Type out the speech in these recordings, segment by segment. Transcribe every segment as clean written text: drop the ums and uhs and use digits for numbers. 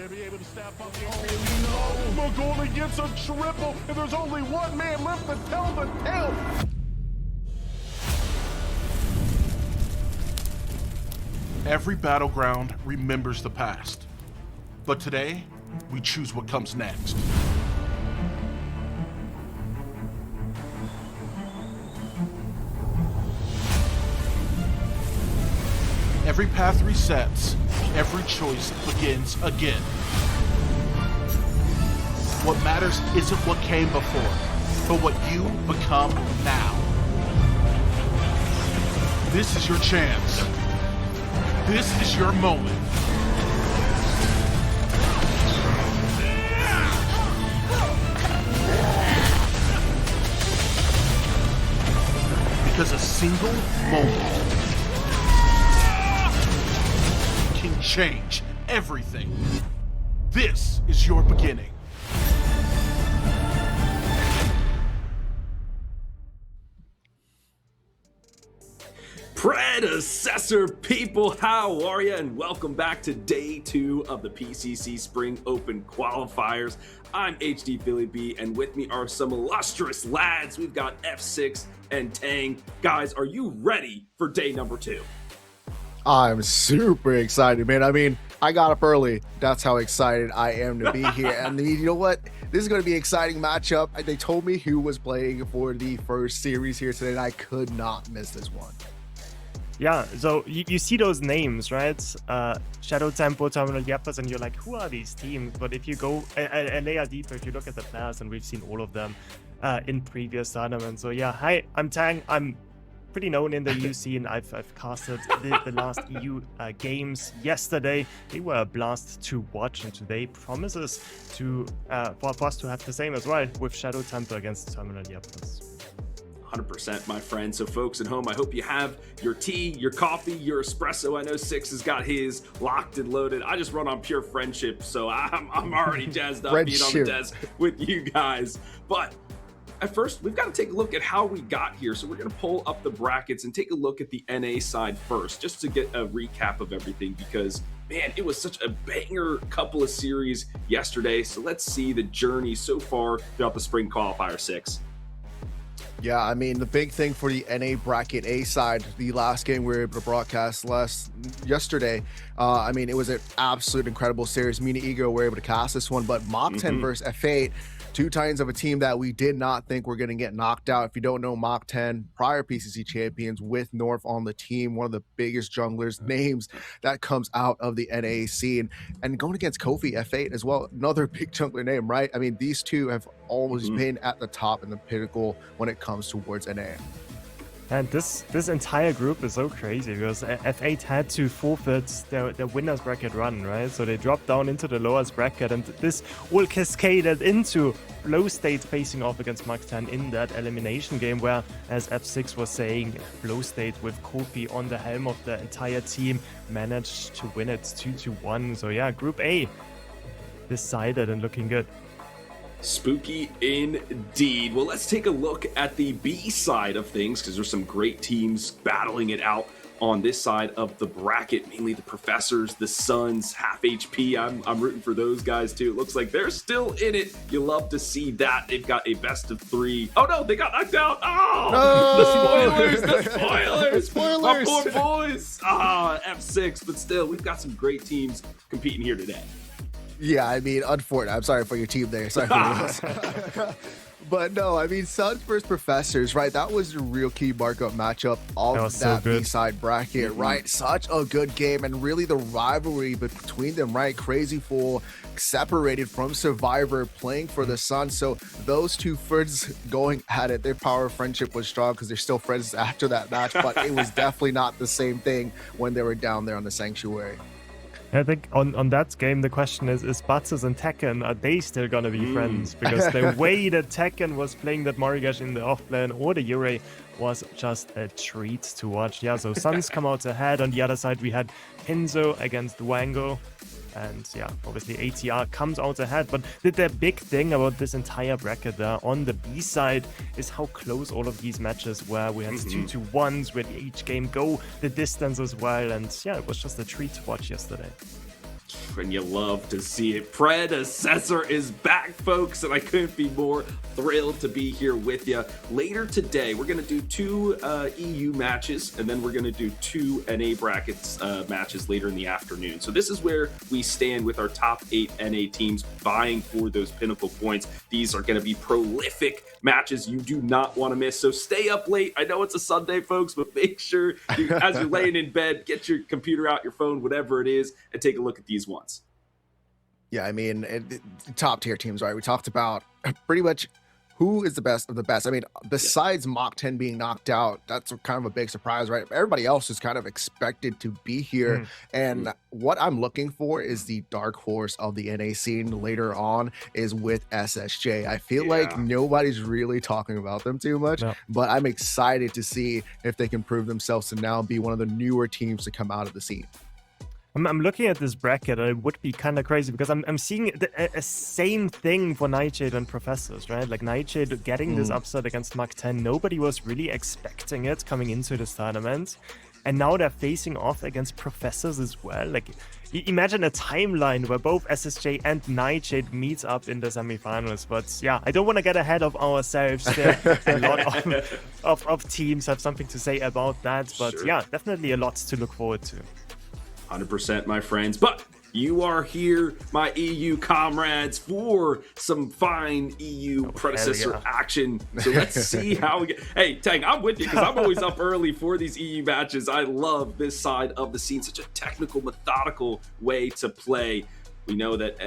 to be able to step up. Oh no! Magoli gets a triple, and there's only one man left to tell the tale. Every battleground remembers the past, but today, we choose what comes next. Every path resets, every choice begins again. What matters isn't what came before, but what you become now. This is your chance. This is your moment. Because a single moment can change everything. This is your beginning. Predecessor people, how are you? And welcome back to day 2 of the PCC Spring Open qualifiers. I'm HD Philly B, and with me are some illustrious lads. We've got F6 and Tang. Guys, are you ready for day number 2? I'm super excited, man. I mean, I got up early. That's how excited I am to be here. And you know what? This is going to be an exciting matchup. They told me who was playing for the first series here today, and I could not miss this one. Yeah, so you see those names, right? Shadow Tempo, Terminal Yappers, and you're like, who are these teams? But if you go a layer deeper, if you look at the players, and we've seen all of them in previous tournaments. So yeah, hi, I'm Tang. I'm pretty known in the EU scene. I've casted the last EU games yesterday. They were a blast to watch, and today promises to for us to have the same as well with Shadow Tempo against Terminal Yappers. 100%, my friend. So folks at home, I hope you have your tea, your coffee, your espresso. I know Six has got his locked and loaded. I just run on pure friendship, so I'm already jazzed up being on the desk with you guys. But at first, we've got to take a look at how we got here. So we're going to pull up the brackets and take a look at the NA side first, just to get a recap of everything, because man, it was such a banger couple of series yesterday. So let's see the journey so far throughout the spring qualifier 6. Yeah, I mean, the big thing for the NA bracket A side, the last game we were able to broadcast yesterday, I mean, it was an absolute incredible series. Me and Ego were able to cast this one, but Mach 10 versus F8, two titans of a team that we did not think were going to get knocked out. If you don't know, Mach 10, prior PCC champions with North on the team, one of the biggest junglers names that comes out of the NA scene. And going against Kofi, F8 as well, another big jungler name, right? I mean, these two have always been at the top and the pinnacle when it comes towards NA. And this entire group is so crazy because F8 had to forfeit their winners bracket run, right? So they dropped down into the lowest bracket, and this all cascaded into Flow State facing off against Mach 10 in that elimination game, where, as F6 was saying, Flow State with Kofi on the helm of the entire team managed to win it 2-1. So yeah, Group A decided and looking good. Spooky indeed. Well, let's take a look at the B side of things, because there's some great teams battling it out on this side of the bracket, mainly the Professors, the Suns, half HP. I'm rooting for those guys too. It looks like they're still in it. You love to see that. They've got a best of 3. Oh no, they got knocked out. Oh, no! The spoilers. My poor boys. F6, but still, we've got some great teams competing here today. Yeah, I mean, unfortunately, I'm sorry for your team there. Sorry for yours. But no, I mean, Suns versus Professors, right? That was the real key markup matchup of that B-side bracket, right? Such a good game, and really the rivalry between them, right? Crazy Fool separated from Survivor, playing for the Suns. So those two friends going at it, their power of friendship was strong because they're still friends after that match, but it was definitely not the same thing when they were down there on the Sanctuary. I think on that game, the question is Batzes and Tekken, are they still going to be friends? Because the way that Tekken was playing that Marigash in the off-lane or the Yurei was just a treat to watch. Yeah, so Suns come out ahead. On the other side, we had Hinzo against Wango. And yeah, obviously ATR comes out ahead. But the big thing about this entire bracket there on the B side is how close all of these matches were. We had 2-1s where each game go the distance as well. And yeah, it was just a treat to watch yesterday. and you love to see it. Predecessor is back, folks, and I couldn't be more thrilled to be here with you. Later today, we're going to do 2 EU matches, and then we're going to do 2 NA brackets matches later in the afternoon. So this is where we stand with our top 8 NA teams vying for those pinnacle points. These are going to be prolific matches you do not want to miss. So stay up late. I know it's a Sunday, folks, but make sure as you're laying in bed, get your computer out, your phone, whatever it is, and take a look at these ones. Yeah, I mean, top tier teams, right? We talked about pretty much who is the best of the best. I mean, besides Mach 10 being knocked out, that's kind of a big surprise, right? Everybody else is kind of expected to be here. And what I'm looking for is the dark horse of the NA scene later on is with SSJ. I feel like nobody's really talking about them too much, but I'm excited to see if they can prove themselves to now be one of the newer teams to come out of the scene. I'm looking at this bracket, and it would be kind of crazy because I'm seeing a same thing for Nightshade and Professors, right? Like Nightshade getting this upset against Mach 10. Nobody was really expecting it coming into this tournament. And now they're facing off against Professors as well. Like, imagine a timeline where both SSJ and Nightshade meets up in the semifinals. But yeah, I don't want to get ahead of ourselves. A lot of teams have something to say about that. But yeah, definitely a lot to look forward to. 100%, my friends. But you are here, my EU comrades, for some fine EU predecessor action. So let's see how we get. Hey, Tang, I'm with you because I'm always up early for these EU matches. I love this side of the scene. Such a technical, methodical way to play. We know that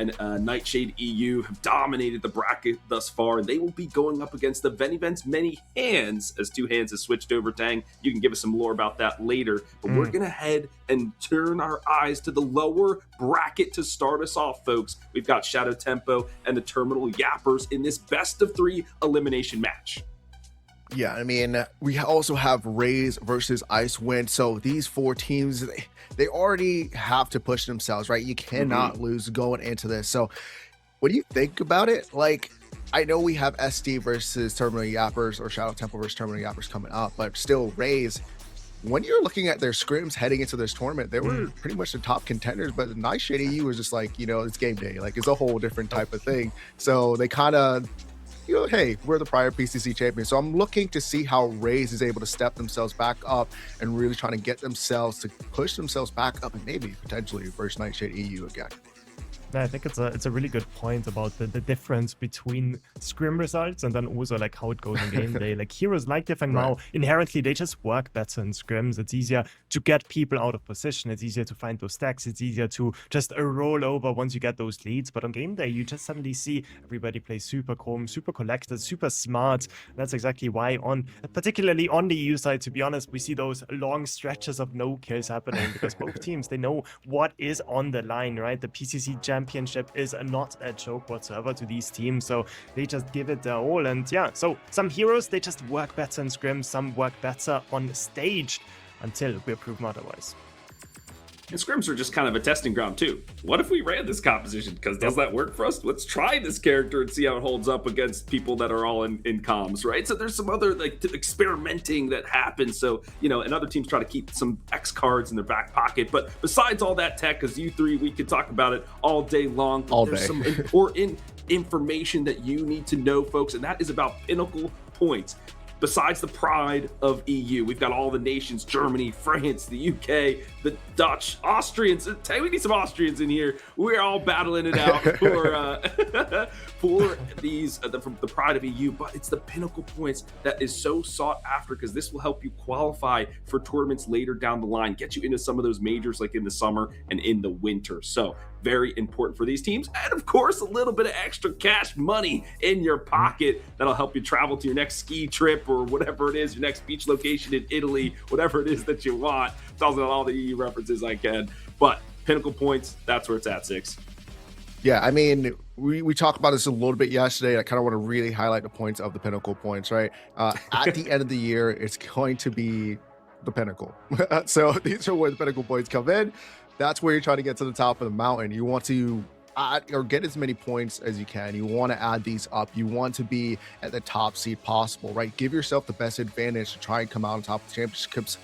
Nightshade EU have dominated the bracket thus far, and they will be going up against the Venivent's Many Hands, as 2 hands has switched over. Tang, you can give us some lore about that later, but we're going to head and turn our eyes to the lower bracket to start us off, folks. We've got Shadow Tempo and the Terminal Yappers in this best-of-3 elimination match. Yeah, I mean, we also have Raze versus Icewind. So these 4 teams, they already have to push themselves, right? You cannot lose going into this. So what do you think about it? Like, I know we have SD versus Terminal Yappers or Shadow Temple versus Terminal Yappers coming up, but still Raze, when you're looking at their scrims heading into this tournament, they were pretty much the top contenders, but Nightshade EU was just like, you know, it's game day. Like, it's a whole different type of thing. So they kind of, you know, hey, we're the prior PCC champions. So I'm looking to see how Raze is able to step themselves back up and really trying to get themselves to push themselves back up and maybe potentially versus Nightshade EU again. Yeah, I think it's a really good point about the difference between scrim results and then also like how it goes in game day. Like heroes like Diffang Mao, inherently they just work better in scrims. It's easier to get people out of position. It's easier to find those stacks. It's easier to just roll over once you get those leads. But on game day, you just suddenly see everybody play super calm, super collected, super smart. That's exactly why particularly on the EU side, to be honest, we see those long stretches of no kills happening because both teams, they know what is on the line, right? The PCC championship is not a joke whatsoever to these teams, so they just give it their all. And yeah, so some heroes, they just work better in scrims, some work better on stage until we're proven otherwise. And scrims are just kind of a testing ground too. What if we ran this composition? Because does that work for us? Let's try this character and see how it holds up against people that are all in comms, right? So there's some other like experimenting that happens. So, you know, and other teams try to keep some X cards in their back pocket. But besides all that tech, because you three, we could talk about it all day long. But there's some important information that you need to know, folks, and that is about pinnacle points. Besides the pride of EU, we've got all the nations, Germany, France, the UK, the Dutch, Austrians. We need some Austrians in here. We're all battling it out for these the pride of EU, but it's the pinnacle points that is so sought after because this will help you qualify for tournaments later down the line, get you into some of those majors like in the summer and in the winter. So very important for these teams. And of course, a little bit of extra cash money in your pocket that'll help you travel to your next ski trip or whatever it is, your next beach location in Italy, whatever it is that you want. Tells me all the EU references I can. But pinnacle points, that's where it's at, Six. Yeah, I mean, we talked about this a little bit yesterday. I kind of want to really highlight the points of the pinnacle points, right? At the end of the year, it's going to be the pinnacle. So these are where the pinnacle points come in. That's where you're trying to get to the top of the mountain. You want to add or get as many points as you can. You want to add these up. You want to be at the top seed possible, right? Give yourself the best advantage to try and come out on top of the championships.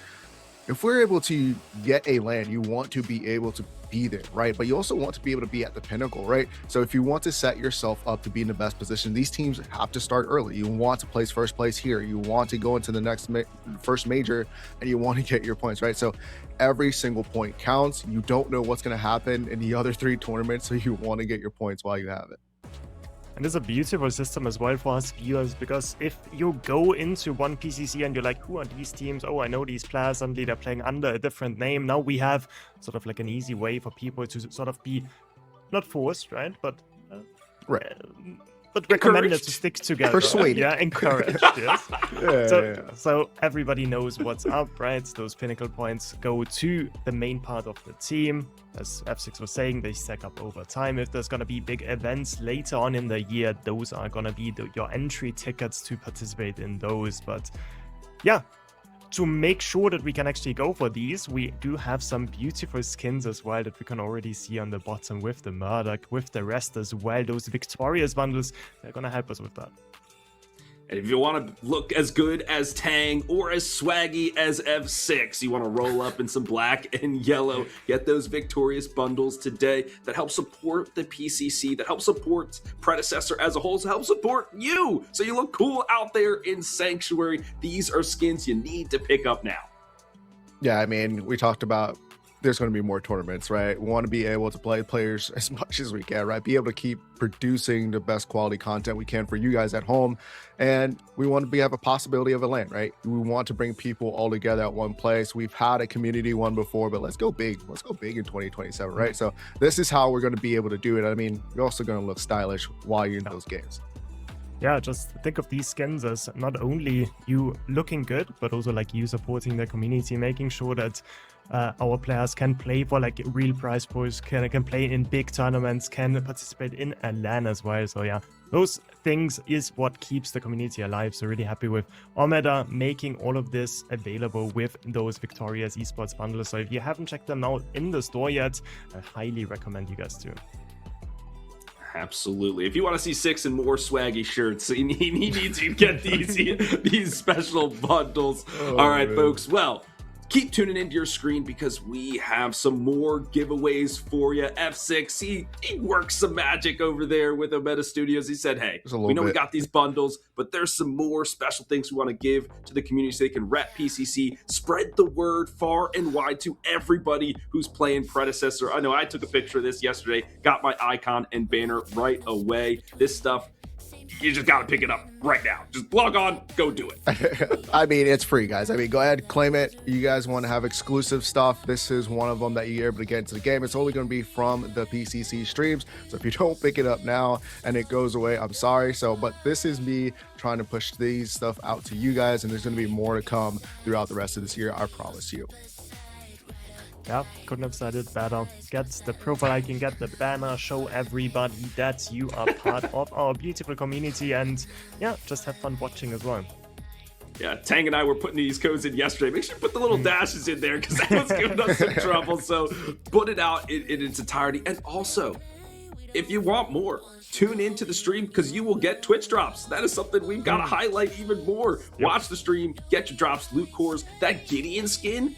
if we're able to get a LAN, you want to be able to be there, right? But you also want to be able to be at the pinnacle, right? So if you want to set yourself up to be in the best position, these teams have to start early. You want to place first place here. You want to go into the next first major, and you want to get your points, right? So every single point counts. You don't know what's going to happen in the other 3 tournaments, so you want to get your points while you have it. And it's a beautiful system as well for us viewers, because if you go into one PCC and you're like, who are these teams? Oh, I know these players, suddenly they're playing under a different name. Now we have sort of like an easy way for people to sort of be, not forced, right? But but recommended to stick together. Persuaded. Yeah, encouraged, yes. So everybody knows what's up, right? Those pinnacle points go to the main part of the team. As F6 was saying, they stack up over time. If there's going to be big events later on in the year, those are going to be your entry tickets to participate in those. But yeah, to make sure that we can actually go for these, we do have some beautiful skins as well that we can already see on the bottom with the Murdoch, with the rest as well. Those Victorious bundles, they're going to help us with that. And if you want to look as good as Tang or as swaggy as F6, you want to roll up in some black and yellow, get those Victorious bundles today that help support the PCC, that help support Predecessor as a whole, to help support you, so you look cool out there in Sanctuary. These are skins you need to pick up now. Yeah, I mean, we talked about there's going to be more tournaments, right? We want to be able to play players as much as we can, right? Be able to keep producing the best quality content we can for you guys at home. And we want to have a possibility of a LAN, right? We want to bring people all together at one place. We've had a community one before, but let's go big. Let's go big in 2027, right? So this is how we're going to be able to do it. I mean, you're also going to look stylish while you're in those games. Yeah, just think of these skins as not only you looking good, but also like you supporting the community, making sure that our players can play for like real prize pools, can play in big tournaments, can participate in a LAN as well. So yeah, those things is what keeps the community alive. So really happy with Omeda making all of this available with those Victorious esports bundles. So if you haven't checked them out in the store yet, I highly recommend you guys to. Absolutely. If you want to see 6 and more swaggy shirts, he needs to get these special bundles. All right, folks. Well, keep tuning into your screen because we have some more giveaways for you. F6, he works some magic over there with Omeda Studios. He said, hey, we know we got these bundles, but there's some more special things we want to give to the community so they can rep PCC, spread the word far and wide to everybody who's playing Predecessor. I know I took a picture of this yesterday, got my icon and banner right away. This stuff, you just got to pick it up right now. Just log on, go do it. I mean, it's free, guys. I mean, go ahead, claim it. You guys want to have exclusive stuff. This is one of them that you're able to get into the game. It's only going to be from the PCC streams. So if you don't pick it up now and it goes away, I'm sorry. But this is me trying to push these stuff out to you guys. And there's going to be more to come throughout the rest of this year. I promise you. Yeah, couldn't have said it better. Get the profile icon, get the banner, show everybody that you are part of our beautiful community, and yeah, just have fun watching as well. Yeah, Tang and I were putting these codes in yesterday. Make sure you put the little dashes in there because that was giving us some trouble. So put it out in its entirety. And also, if you want more, tune into the stream because you will get Twitch drops. That is something we've got to highlight even more. Yep. Watch the stream, get your drops, loot cores. That Gideon skin,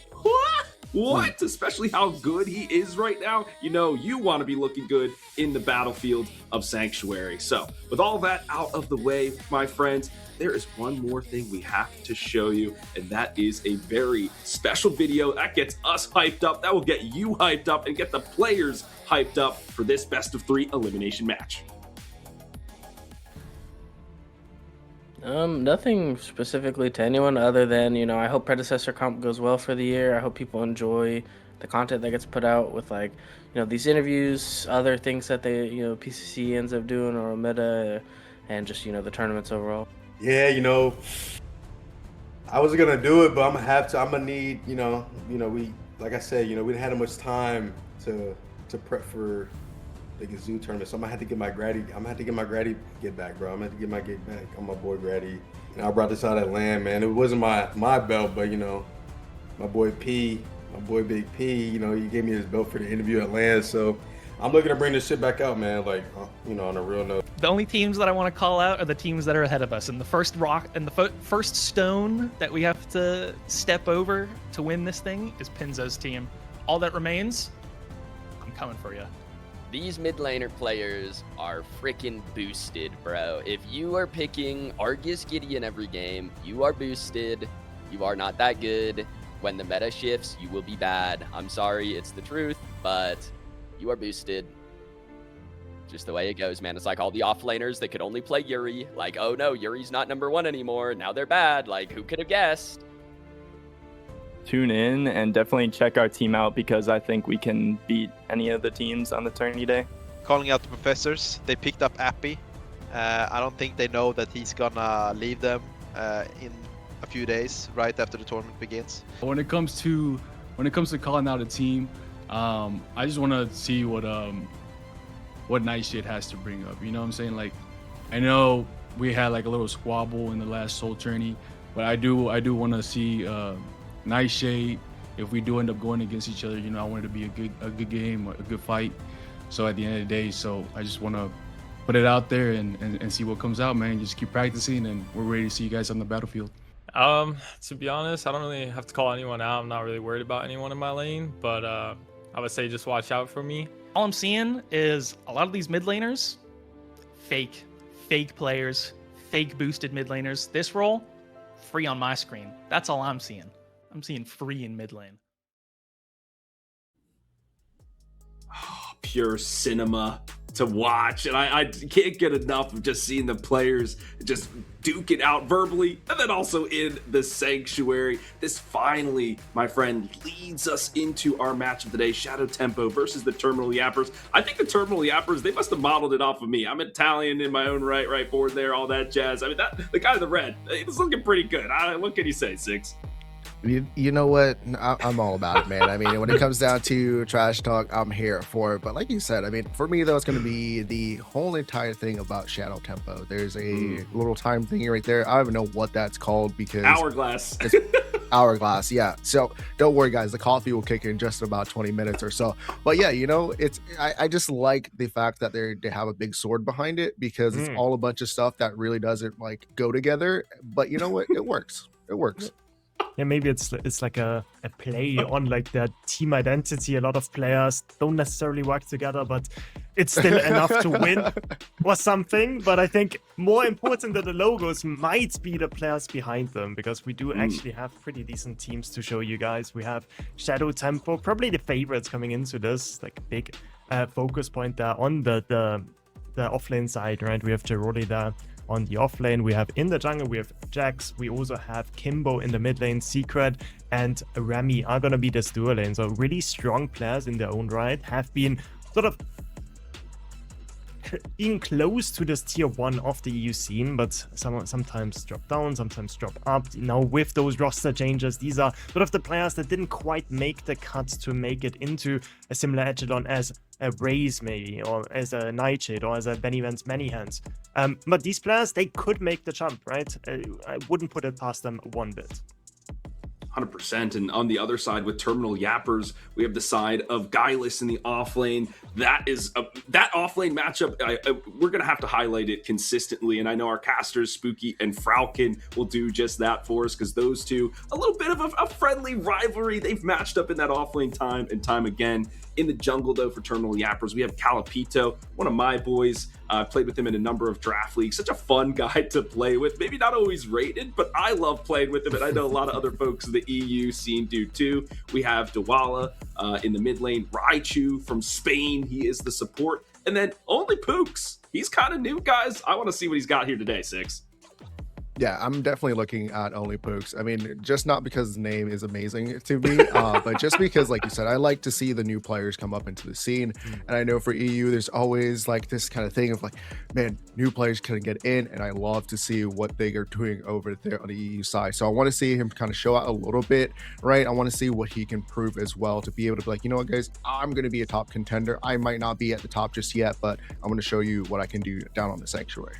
what? Especially how good he is right now. You know, you want to be looking good in the battlefield of Sanctuary. So with all that out of the way, my friends, there is one more thing we have to show you, and that is a very special video that gets us hyped up, that will get you hyped up and get the players hyped up for this best of 3 elimination match. Nothing specifically to anyone other than, you know, I hope Predecessor comp goes well for the year. I hope people enjoy the content that gets put out with, like, you know, these interviews, other things that they, you know, PCC ends up doing, or Omeda, and just, you know, the tournaments overall. Yeah, you know, I was gonna do it, but I'm gonna need, you know, we, like I said, you know, we didn't have much time to prep for the Gazoo tournament, so I'm gonna have to get my Grady get back, bro. I'm gonna have to get my get back on my boy Grady. And I brought this out at LAN, man. It wasn't my belt, but, you know, my boy Big P, you know, he gave me his belt for the interview at LAN, so I'm looking to bring this shit back out, man. Like, you know, on a real note. The only teams that I want to call out are the teams that are ahead of us. And the first rock and the first stone that we have to step over to win this thing is Pinzo's team. All that remains, I'm coming for you. These mid laner players are freaking boosted, bro. If you are picking Argus Gideon every game, you are boosted. You are not that good. When the meta shifts, you will be bad. I'm sorry, it's the truth, but you are boosted. Just the way it goes, man. It's like all the offlaners that could only play Yuri. Like, oh no, Yuri's not #1 anymore. Now they're bad. Like, who could have guessed? Tune in and definitely check our team out because I think we can beat any of the teams on the tourney day. Calling out the professors. They picked up Appy. I don't think they know that he's gonna leave them in a few days, right after the tournament begins. When it comes to calling out a team, I just want to see what Nightshade has to bring up. You know what I'm saying? Like, I know we had like a little squabble in the last Soul tourney, but I do want to see Nightshade. If we do end up going against each other, you know, I want it to be a good game, a good fight. So at the end of the day, so I just want to put it out there and see what comes out, man. Just keep practicing, and we're ready to see you guys on the battlefield. To be honest, I don't really have to call anyone out. I'm not really worried about anyone in my lane, but I would say just watch out for me. All I'm seeing is a lot of these mid laners, fake players, fake boosted mid laners. This role, free on my screen. That's all I'm seeing. I'm seeing free in mid lane. Pure cinema to watch, and I can't get enough of just seeing the players just duke it out verbally and then also in the sanctuary. This finally, my friend, leads us into our match of the day: Shadow Tempo versus the Terminal Yappers. I think the Terminal Yappers, they must have modeled it off of me. I'm Italian in my own right forward there, all that jazz. I mean, the guy in the red, he's looking pretty good. What can you say, Six? You know what? I'm all about it, man. I mean, when it comes down to trash talk, I'm here for it. But like you said, I mean, for me, though, it's going to be the whole entire thing about Shadow Tempo. There's a little time thingy right there. I don't even know what that's called because... Hourglass. Hourglass, yeah. So don't worry, guys. The coffee will kick in just about 20 minutes or so. But yeah, you know, I just like the fact that they have a big sword behind it because it's all a bunch of stuff that really doesn't like go together. But you know what? It works. It works. Yeah, maybe it's like a play on like their team identity. A lot of players don't necessarily work together, but it's still enough to win or something. But I think more important than the logos might be the players behind them, because we do actually have pretty decent teams to show you guys. We have Shadow Tempo, probably the favorites coming into this, like big focus point there on the offlane side, right? We have Giroli there. On the off lane, we have in the jungle, we have Jax. We also have Kimbo in the mid lane. Secret and Remy are going to be this dual lane. So really strong players in their own right, have been sort of being close to this tier 1 of the EU scene, but sometimes drop down, sometimes drop up. Now with those roster changes, these are sort of the players that didn't quite make the cut to make it into a similar echelon as a Raze maybe, or as a Nightshade, or as a Benny Vance Many Hands. But these players, they could make the jump, right? I wouldn't put it past them one bit. 100%. And on the other side with Terminal Yappers, we have the side of Guileless in the off lane. That is that off lane matchup. We're going to have to highlight it consistently. And I know our casters, Spooky and Fraukin, will do just that for us, because those two, a little bit of a friendly rivalry. They've matched up in that off lane time and time again. In the jungle, though, for Terminal Yappers, we have Calipito, one of my boys. Played with him in a number of draft leagues. Such a fun guy to play with. Maybe not always rated, but I love playing with him, and I know a lot of other folks in the EU scene do too. We have Dawala in the mid lane. Raichu from Spain, he is the support. And then only Pooks. He's kind of new, guys. I want to see what he's got here today, Six. Yeah, I'm definitely looking at Only Pooks. I mean, just not because his name is amazing to me, but just because, like you said, I like to see the new players come up into the scene. And I know for EU, there's always like this kind of thing of like, man, new players can get in, and I love to see what they are doing over there on the EU side. So I want to see him kind of show out a little bit, right? I want to see what he can prove as well, to be able to be like, you know what, guys, I'm going to be a top contender. I might not be at the top just yet, but I'm going to show you what I can do down on the Sanctuary.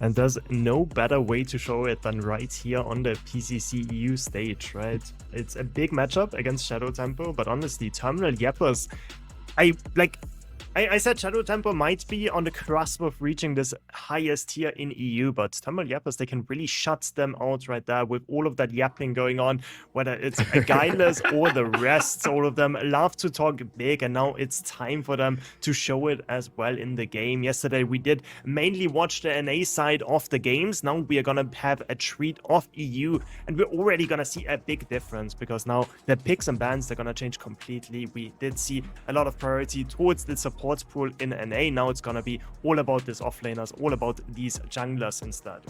And there's no better way to show it than right here on the PCC EU stage, right? It's a big matchup against Shadow Tempo, but honestly, Terminal Yappers, I said Shadow Tempo might be on the cusp of reaching this highest tier in EU, but Thermal Yappers, they can really shut them out right there with all of that yapping going on, whether it's a Guileless or the rest. All of them love to talk big, and now it's time for them to show it as well in the game. Yesterday, we did mainly watch the NA side of the games. Now we are going to have a treat of EU, and we're already going to see a big difference because now the picks and bans, they're going to change completely. We did see a lot of priority towards the support pool in NA. Now it's gonna be all about these offlaners, all about these junglers instead.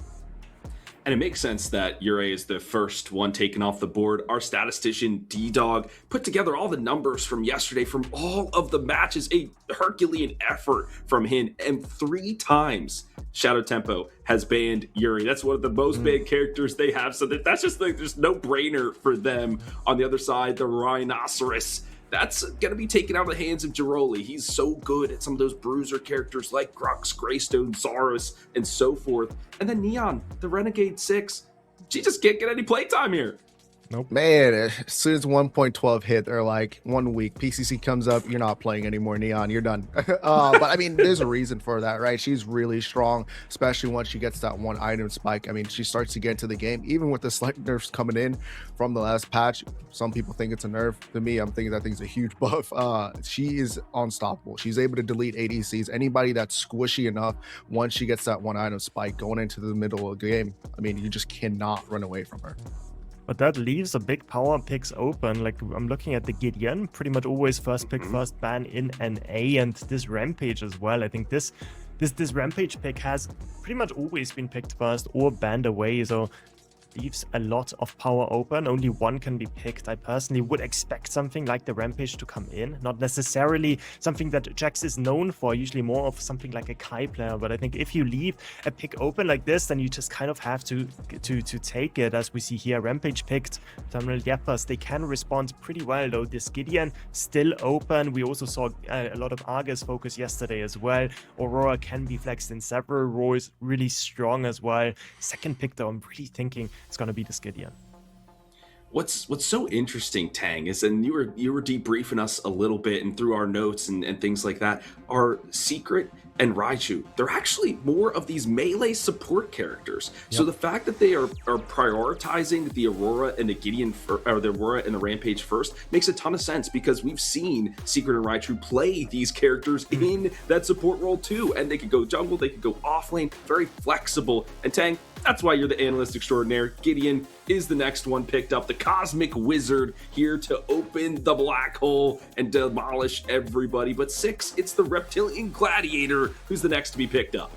And it makes sense that Ure is the first one taken off the board. Our statistician D-Dog put together all the numbers from yesterday from all of the matches, a Herculean effort from him, and 3 times Shadow Tempo has banned Ure. That's one of the most banned characters they have, so that's just like there's no brainer for them. On the other side, the Rhinoceros, that's going to be taken out of the hands of Giroli. He's so good at some of those bruiser characters like Grux, Greystone, Zaros, and so forth. And then Neon, the Renegade 6, she just can't get any playtime here. Nope. Man, as soon as 1.12 hit, they're like 1 week. PCC comes up, you're not playing anymore, Neon, you're done. But I mean, there's a reason for that, right? She's really strong, especially once she gets that 1 item spike. I mean, she starts to get into the game, even with the slight nerfs coming in from the last patch. Some people think it's a nerf. To me, I'm thinking that thing's a huge buff. She is unstoppable. She's able to delete ADCs. Anybody that's squishy enough, once she gets that 1 item spike going into the middle of the game, I mean, you just cannot run away from her. But that leaves a big power picks open. Like, I'm looking at the Gideon, pretty much always first pick, first ban in NA, and this Rampage as well. I think this Rampage pick has pretty much always been picked first or banned away, so leaves a lot of power open. Only one can be picked. I personally would expect something like the Rampage to come in. Not necessarily something that Jax is known for, usually more of something like a Kai player. But I think if you leave a pick open like this, then you just kind of have to take it. As we see here, Rampage picked. Thermal Yappers, they can respond pretty well though. This Gideon still open. We also saw a lot of Argus focus yesterday as well. Aurora can be flexed in several roles, really strong as well. Second pick though, I'm really thinking it's going to be this Gideon. What's so interesting, Tang, is, and you were debriefing us a little bit and through our notes and things like that, are Secret and Raichu, they're actually more of these melee support characters. Yep. So the fact that they are prioritizing the Aurora and the Gideon, or the Aurora and the Rampage first, makes a ton of sense, because we've seen Secret and Raichu play these characters in that support role too, and they could go jungle, they could go offlane, very flexible. And Tang, that's why you're the analyst extraordinaire. Gideon is the next one picked up, the Cosmic Wizard, here to open the black hole and demolish everybody. But 6, it's the Reptilian Gladiator who's the next to be picked up.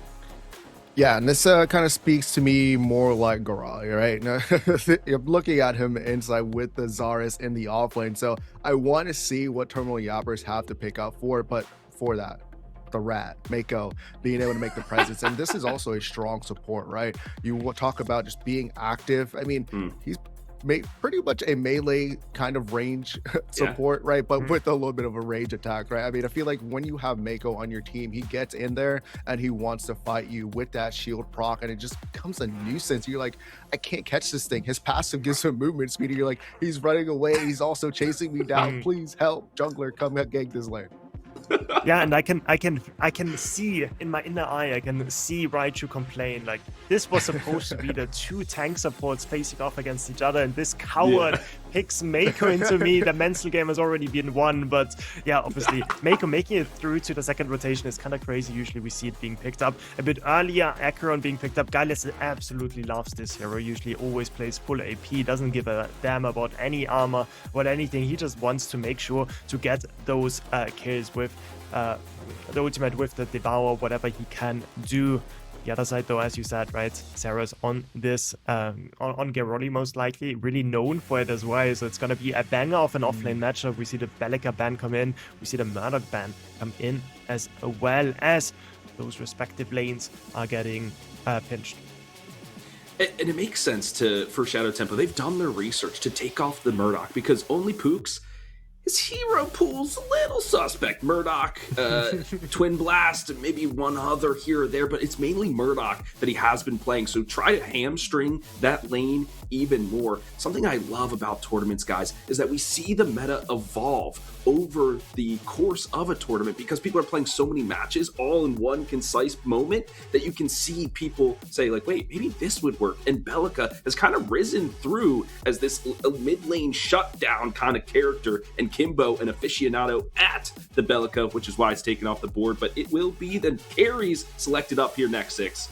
Yeah, and this kind of speaks to me more like Gorali, right? I'm looking at him inside with the Zaris in the offlane, so I want to see what Thermal Yappers have to pick up for, but for that, the Rat, Mako, being able to make the presence. And this is also a strong support, right? You will talk about just being active. I mean, he's pretty much a melee kind of range support, right? But with a little bit of a range attack, right? I mean, I feel like when you have Mako on your team, he gets in there and he wants to fight you with that shield proc, and it just becomes a nuisance. You're like, I can't catch this thing. His passive gives him movement speed. You're like, he's running away. He's also chasing me down. Please help, jungler, come gank this lane. Yeah, and I can see in my inner eye, I can see Raichu complain, like, this was supposed to be the 2 tank supports facing off against each other, and this coward picks Mako into me. The mental game has already been won, but yeah, obviously Mako making it through to the second rotation is kind of crazy. Usually we see it being picked up a bit earlier. Acheron being picked up. Guileless absolutely loves this hero, usually always plays full AP, doesn't give a damn about any armor or anything. He just wants to make sure to get those kills with the ultimate, with the Devour, whatever he can do. The other side, though, as you said, right, Sarah's on this, on Giroli most likely, really known for it as well, so it's going to be a banger of an offlane matchup. We see the Bellica ban come in, we see the Murdoch ban come in, as well as those respective lanes are getting pinched. And it makes sense for Shadow Tempo. They've done their research to take off the Murdoch, because only Pooks his hero pool's a little suspect. Murdoch, Twin Blast, and maybe one other here or there, but it's mainly Murdoch that he has been playing. So try to hamstring that lane even more. Something I love about tournaments, guys, is that we see the meta evolve over the course of a tournament because people are playing so many matches all in one concise moment that you can see people say like, wait, maybe this would work. And Belica has kind of risen through as this mid lane shutdown kind of character, and Kimbo an aficionado at the Belica, which is why it's taken off the board, but it will be the carries selected up here next, Six.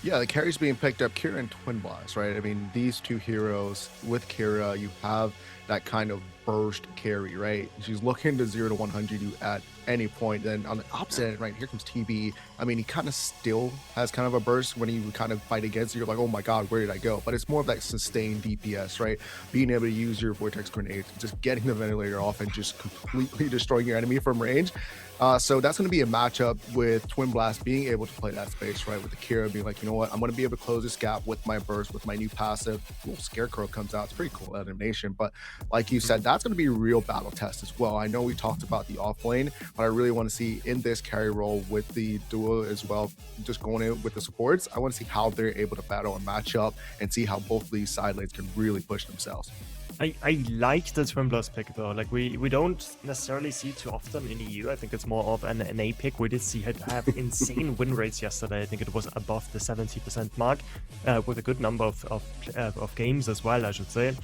Yeah, the carries being picked up, Kira and Twin Blast, right? I mean, these two heroes with Kira, you have that kind of burst carry, right? She's looking to 0 to 100 you at any point. Then on the opposite end, right, here comes TB. I mean, he kind of still has kind of a burst when you kind of fight against it. You're like, oh my God, where did I go? But it's more of that sustained DPS, right? Being able to use your Vortex Grenade, just getting the ventilator off and just completely destroying your enemy from range. So that's going to be a matchup with Twin Blast being able to play that space, right? With the Kira being like, you know what, I'm going to be able to close this gap with my burst, with my new passive. Little Scarecrow comes out. It's pretty cool animation. But like you said, that's going to be a real battle test as well. I know we talked about the off lane, but I really want to see in this carry role with the duo as well, just going in with the supports. I want to see how they're able to battle and match up and see how both of these side lanes can really push themselves. I like the Twin Blast pick though. Like we don't necessarily see too often in EU. I think it's more of an A pick. We did see her have insane win rates yesterday. I think it was above the 70% mark with a good number of games as well, I should say.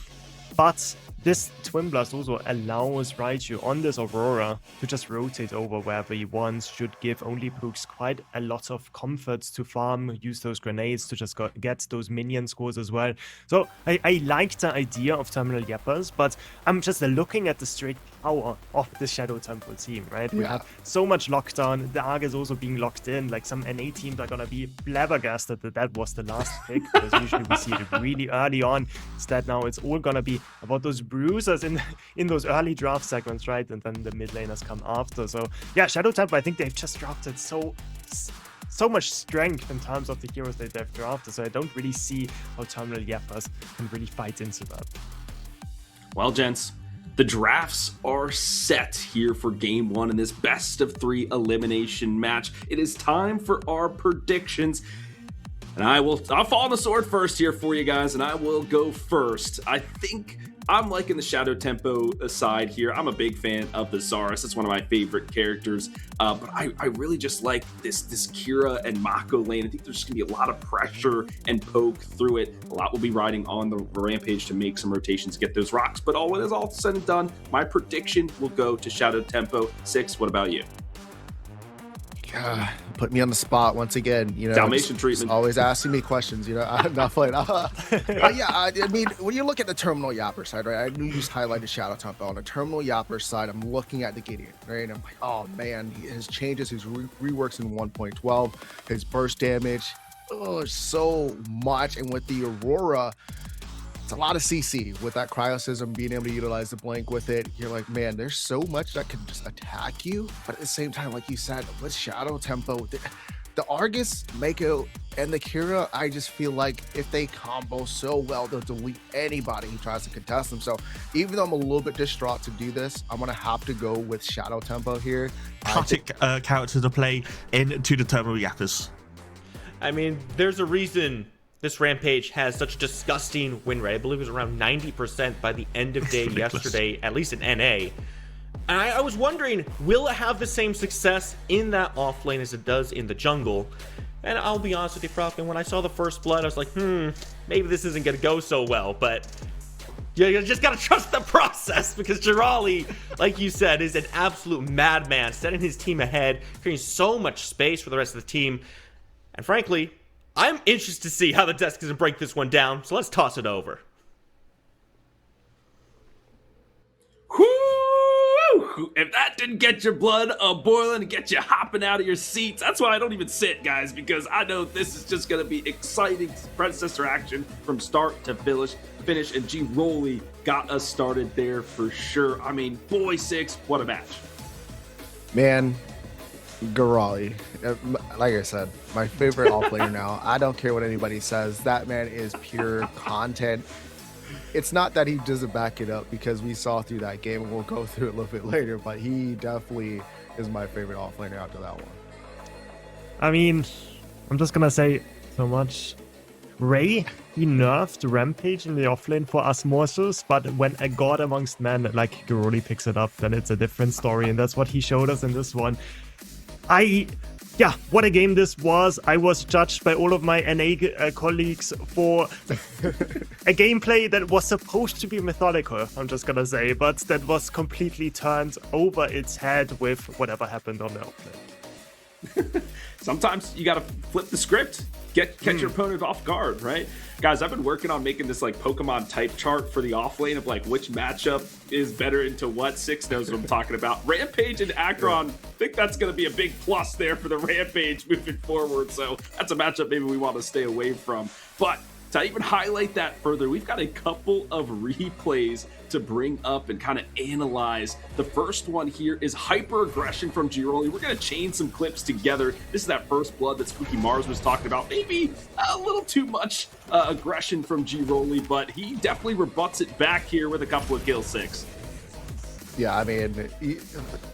But this Twin Blast also allows Raichu on this Aurora to just rotate over wherever he wants, should give only Pooks quite a lot of comfort to farm, use those grenades to just get those minion scores as well. So I like the idea of Terminal Yappers, but I'm just looking at the straight power of the Shadow Temple team, right? We have so much lockdown, the ARG is also being locked in, like some NA teams are gonna be flabbergasted that was the last pick, because usually we see it really early on. Instead now it's all gonna be about those bruisers in those early draft segments, right? And then the mid laners come after. So yeah, Shadow Temple, I think they've just drafted so much strength in terms of the heroes that they've drafted. So I don't really see how Terminal Yappers can really fight into that. Well, gents, the drafts are set here for game one in this best of 3 elimination match. It is time for our predictions. And I'll fall on the sword first here for you guys, and I will go first. I think I'm liking the Shadow Tempo side here. I'm a big fan of the Zarus. It's one of my favorite characters. But I really just like this Kira and Mako lane. I think there's just going to be a lot of pressure and poke through it. A lot will be riding on the Rampage to make some rotations, get those rocks. But all when it's all said and done, my prediction will go to Shadow Tempo. Six, what about you? Put me on the spot once again, you know. Dalmatian treatment. Always asking me questions, you know. I'm not playing. Yeah, I mean, when you look at the Terminal Yapper side, right? I knew you just highlighted Shadow Temple. On the Terminal Yapper side, I'm looking at the Gideon, right? And I'm like, oh man, his changes, his reworks in 1.12, his burst damage, so much. And with the Aurora, it's a lot of CC with that Cryosism, being able to utilize the blink with it. You're like, man, there's so much that can just attack you. But at the same time, like you said, with Shadow Tempo, the Argus, Mako, and the Kira, I just feel like if they combo so well, they'll delete anybody who tries to contest them. So even though I'm a little bit distraught to do this, I'm going to have to go with Shadow Tempo here. Classic character to play into the Terminal Yappers. I mean, there's a reason this Rampage has such a disgusting win rate. I believe it was around 90% by the end of day yesterday, at least in NA. And I was wondering, will it have the same success in that off lane as it does in the jungle? And I'll be honest with you, Falcon, when I saw the first blood, I was like, maybe this isn't going to go so well. But you just got to trust the process, because Jirali, like you said, is an absolute madman, setting his team ahead, creating so much space for the rest of the team. And frankly, I'm interested to see how the desk is going to break this one down, so let's toss it over. Whoo! If that didn't get your blood boiling and get you hopping out of your seats, that's why I don't even sit, guys, because I know this is just going to be exciting predecessor action from start to finish, and G. Rolly got us started there for sure. I mean, boy, Six, what a match. Man, Girali, like I said, my favorite all player now. I don't care what anybody says. That man is pure content. it's not that he doesn't back it up, because we saw through that game, and we'll go through it a little bit later, but he definitely is my favorite offlaner after that one. I mean, I'm just gonna say so much. Ray, he nerfed Rampage in the offlane for us morsels, but when a god amongst men like Giroli picks it up, then it's a different story, and that's what he showed us in this one. Yeah, what a game this was. I was judged by all of my NA colleagues for a gameplay that was supposed to be methodical, I'm just gonna say, but that was completely turned over its head with whatever happened on the offlane. Sometimes you gotta flip the script, catch your opponent off guard, right? Guys, I've been working on making this like Pokemon type chart for the offlane of like which matchup is better into what. Six knows what I'm talking about. Rampage and Acheron, I think that's gonna be a big plus there for the Rampage moving forward. So that's a matchup maybe we want to stay away from. But to even highlight that further, we've got a couple of replays to bring up and kind of analyze. The first one here is hyper aggression from Giroli. We're going to chain some clips together. This is that first blood that Spooky Mars was talking about. Maybe a little too much aggression from Giroli, but he definitely rebuts it back here with a couple of kills. Six. Yeah, I mean,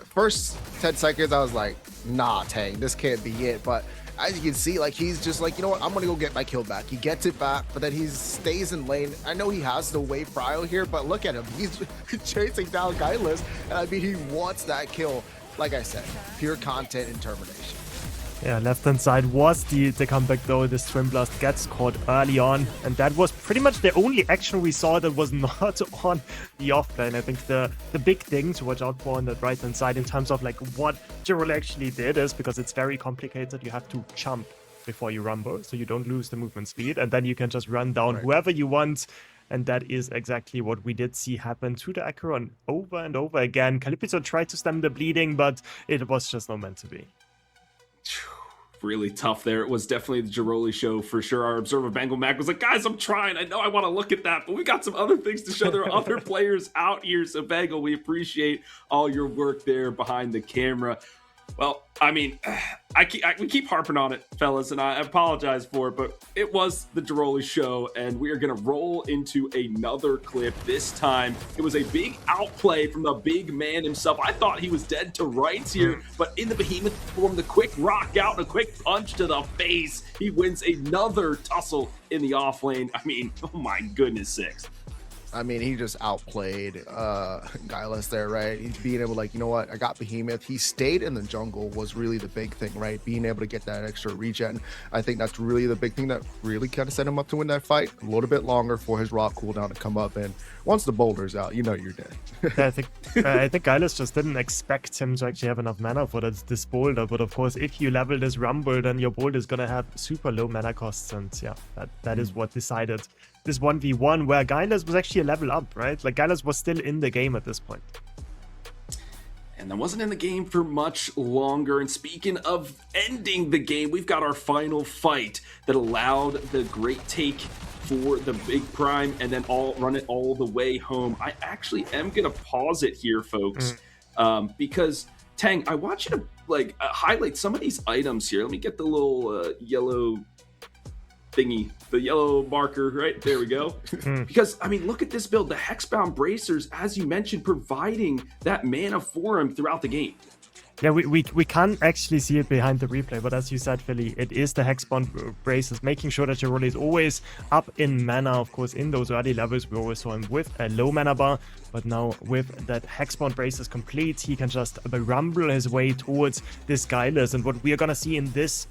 first 10 seconds, I was like, nah, Tang, this can't be it. But as you can see, like, he's just like, you know what, I'm gonna go get my kill back. He gets it back, but then he stays in lane. I know he has the wave prio here, but look at him. He's chasing down Guileless, and I mean, he wants that kill. Like I said, pure content and termination. Yeah, left-hand side was the comeback, though. This Twin Blast gets caught early on, and that was pretty much the only action we saw that was not on the offlane. I think the big thing to watch out for on that right-hand side in terms of like what Giroli actually did is, because it's very complicated, you have to jump before you rumble, so you don't lose the movement speed, and then you can just run down whoever you want. And that is exactly what we did see happen to the Acheron over and over again. Calypso tried to stem the bleeding, but it was just not meant to be. Really tough there. It was definitely the Giroli show for sure. Our observer Bengal Mac was like, guys, I'm trying. I know I want to look at that, but we got some other things to show. There are other players out here. So Bengal, we appreciate all your work there behind the camera. Well, I mean, we keep harping on it, fellas, and I apologize for it, but it was the Giroli show, and we are going to roll into another clip. This time, it was a big outplay from the big man himself. I thought he was dead to rights here, but in the behemoth form, the quick rock out and a quick punch to the face. He wins another tussle in the off lane. I mean, oh my goodness, Six. I mean, he just outplayed Guileless there, right? He's being able to, like, you know what, I got Behemoth. He stayed in the jungle was really the big thing, right? Being able to get that extra regen. I think that's really the big thing that really kind of set him up to win that fight. A little bit longer for his rock cooldown to come up, and once the boulder's out, you know you're dead. Yeah, I think Guileless just didn't expect him to actually have enough mana for this boulder, but of course, if you level this Rumble, then your boulder is gonna have super low mana costs, and yeah, that is what decided this 1v1, where Guileless was actually a level up, right? Like, Guileless was still in the game at this point. And that wasn't in the game for much longer. And speaking of ending the game, we've got our final fight that allowed the great take for the big prime and then run it all the way home. I actually am going to pause it here, folks, because Tang, I want you to highlight some of these items here. Let me get the little yellow thingy, the yellow marker, right? There we go. Because, I mean, look at this build. The Hexbound Bracers, as you mentioned, providing that mana for him throughout the game. Yeah, we can't actually see it behind the replay, but as you said, Philly, it is the Hexbound Braces, making sure that Giroli is always up in mana. Of course, in those early levels, we always saw him with a low mana bar, but now with that Hexbound Braces complete, he can just rumble his way towards this Guileless. And what we are gonna see in this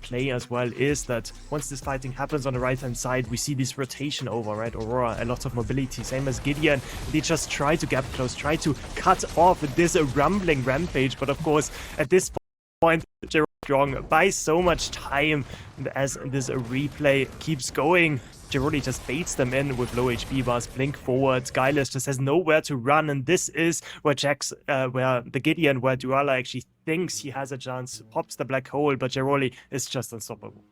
play as well is that once this fighting happens on the right-hand side, we see this rotation over, right? Aurora, a lot of mobility, same as Gideon. They just try to gap close, try to cut off this rumbling Rampage, but of course, at this point, Giroli strong by so much time. And as this replay keeps going, Giroli just baits them in with low HP bars, blink forward. Guileless just has nowhere to run, and this is where where the Gideon, where Duala actually thinks he has a chance, pops the black hole, but Giroli is just unstoppable.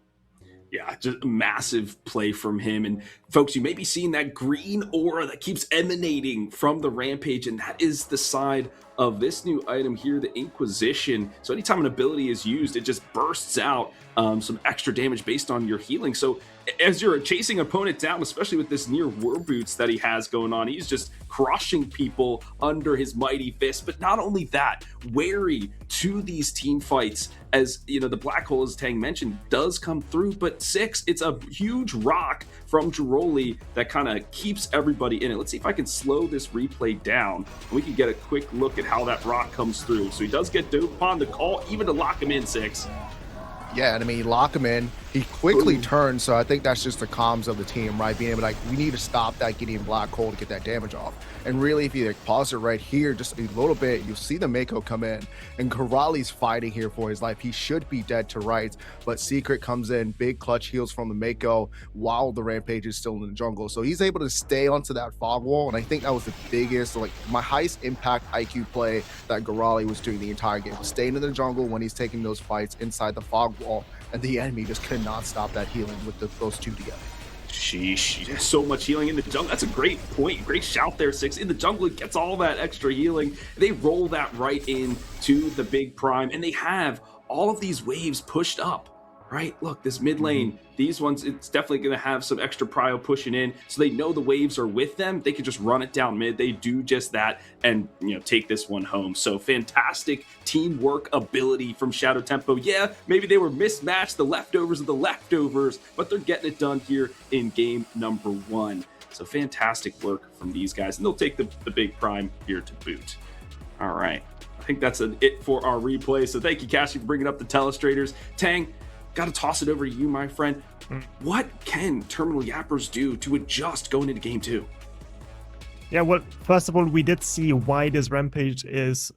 Yeah, just a massive play from him. And folks, you may be seeing that green aura that keeps emanating from the Rampage, and that is the side of this new item here, the Inquisition. So anytime an ability is used, it just bursts out some extra damage based on your healing. So as you're chasing opponent down, especially with this near war boots that he has going on, he's just crushing people under his mighty fist. But not only that, wary to these team fights, as you know, the black hole, as Tang mentioned, does come through. But Six, it's a huge rock from Giroli that kind of keeps everybody in it. Let's see if I can slow this replay down and we can get a quick look at how that rock comes through. So he does get duped upon the call, even to lock him in, Six. Yeah, and I mean, you lock him in. He quickly turns, so I think that's just the comms of the team, right? Being able to, like, we need to stop that Gideon black hole to get that damage off. And really, if you like, pause it right here just a little bit, you'll see the Mako come in, and Giroli's fighting here for his life. He should be dead to rights, but Secret comes in, big clutch heals from the Mako while the Rampage is still in the jungle. So he's able to stay onto that fog wall, and I think that was the biggest, like, my highest impact IQ play that Giroli was doing the entire game. Staying in the jungle when he's taking those fights inside the fog wall, and the enemy just could not stop that healing with those two together. Sheesh, so much healing in the jungle. That's a great point. Great shout there, Six. In the jungle, it gets all that extra healing. They roll that right in to the big prime, and they have all of these waves pushed up. Right, look, this mid lane, these ones, it's definitely going to have some extra prio pushing in, so they know the waves are with them. They can just run it down mid. They do just that and, you know, take this one home. So fantastic teamwork ability from Shadow Tempo. Yeah, maybe they were mismatched, the leftovers of the leftovers, but they're getting it done here in game number 1. So fantastic work from these guys, and they'll take the big prime here to boot. All right, I think that's it for our replay. So thank you, Cassie, for bringing up the telestrators. Tang, got to toss it over to you, my friend. What can Terminal Yappers do to adjust going into game 2? Yeah, well, first of all, we did see why this Rampage is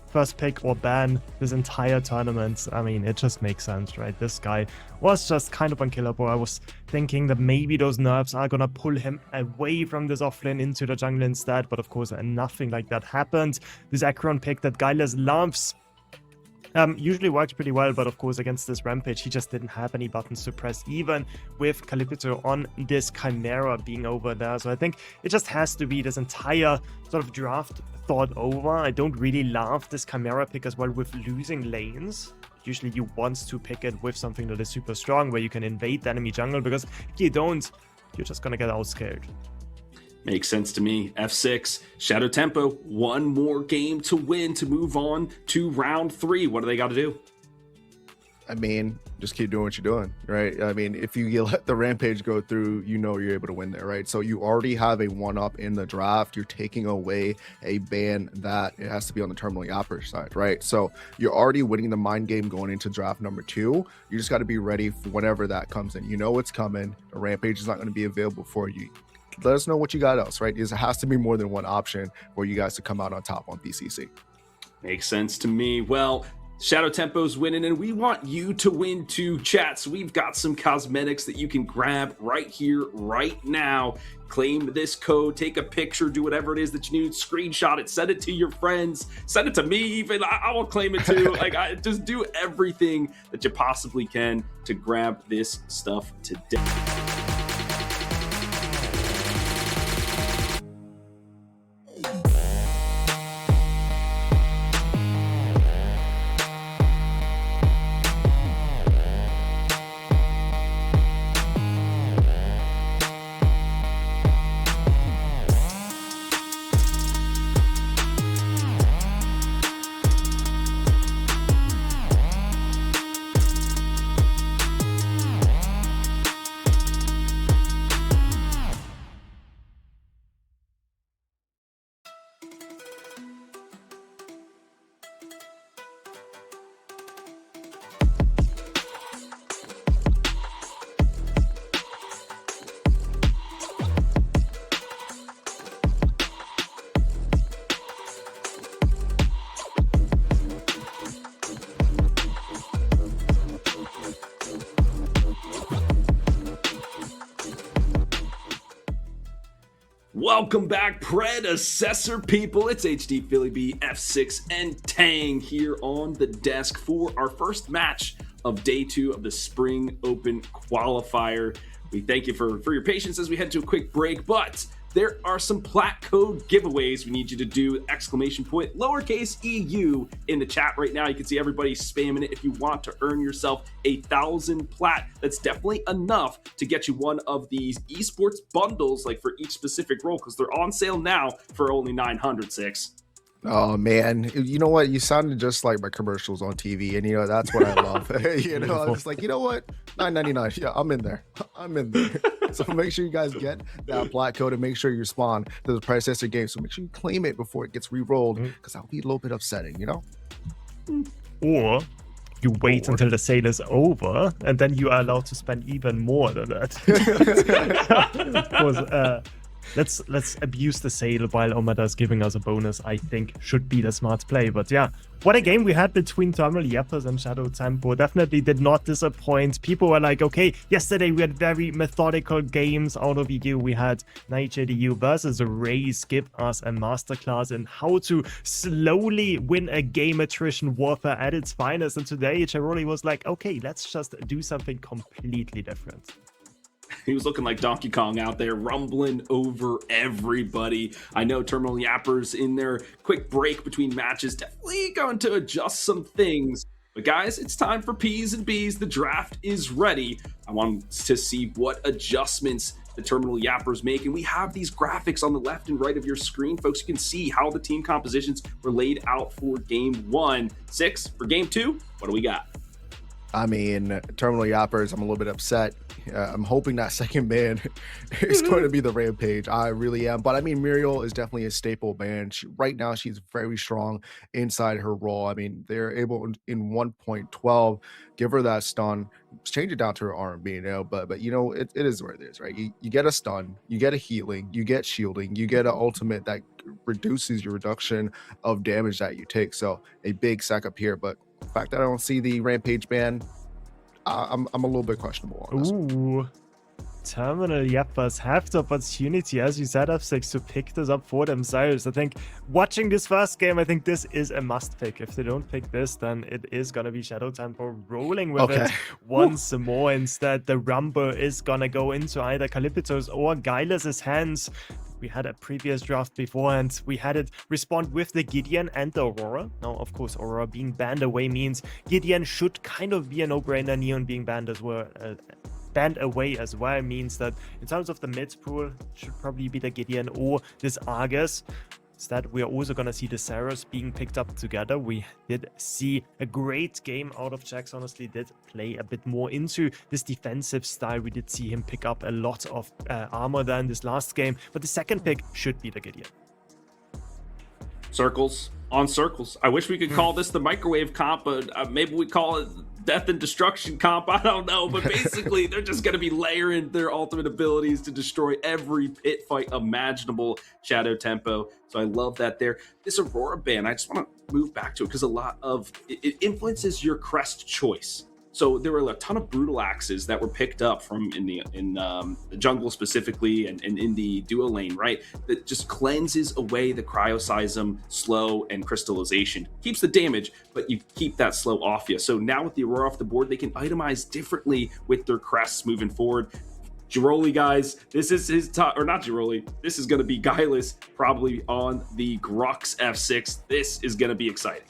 first pick or ban this entire tournament. I mean, it just makes sense, right? This guy was just kind of unkillable. I was thinking that maybe those nerfs are gonna pull him away from this offlane into the jungle instead, but of course, nothing like that happened. This Acheron pick that Guileless loves usually works pretty well, but of course against this Rampage he just didn't have any buttons to press, even with Calypso on this Chimera being over there. So I think it just has to be this entire sort of draft thought over. I don't really love this Chimera pick as well with losing lanes. Usually you want to pick it with something that is super strong where you can invade the enemy jungle, because if you don't, you're just gonna get outscared. Makes sense to me. F6, Shadow Tempo, one more game to win to move on to round 3. What do they got to do? I mean, just keep doing what you're doing, right? I mean, if you let the Rampage go through, you know you're able to win there, right? So you already have a 1-up in the draft. You're taking away a ban that it has to be on the Terminal Yapper side, right? So you're already winning the mind game going into draft number 2. You just got to be ready for whenever that comes in. You know what's coming. The Rampage is not going to be available for you. Let us know what you got else, right? There has to be more than one option for you guys to come out on top on PCC. Makes sense to me. Well, Shadow Tempo's winning, and we want you to win too, chat. So we've got some cosmetics that you can grab right here, right now. Claim this code, take a picture, do whatever it is that you need, screenshot it, send it to your friends, send it to me even. I will claim it too. Just do everything that you possibly can to grab this stuff today. Welcome back, predecessor people. It's HD Philly B, F6, and Tang here on the desk for our first match of day 2 of the Spring Open qualifier. We thank you for your patience as we head to a quick break, but there are some plat code giveaways we need you to do, lowercase EU in the chat right now. You can see everybody spamming it. If you want to earn yourself 1,000 plat, that's definitely enough to get you one of these esports bundles, like for each specific role, because they're on sale now for only 906. Oh man, you know what? You sounded just like my commercials on TV, and that's what I love. I'm just like, you know what? $9.99. Yeah, I'm in there. So make sure you guys get that plat code and make sure you spawn to the predecessor game. So make sure you claim it before it gets re-rolled, because that'll be a little bit upsetting, Or you wait until the sale is over, and then you are allowed to spend even more than that. Let's abuse the sale while Omada is giving us a bonus. I think should be the smart play. But yeah, what a game we had between Terminal Yappers and Shadow Tempo. Definitely did not disappoint. People were like, okay, yesterday we had very methodical games out of EU. We had NigeDU versus Raze give us a masterclass in how to slowly win a game, attrition warfare at its finest. And today Charoli was like, okay, let's just do something completely different. He was looking like Donkey Kong out there, rumbling over everybody. I know Terminal Yappers in their quick break between matches definitely going to adjust some things. But guys, it's time for P's and B's. The draft is ready. I want to see what adjustments the Terminal Yappers make. And we have these graphics on the left and right of your screen. Folks, you can see how the team compositions were laid out for game 1. 6 for game 2. What do we got? I mean, Terminal Yappers, I'm a little bit upset. I'm hoping that second ban is going to be the Rampage. I really am. But I mean, Muriel is definitely a staple ban. Right now, she's very strong inside her role. I mean, they're able in 1.12 give her that stun, change it down to her R&B, but it is what it is, right? You get a stun, you get a healing, you get shielding, you get an ultimate that reduces your reduction of damage that you take. So a big sack up here, but the fact that I don't see the Rampage ban, I'm a little bit questionable on this. Ooh. Terminal Yappers have the opportunity, as you said, F6, to pick this up for themselves. I think watching this first game, I think this is a must pick. If they don't pick this, then it is going to be Shadow Tempo rolling with it once more. Instead, the Rumble is going to go into either Calipito's or Guileless's hands. We had a previous draft beforehand. We had it respond with the Gideon and the Aurora. Now, of course, Aurora being banned away means Gideon should kind of be a no-brainer. Neon being banned as well. Banned away as well means that in terms of the mid pool, should probably be the Gideon or this Argus. Instead, we are also going to see the Saros being picked up together. We did see a great game out of Jax, honestly, did play a bit more into this defensive style. We did see him pick up a lot of armor than this last game, but the second pick should be the Gideon. Circles on circles. I wish we could call this the microwave comp, but maybe we call it death and destruction comp. I don't know, but basically they're just going to be layering their ultimate abilities to destroy every pit fight imaginable. Shadow Tempo. So I love that there. This Aurora ban, I just want to move back to it because a lot of it influences your crest choice. So there were a ton of brutal axes that were picked up from in the jungle specifically and in the duo lane, right? That just cleanses away the cryoseism, slow, and crystallization. Keeps the damage, but you keep that slow off you. So now with the Aurora off the board, they can itemize differently with their crests moving forward. Jiroli, guys, this is his top, or not Jiroli, this is going to be Guileless probably on the Grux F6. This is going to be exciting.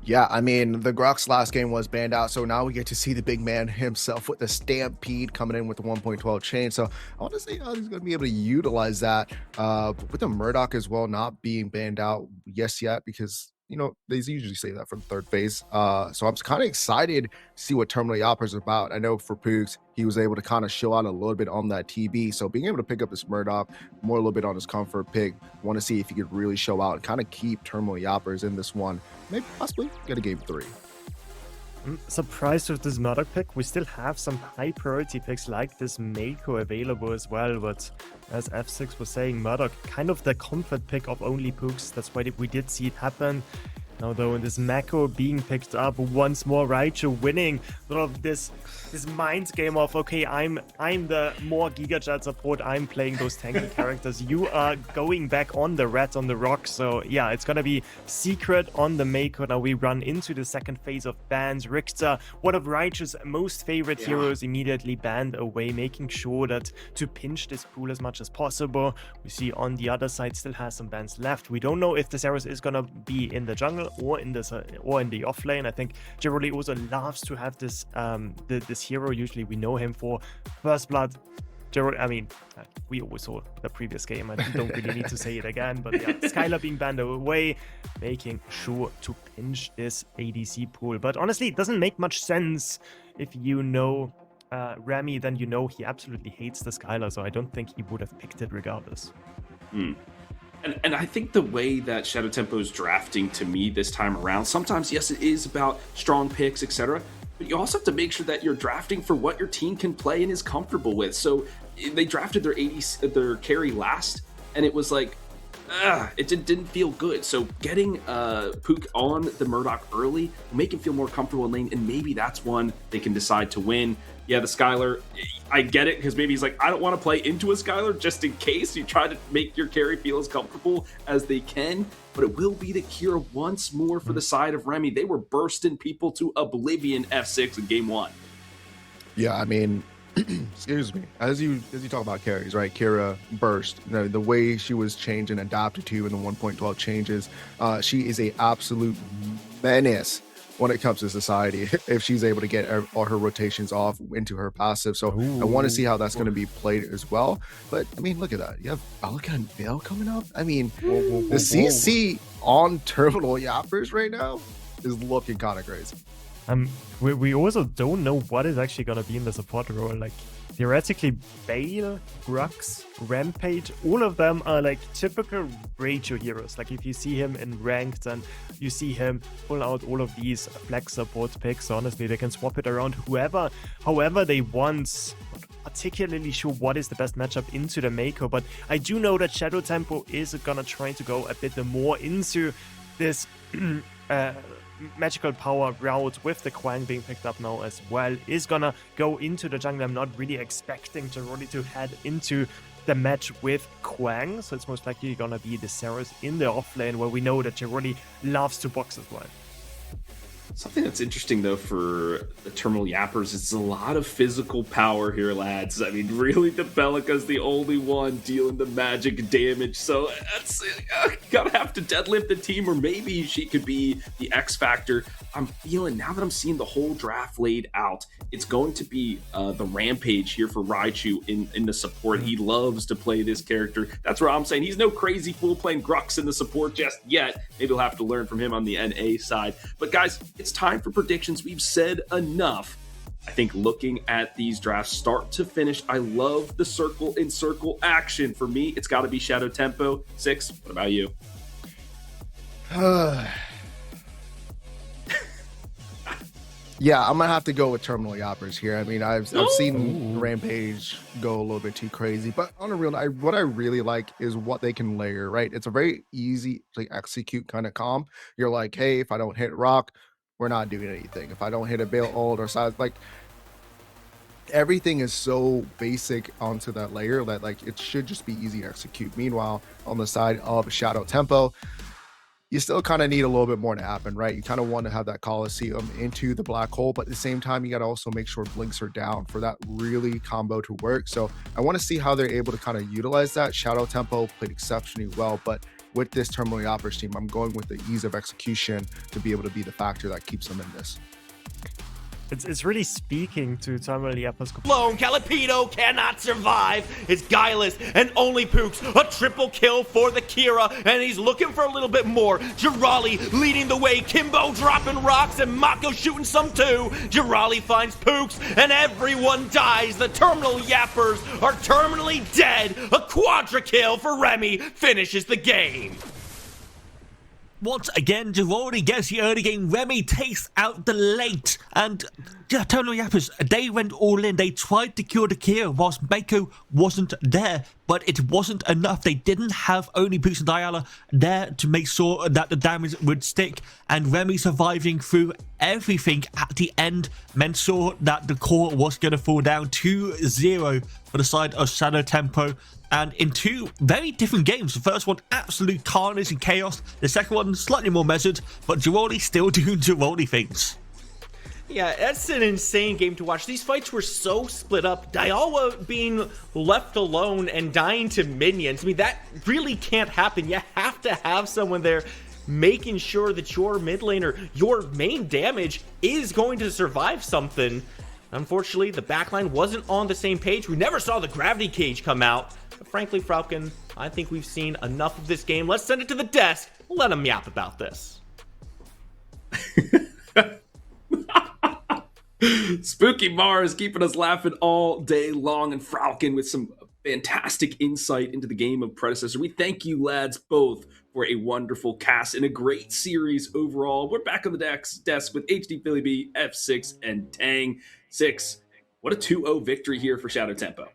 Yeah, I mean, the Grux last game was banned out, so now we get to see the big man himself with the Stampede coming in with the 1.12 chain. So I want to see how he's going to be able to utilize that with the Murdoch as well, not being banned out yet, because they usually say that for the third phase. So I'm kind of excited to see what Terminal Yappers are about. I know for Pooks, he was able to kind of show out a little bit on that TB. So being able to pick up this Murdoch, more a little bit on his comfort pick, want to see if he could really show out and kind of keep Terminal Yappers in this one. Maybe possibly get a game 3. I'm surprised with this Murdoch pick. We still have some high priority picks like this Mako available as well, but as F6 was saying, Murdoch kind of the comfort pick of only Pooks. That's why we did see it happen. Now though, in this Mako being picked up once more, Raichu winning sort of this mind game of, okay, I'm the more Giga Jet support, I'm playing those tanky characters, you are going back on the red on the rock. So yeah, it's gonna be Secret on the Mako. Now we run into the second phase of bans. Richter, one of Raichu's most favorite heroes, immediately banned away, making sure that to pinch this pool as much as possible. We see on the other side still has some bans left. We don't know if the Ceros is gonna be in the jungle or in the off lane. I think Giroli also loves to have this this hero. Usually we know him for First Blood. I mean, we always saw the previous game. I don't really need to say it again, but yeah, Skylar being banned away, making sure to pinch this ADC pool. But honestly, it doesn't make much sense. If you know Remy, then you know he absolutely hates the Skylar, so I don't think he would have picked it regardless. And I think the way that Shadow Tempo is drafting to me this time around, sometimes, yes, it is about strong picks, etc., but you also have to make sure that you're drafting for what your team can play and is comfortable with. So they drafted their carry last, and it was like, it didn't feel good. So getting Pook on the Murdoch early will make him feel more comfortable in lane, and maybe that's one they can decide to win. Yeah, the Skylar, I get it, because maybe he's like, I don't want to play into a Skylar just in case. You try to make your carry feel as comfortable as they can, but it will be the Kira once more for the side of Remy. They were bursting people to oblivion F6 in game 1. Yeah, I mean, excuse me. As you talk about carries, right? Kira burst. You know, the way she was changed and adapted to in the 1.12 changes, she is a absolute menace when it comes to society if she's able to get all her rotations off into her passive. So I want to see how that's going to be played as well. But I mean, look at that. You have Alka and Veil coming up. I mean, the CC on Terminal Yappers right now is looking kind of crazy. We also don't know what is actually going to be in the support role. Like, theoretically, Bale, Grux, Rampage, all of them are like typical Raichu heroes. Like, if you see him in ranked and you see him pull out all of these flex support picks, honestly, they can swap it around however they want. Not particularly sure what is the best matchup into the Mako, but I do know that Shadow Tempo is gonna try to go a bit more into this magical power route with the Quang being picked up now as well. Is gonna go into the jungle. I'm not really expecting Giroli to head into the match with Quang, so it's most likely gonna be the Ceros in the off lane, where we know that Giroli loves to box as well. Something that's interesting, though, for the Terminal Yappers is a lot of physical power here, lads. I mean, really, the Bellica's the only one dealing the magic damage, so that's gotta have to deadlift the team, or maybe she could be the X factor. I'm feeling, now that I'm seeing the whole draft laid out, it's going to be the Rampage here for Raichu in the support. He loves to play this character. That's where I'm saying he's no crazy fool playing Grux in the support just yet. Maybe we'll have to learn from him on the NA side. But guys, it's time for predictions. We've said enough. I think looking at these drafts start to finish, I love the circle in circle action. For me, it's got to be Shadow Tempo. 6, what about you? Yeah, I'm gonna have to go with Terminal Yappers here. I mean, I've seen Rampage go a little bit too crazy, but on a real note, what I really like is what they can layer, right? It's a very easy to execute kind of comp. You're like, hey, if I don't hit rock, we're not doing anything. If I don't hit a Bale ult or size, like, everything is so basic onto that layer that like it should just be easy to execute. Meanwhile, on the side of Shadow Tempo, you still kind of need a little bit more to happen, right? You kind of want to have that Coliseum into the black hole, but at the same time, you got to also make sure blinks are down for that really combo to work. So I want to see how they're able to kind of utilize that. Shadow Tempo played exceptionally well, but with this Terminal Yappers team, I'm going with the ease of execution to be able to be the factor that keeps them in this. It's really speaking to Terminal Yappers. Lone Calapedo cannot survive. It's Guileless and only Pooks. A triple kill for the Kira, and he's looking for a little bit more. Giroli leading the way. Kimbo dropping rocks and Mako shooting some too. Giroli finds Pooks, and everyone dies. The Terminal Yappers are terminally dead. A quadra kill for Remy finishes the game. Once again, Gironi gets the early game. Remy takes out the late. And Eternal Yappers, they went all in. They tried to kill the Kira whilst Mako wasn't there. But it wasn't enough. They didn't have only Boots and Diala there to make sure that the damage would stick. And Remy surviving through everything at the end meant sure that the core was going to fall down 2-0 for the side of Shadow Tempo. And in two very different games. The first one, absolute carnage and chaos. The second one, slightly more measured, but Gironi still doing Gironi things. Yeah, that's an insane game to watch. These fights were so split up. Dialwa being left alone and dying to minions. I mean, that really can't happen. You have to have someone there making sure that your mid laner, your main damage, is going to survive something. Unfortunately, the backline wasn't on the same page. We never saw the gravity cage come out. But frankly, Falcon, I think we've seen enough of this game. Let's send it to the desk. Let them yap about this. Spooky Mars keeping us laughing all day long, and Falcon with some fantastic insight into the game of Predecessor. We thank you, lads, both for a wonderful cast and a great series overall. We're back on the desk with HD Philly B, F6, and Tang 6. What a 2-0 victory here for Shadow Tempo.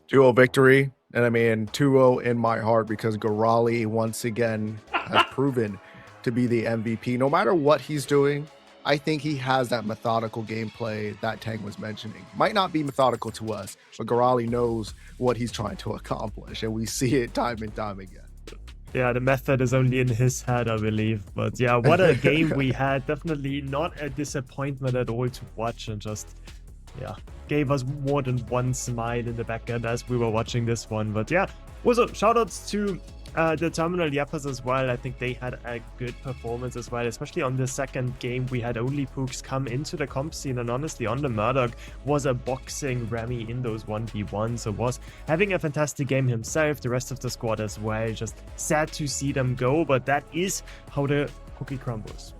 2-0 victory, and I mean 2-0 in my heart because Gorali once again has proven to be the MVP. No matter what he's doing, I think he has that methodical gameplay that Tang was mentioning. Might not be methodical to us, but Gorali knows what he's trying to accomplish, and we see it time and time again. Yeah, the method is only in his head, I believe. But yeah, what a game we had. Definitely not a disappointment at all to watch, and just, yeah, gave us more than one smile in the back end as we were watching this one. But yeah, also shoutouts to the Terminal Yappers as well. I think they had a good performance as well, especially on the second game. We had only Pooks come into the comp scene, and honestly on the Murdoch was a boxing Remy in those 1v1s, so was having a fantastic game himself, the rest of the squad as well. Just sad to see them go, but that is how the cookie crumbles.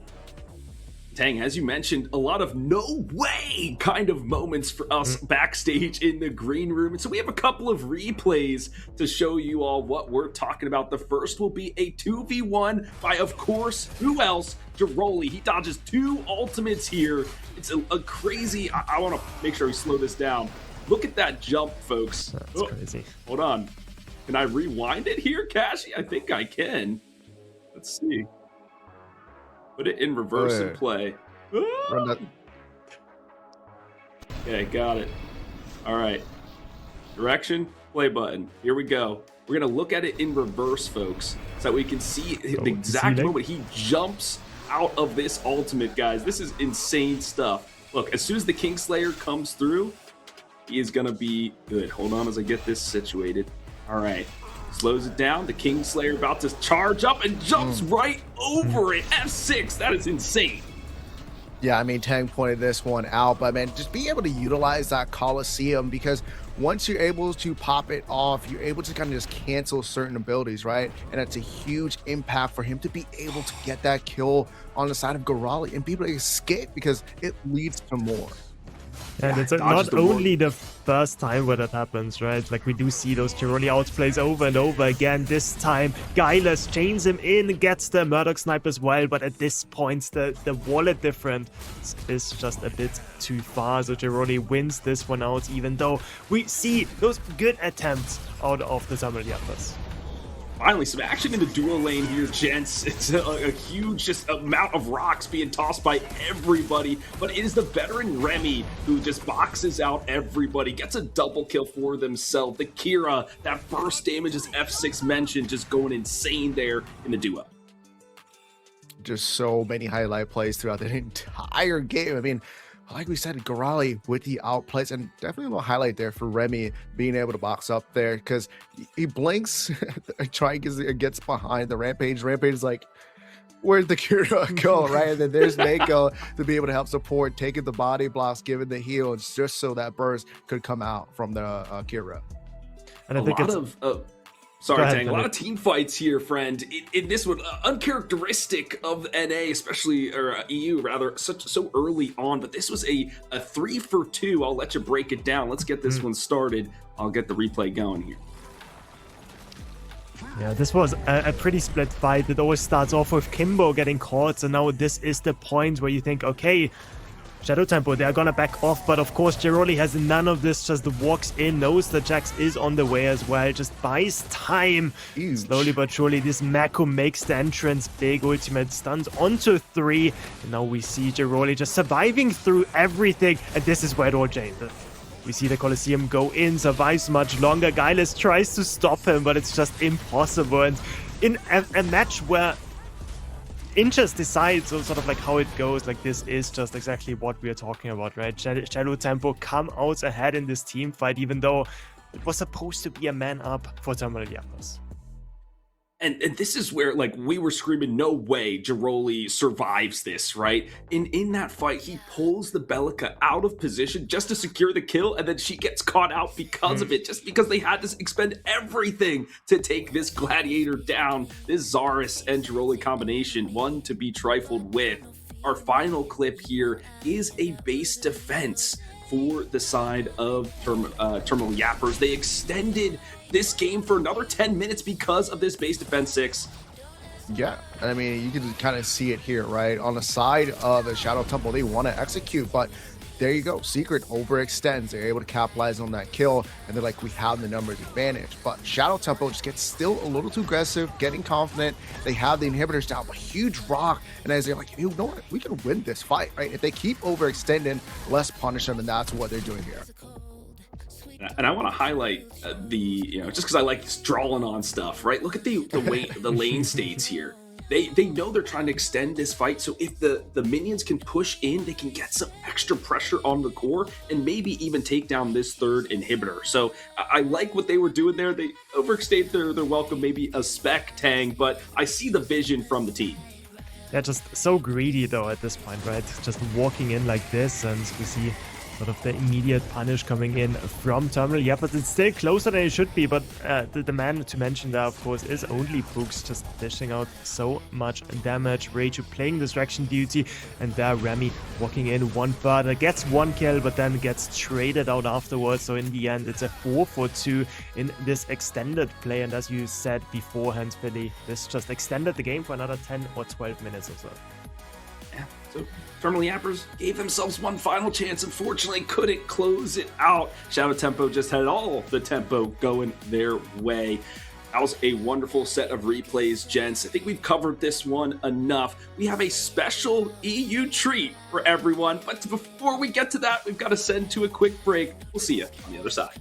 Tang, as you mentioned, a lot of no way kind of moments for us backstage in the green room. And so we have a couple of replays to show you all what we're talking about. The first will be a 2v1 by, of course, who else? Giroli. He dodges two ultimates here. It's a crazy... I want to make sure we slow this down. Look at that jump, folks. That's crazy. Hold on. Can I rewind it here, Cashy? I think I can. Let's see. Put it in reverse and play. Okay, got it. All right. Direction, play button. Here we go. We're going to look at it in reverse, folks, so that we can see the exact moment he jumps out of this ultimate, guys. This is insane stuff. Look, as soon as the Kingslayer comes through, he is going to be good. Hold on as I get this situated. All right. Slows it down. The Kingslayer about to charge up and jumps right over it. F6. That is insane. Yeah, I mean, Tang pointed this one out, but man, just being able to utilize that Coliseum, because once you're able to pop it off, you're able to kind of just cancel certain abilities, right? And it's a huge impact for him to be able to get that kill on the side of Gorali and be able to escape, because it leads to more. And it's not only the first time where that happens, right? Like, we do see those Gironi outplays over and over again. This time, Guileless chains him in, gets the Murdoch snipe as well, but at this point, the wallet difference is just a bit too far. So Gironi wins this one out, even though we see those good attempts out of the Terminal Yappers. Finally, some action in the duo lane here, gents. It's a huge just amount of rocks being tossed by everybody, but it is the veteran Remy who just boxes out everybody, gets a double kill for themselves. The Kira, that burst damage, as F6 mentioned, just going insane there in the duo. Just so many highlight plays throughout the entire game. I mean, like we said, Gorali with the outplays, and definitely a little highlight there for Remy being able to box up there, because he blinks, gets behind the Rampage. Rampage is like, where'd the Kira go, right? And then there's Mako to be able to help support, taking the body blocks, giving the heals, just so that burst could come out from the Kira. And I think Sorry, Tang. A lot of team fights here, friend. In this one, uncharacteristic of NA, especially, or EU rather, so early on. But this was a 3-for-2. I'll let you break it down. Let's get this one started. I'll get the replay going here. Yeah, this was a pretty split fight. It always starts off with Kimbo getting caught, so now this is the point where you think, okay, Shadow Tempo, they're gonna back off, but of course Giroli has none of this, just walks in, knows that Jax is on the way as well, just buys time. Huge. Slowly but surely, this Mako makes the entrance, big ultimate stuns onto 3, and now we see Giroli just surviving through everything, and this is where it all changes. We see the Colosseum go in, survives much longer. Guileless tries to stop him, but it's just impossible. And in a match where Inches decides sort of like how it goes, like this is just exactly what we are talking about, right? Shadow Tempo come out ahead in this team fight, even though it was supposed to be a man up for Terminal Yappers. And this is where, like, we were screaming, no way Giroli survives this, right? In that fight, he pulls the Bellica out of position just to secure the kill, and then she gets caught out because of it, just because they had to expend everything to take this Gladiator down. This Zarus and Giroli combination, one to be trifled with. Our final clip here is a base defense for the side of Terminal Yappers. They extended this game for another 10 minutes because of this base defense 6. Yeah, I mean, you can kind of see it here, right? On the side of the Shadow Temple, they want to execute, but there you go. Secret overextends. They're able to capitalize on that kill, and they're like, we have the numbers advantage. But Shadow Temple just gets still a little too aggressive, getting confident. They have the inhibitors down, but huge rock. And as they're like, you know what? We can win this fight, right? If they keep overextending, let's punish them, and that's what they're doing here. And I want to highlight just because I like drawing on stuff, right? Look at the way the lane states here. They know they're trying to extend this fight, so if the minions can push in, they can get some extra pressure on the core and maybe even take down this third inhibitor. So I like what they were doing there. They overstayed their welcome, maybe a spec Tang, but I see the vision from the team. Yeah, just so greedy though at this point, right? Just walking in like this, and we see sort of the immediate punish coming in from Terminal. Yeah, but it's still closer than it should be. But the man to mention there, of course, is only Brooks, just dishing out so much damage. Raichu playing distraction duty, and there Remy walking in one further, gets one kill, but then gets traded out afterwards. So in the end, it's a 4-for-2 in this extended play. And as you said beforehand, Billy, this just extended the game for another 10 or 12 minutes or so. Yeah, so Terminal Yappers gave themselves one final chance. Unfortunately, couldn't close it out. Shadow Tempo just had all the tempo going their way. That was a wonderful set of replays, gents. I think we've covered this one enough. We have a special EU treat for everyone. But before we get to that, we've got to send to a quick break. We'll see you on the other side.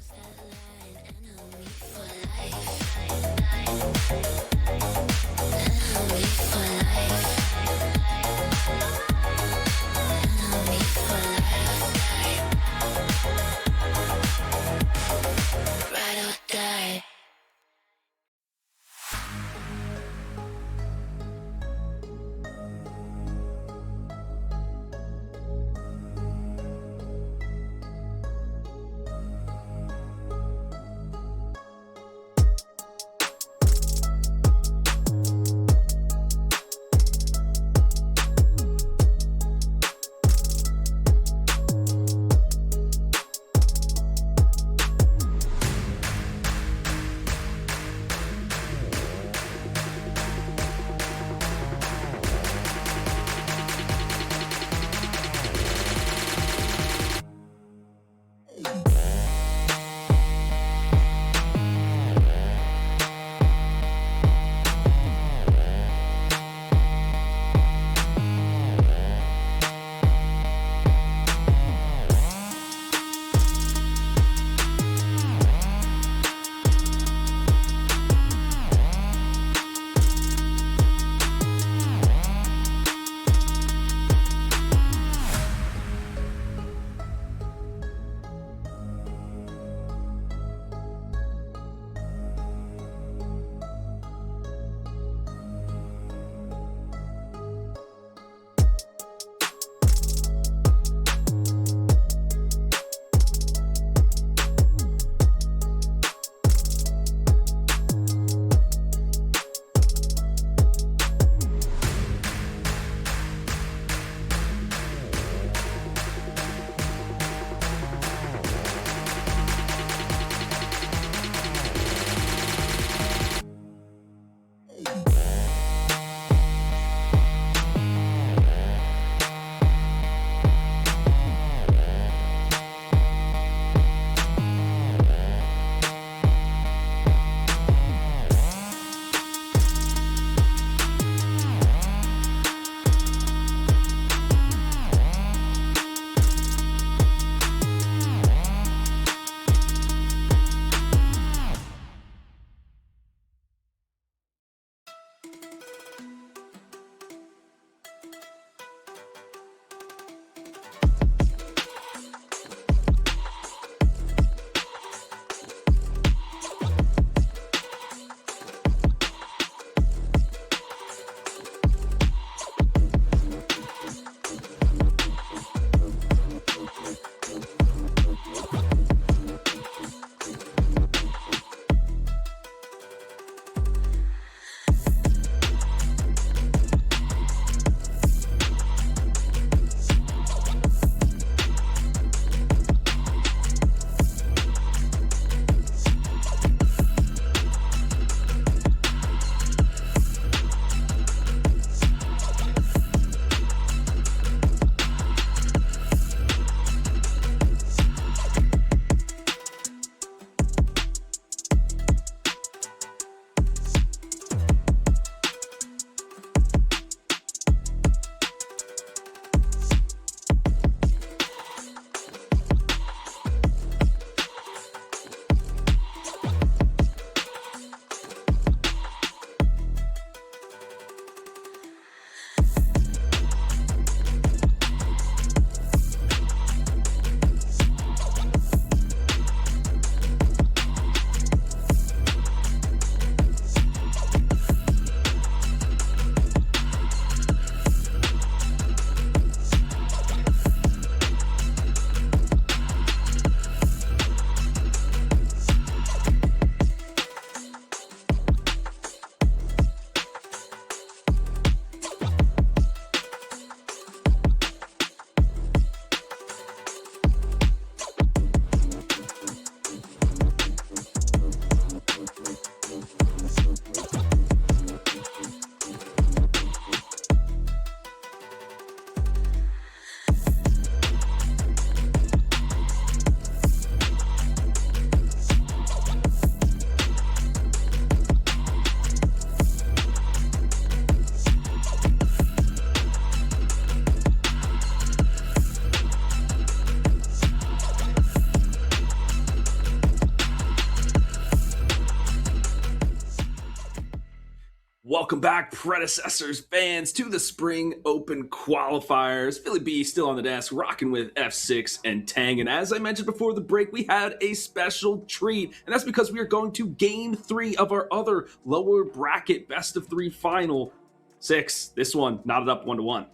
welcome back, predecessors fans, to the Spring Open qualifiers. Philly B still on the desk, rocking with F6 and Tang. And as I mentioned before the break, we had a special treat, and that's because we are going to Game 3 of our other lower bracket best of 3 final. 6, this one knotted up 1-1.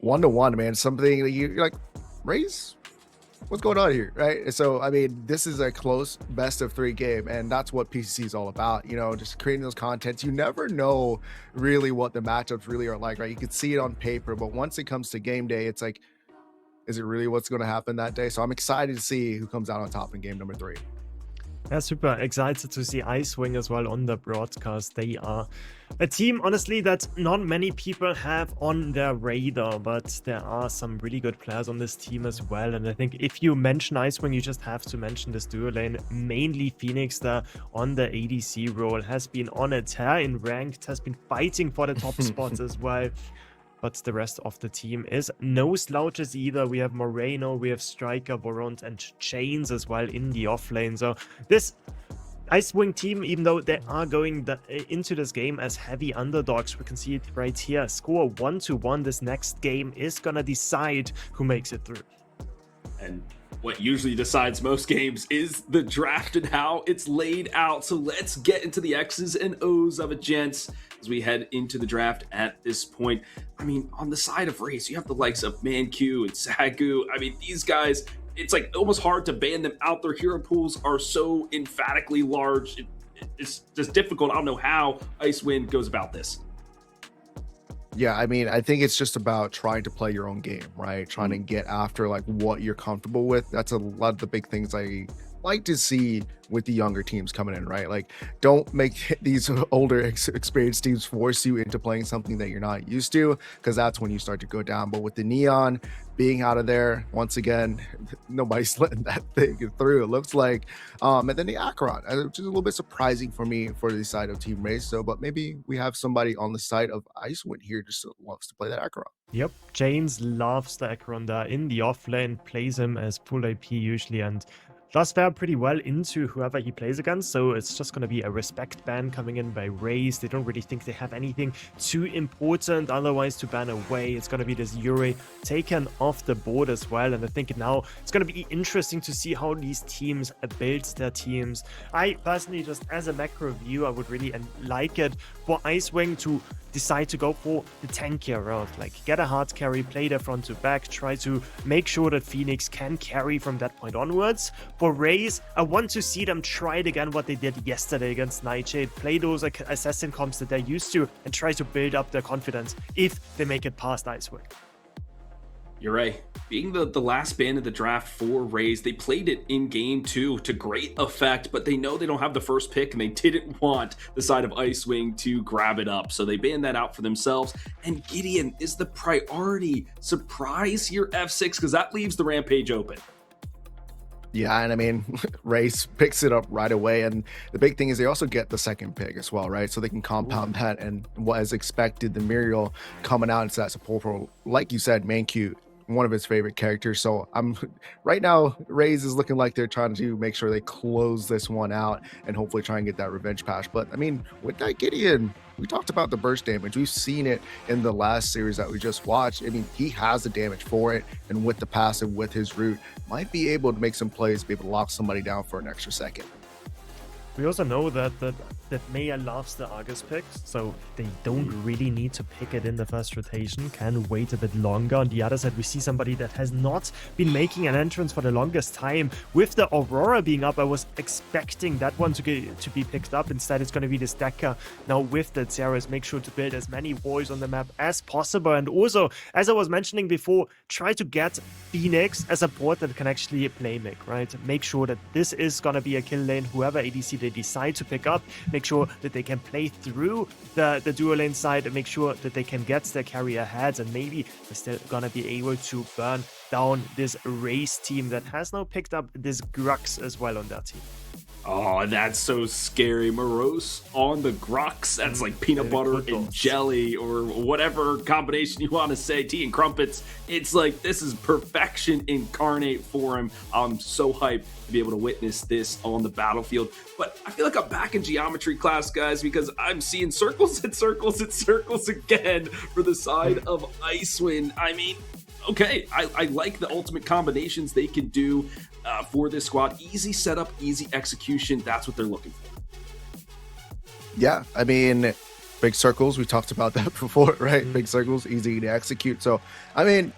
1-1, man. Something that you're like, Raze, what's going on here, right? So, I mean, this is a close best of 3 game, and that's what PCC is all about, you know, just creating those contents. You never know really what the matchups really are like, right? You can see it on paper, but once it comes to game day, it's like, is it really what's going to happen that day? So I'm excited to see who comes out on top in game number 3. Yeah, super excited to see Icewing as well on the broadcast. They are a team, honestly, that not many people have on their radar, but there are some really good players on this team as well. And I think if you mention Icewing, you just have to mention this duo lane. Mainly Phoenix there on the ADC role has been on a tear in ranked, has been fighting for the top spots as well. But the rest of the team is no slouches either. We have Moreno, we have Striker, Voront, and Chains as well in the offlane. So this Icewing team, even though they are going into this game as heavy underdogs, we can see it right here. Score 1-1. This next game is gonna decide who makes it through. And what usually decides most games is the draft and how it's laid out. So let's get into the X's and O's of it, gents, as we head into the draft at this point. I mean, on the side of Race, you have the likes of Manq and Sagu. I mean, these guys, it's like almost hard to ban them out. Their hero pools are so emphatically large. It's just difficult. I don't know how Icewind goes about this. Yeah, I mean, I think it's just about trying to play your own game, right? Trying to get after like what you're comfortable with. That's a lot of the big things I like to see with the younger teams coming in, right? Like, don't make these older experienced teams force you into playing something that you're not used to, because that's when you start to go down. But with the Neon being out of there, once again, nobody's letting that thing through, it looks like. And then the Acheron, which is a little bit surprising for me for the side of Team Race. So, but maybe we have somebody on the side of Icewind here just loves to play that Acheron. Yep, James loves the Acheron there in the offlane, plays him as full AP usually, and does fare pretty well into whoever he plays against. So it's just going to be a respect ban coming in by Raze. They don't really think they have anything too important otherwise to ban away. It's going to be this Yuri taken off the board as well. And I think now it's going to be interesting to see how these teams build their teams. I personally, just as a macro view, I would really like it for Icewing to decide to go for the tankier route, like get a hard carry, play their front to back, try to make sure that Phoenix can carry from that point onwards. For Raze, I want to see them try it again what they did yesterday against Nightshade, play those assassin comps that they're used to and try to build up their confidence if they make it past Icewing. You're right. Being the last ban of the draft for Raze, they played it in game 2 to great effect, but they know they don't have the first pick and they didn't want the side of Icewing to grab it up. So they banned that out for themselves. And Gideon is the priority. Surprise here, F6, because that leaves the Rampage open. Yeah, and I mean, Race picks it up right away. And the big thing is they also get the second pick as well, right? So they can compound that. And what is expected, the Muriel coming out into that support role, like you said, Manq, one of his favorite characters. So I'm right now, Raze is looking like they're trying to make sure they close this one out and hopefully try and get that revenge patch. But I mean, with that Gideon, we talked about the burst damage. We've seen it in the last series that we just watched. I mean, he has the damage for it, and with the passive, with his root, might be able to make some plays, be able to lock somebody down for an extra second. We also know that Maya loves the Argus picks, so they don't really need to pick it in the first rotation, can wait a bit longer. On the other side, we see somebody that has not been making an entrance for the longest time. With the Aurora being up, I was expecting that one to be picked up. Instead, it's going to be this Decker. Now with the Xerath, make sure to build as many walls on the map as possible. And also, as I was mentioning before, try to get Phoenix as a board that can actually play Mick, right? Make sure that this is going to be a kill lane, whoever ADC they decide to pick up. Make sure that they can play through the dual lane side and make sure that they can get their carry ahead, and maybe they're still gonna be able to burn down this Race team that has now picked up this Grux as well on their team. Oh, that's so scary. Morose on the Grux. That's like peanut butter and jelly or whatever combination you want to say. Tea and crumpets. It's like this is perfection incarnate for him. I'm so hyped to be able to witness this on the battlefield. But I feel like I'm back in geometry class, guys, because I'm seeing circles and circles and circles again for the side of Icewind. I mean, okay, I like the ultimate combinations they can do for this squad. Easy setup, easy execution. That's what they're looking for. Yeah, I mean, big circles. We talked about that before, right? Big circles, easy to execute. So, I mean,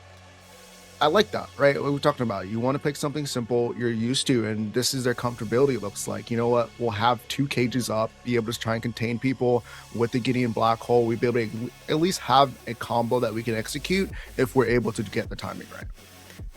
I like that, right? What we're talking about. You want to pick something simple you're used to, and this is their comfortability looks like. You know what? We'll have 2 cages up, be able to try and contain people with the Gideon Black Hole. We'll be able to at least have a combo that we can execute if we're able to get the timing right.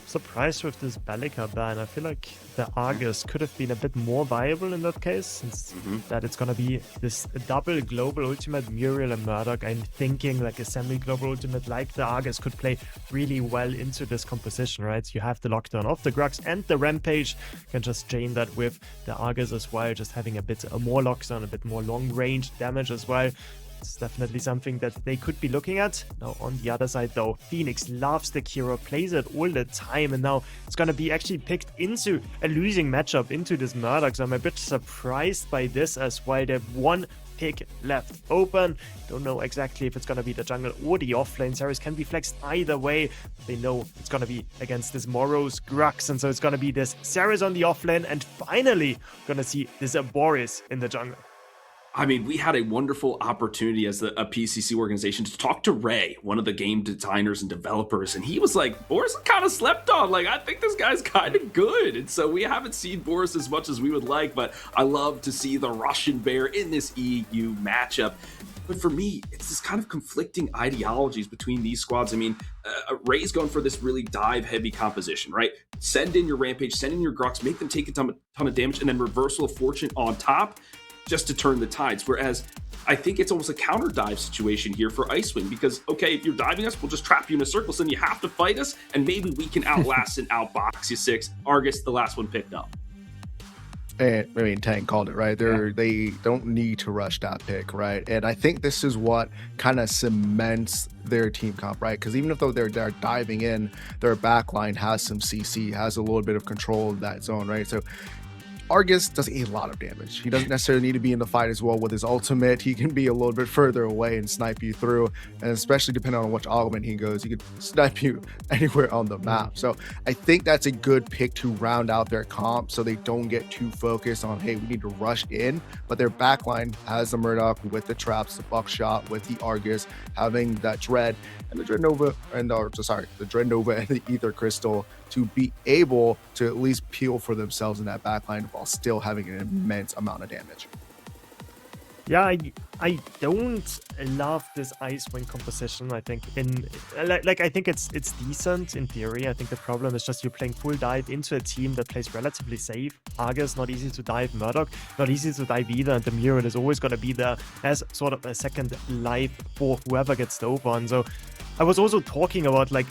Surprised with this Bellica ban. I feel like the Argus could have been a bit more viable in that case, since that it's gonna be this double global ultimate Muriel and Murdoch. I'm thinking like a semi-global ultimate like the Argus could play really well into this composition, right? You have the lockdown of the Grux and the Rampage. You can just chain that with the Argus as well, just having a bit more lockdown, a bit more long range damage as well. It's definitely something that they could be looking at. Now, on the other side, though, Phoenix loves the Kira, plays it all the time, and now it's going to be actually picked into a losing matchup into this Murdoch. So I'm a bit surprised by this as well. They have 1 pick left open. Don't know exactly if it's going to be the jungle or the offlane. Saris can be flexed either way. They know it's going to be against this Morose Grux, and so it's going to be this Saris on the offlane, and finally going to see this Boris in the jungle. I mean, we had a wonderful opportunity as a PCC organization to talk to Ray, one of the game designers and developers, and he was like, Boris kind of slept on. Like, I think this guy's kind of good. And so we haven't seen Boris as much as we would like, but I love to see the Russian Bear in this EU matchup. But for me, it's this kind of conflicting ideologies between these squads. I mean, Ray's going for this really dive-heavy composition, right? Send in your Rampage, send in your Grux, make them take a ton of damage, and then Reversal of Fortune on top, just to turn the tides. Whereas I think it's almost a counter dive situation here for Icewind, because okay, if you're diving us, we'll just trap you in a circle, so then you have to fight us, and maybe we can outlast and outbox you 6. Argus, the last one picked up. And I mean, Tank called it, right? They don't need to rush that pick, right? And I think this is what kind of cements their team comp, right? Because even if though they're diving in, their backline has some CC, has a little bit of control of that zone, right? So Argus does a lot of damage. He doesn't necessarily need to be in the fight as well with his ultimate. He can be a little bit further away and snipe you through, and especially depending on which augment he goes, he could snipe you anywhere on the map. So I think that's a good pick to round out their comp so they don't get too focused on, hey, we need to rush in, but their backline has the Murdoch with the traps, the buckshot, with the Argus, having that Dread and the Dreadnova, the Dreadnova and the Ether Crystal to be able to at least peel for themselves in that backline while still having an immense amount of damage. Yeah, I don't love this Icewind composition. I think I think it's decent in theory. I think the problem is just you're playing full dive into a team that plays relatively safe. Argus not easy to dive, Murdoch not easy to dive either, and the Mural is always going to be there as sort of a second life for whoever gets the over. And so I was also talking about like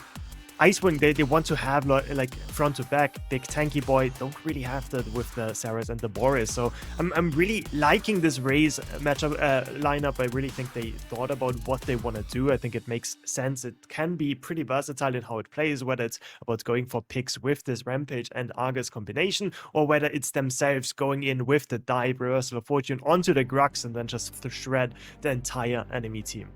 Icewind, they want to have like front to back, big tanky boy. Don't really have that with the Saras and the Boris. So I'm really liking this Raze matchup lineup. I really think they thought about what they want to do. I think it makes sense. It can be pretty versatile in how it plays, whether it's about going for picks with this Rampage and Argus combination, or whether it's themselves going in with the dive, Reversal of Fortune onto the Grux and then just to shred the entire enemy team.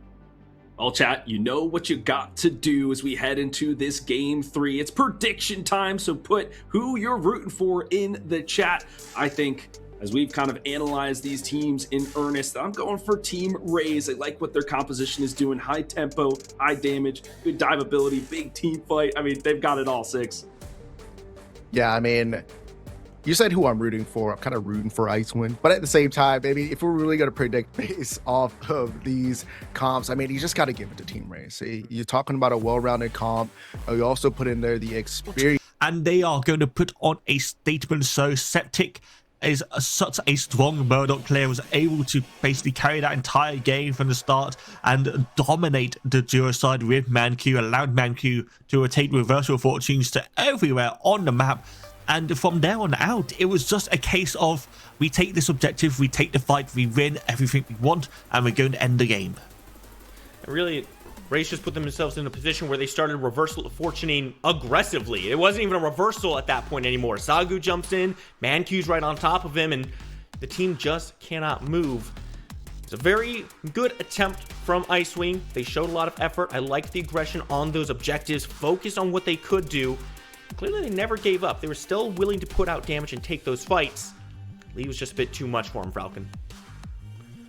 Well, chat, you know what you got to do as we head into this game 3. It's prediction time, so put who you're rooting for in the chat. I think as we've kind of analyzed these teams in earnest, I'm going for Team Raze. I like what their composition is doing. High tempo, high damage, good dive ability, big team fight. I mean, they've got it all, Six. Yeah, I mean, you said who I'm rooting for. I'm kind of rooting for Icewind. But at the same time, maybe if we're really going to predict based off of these comps, I mean, you just got to give it to Team Raze. You're talking about a well-rounded comp. You also put in there the experience. And they are going to put on a statement. So Septic is such a strong Murdoch player, was able to basically carry that entire game from the start and dominate the duo side with Manq, allowed Manq to rotate Reversal Fortunes to everywhere on the map. And from there on out, it was just a case of we take this objective, we take the fight, we win everything we want, and we're going to end the game. And really, Race just put themselves in a position where they started reversal fortuning aggressively. It wasn't even a reversal at that point anymore. Sagu jumps in, Manq's right on top of him, and the team just cannot move. It's a very good attempt from Icewing. They showed a lot of effort. I liked the aggression on those objectives, focused on what they could do. Clearly, they never gave up. They were still willing to put out damage and take those fights. Lee was just a bit too much for him, Falcon.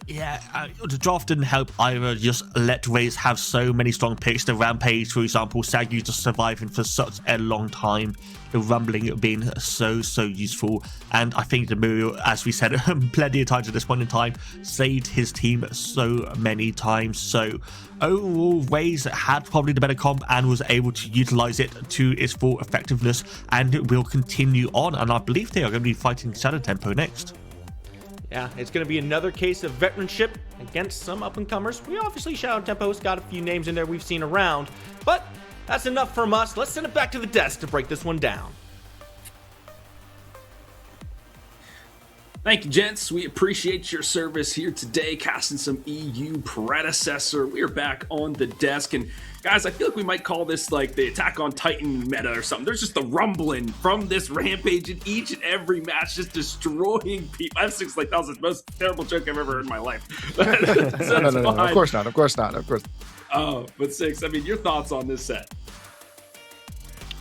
Yeah, the draft didn't help either. Just let Raze have so many strong picks. The Rampage, for example, Sagu just surviving for such a long time. The Rumbling being so useful. And I think the Muriel, as we said plenty of times at this point in time, saved his team so many times. So overall, Raze had probably the better comp and was able to utilize it to its full effectiveness, and will continue on. And I believe they are going to be fighting Shadow Tempo next. Yeah, it's going to be another case of veteranship against some up-and-comers. We obviously, Shadow Tempo's got a few names in there we've seen around, but that's enough from us. Let's send it back to the desk to break this one down. Thank you, gents. We appreciate your service here today, casting some EU predecessor. We are back on the desk, and guys, I feel like we might call this like the Attack on Titan meta or something. There's just the rumbling from this Rampage in each and every match, just destroying people. I have like, that was the most terrible joke I've ever heard in my life. So no, of course not. But Six, I mean, your thoughts on this set?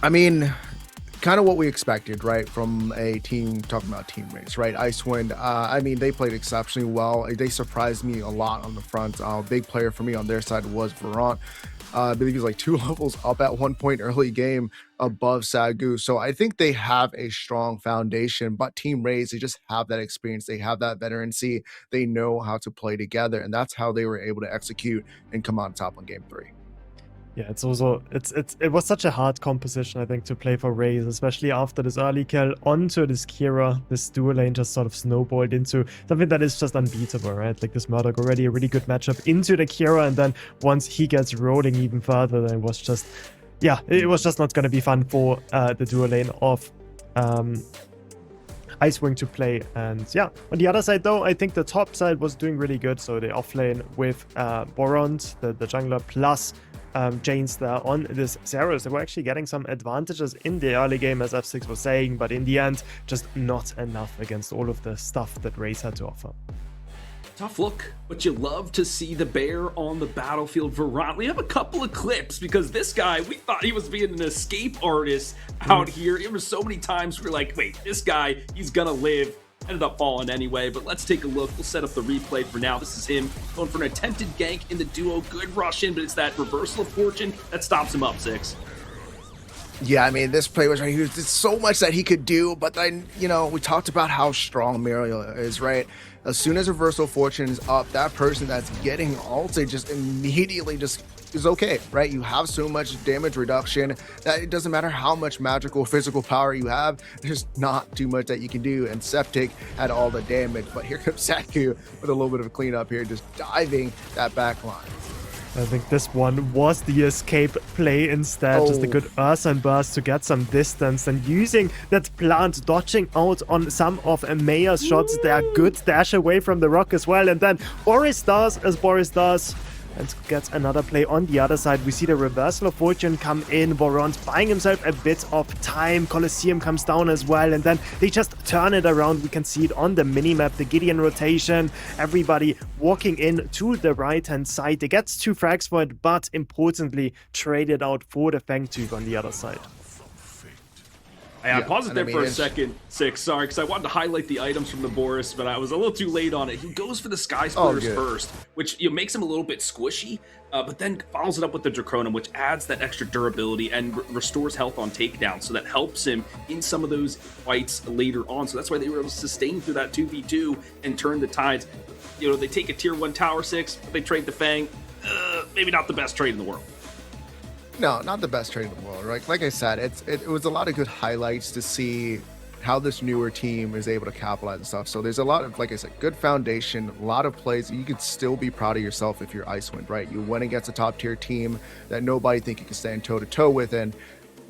I mean, kind of what we expected, right, from a team, talking about team race, right? Icewind, I mean, they played exceptionally well. They surprised me a lot on the front. Big player for me on their side was Varant. I believe he's like 2 levels up at one point early game above Sagu. So I think they have a strong foundation, but Team Raze, they just have that experience. They have that veterancy. They know how to play together, and that's how they were able to execute and come on top on game 3. Yeah, it's also it was such a hard composition, I think, to play for Raze, especially after this early kill onto this Kira. This dual lane just sort of snowballed into something that is just unbeatable, right? Like this Murdoch, already a really good matchup into the Kira, and then once he gets rolling even further, then it was just, yeah, it was just not going to be fun for the dual lane of Icewing to play. And yeah, on the other side though, I think the top side was doing really good. So the offlane with Borond, the jungler, plus Janes there on this Zeros, they were actually getting some advantages in the early game, as F6 was saying, but in the end, just not enough against all of the stuff that Raze had to offer. Tough look, but you love to see the bear on the battlefield. Varant, we have a couple of clips because this guy, we thought he was being an escape artist out here. It was so many times we're like, wait, this guy, he's gonna live. Ended up falling anyway, but let's take a look. We'll set up the replay for now. This is him going for an attempted gank in the duo. Good rush in, but it's that reversal of fortune that stops him up, Six. Yeah, I mean, this play was right. There's so much that he could do, but then, you know, we talked about how strong Muriel is, right? As soon as reversal fortune is up, that person that's getting ulted just immediately just is okay, right? You have so much damage reduction that it doesn't matter how much magical physical power you have, there's not too much that you can do. And Septic had all the damage, but here comes Saku with a little bit of a cleanup here, just diving that back line. I think this one was the escape play instead. Just a good Ursan burst to get some distance, and using that plant, dodging out on some of Maya's shots. They are good dash away from the rock as well. And then Boris does as Boris does, and gets another play on the other side. We see the reversal of fortune come in. Borond buying himself a bit of time. Colosseum comes down as well, and then they just turn it around. We can see it on the minimap, the Gideon rotation. Everybody walking in to the right-hand side. They get 2 frags for it, but importantly, traded out for the Fangtooth on the other side. I paused it there for a second, Six. Sorry, because I wanted to highlight the items from the Boris, but I was a little too late on it. He goes for the Sky Splitters first, which makes him a little bit squishy, but then follows it up with the Draconum, which adds that extra durability and restores health on takedown. So that helps him in some of those fights later on. So that's why they were able to sustain through that 2v2 and turn the tides. You know, they take a tier 1 tower 6, but they trade the Fang. Maybe not the best trade in the world. No, not the best trade in the world, right? Like I said, it was a lot of good highlights to see how this newer team is able to capitalize and stuff. So there's a lot of, like I said, good foundation, a lot of plays. You could still be proud of yourself if you're Icewind, right? You went against a top tier team that nobody think you can stand toe to toe with, and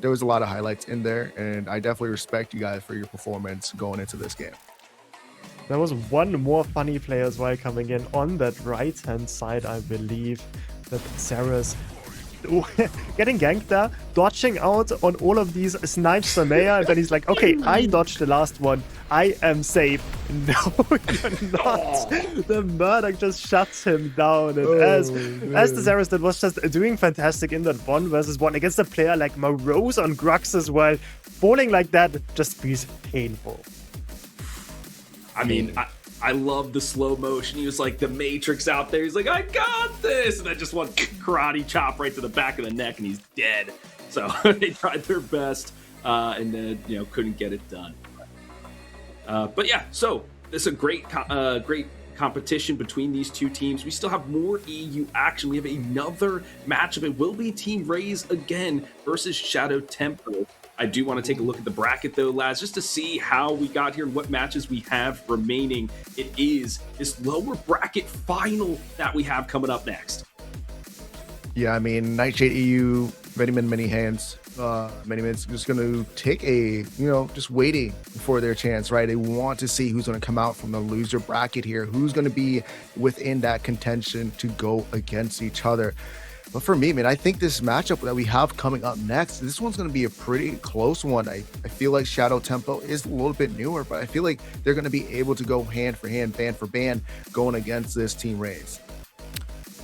there was a lot of highlights in there, and I definitely respect you guys for your performance going into this game. There was one more funny player as well coming in on that right-hand side, I believe, that Sarah's getting ganked there, dodging out on all of these snipes from Maya, and then he's like, okay, I dodged the last one. I am safe. No, you're not. The Murdoch just shuts him down. And as the Zaris that was just doing fantastic in that 1v1 against a player like Morose on Grux as well, falling like that just feels painful. I mean, I love the slow motion. He was like the Matrix out there. He's like, I got this. And then just one karate chop right to the back of the neck and he's dead. So they tried their best and then, couldn't get it done. But yeah, so this is a great competition between these two teams. We still have more EU action. We have another matchup. It will be Team Raze again versus Shadow Temple. I do want to take a look at the bracket though, lads, just to see how we got here and what matches we have remaining. It is this lower bracket final that we have coming up next. Yeah, I mean, Nightshade EU, many men, many hands. Many men's just going to take just waiting for their chance, right? They want to see who's going to come out from the loser bracket here, who's going to be within that contention to go against each other. But for me, man, I think this matchup that we have coming up next, this one's going to be a pretty close one. I feel like Shadow Tempo is a little bit newer, but I feel like they're going to be able to go hand for hand, band for band, going against this Team Raze.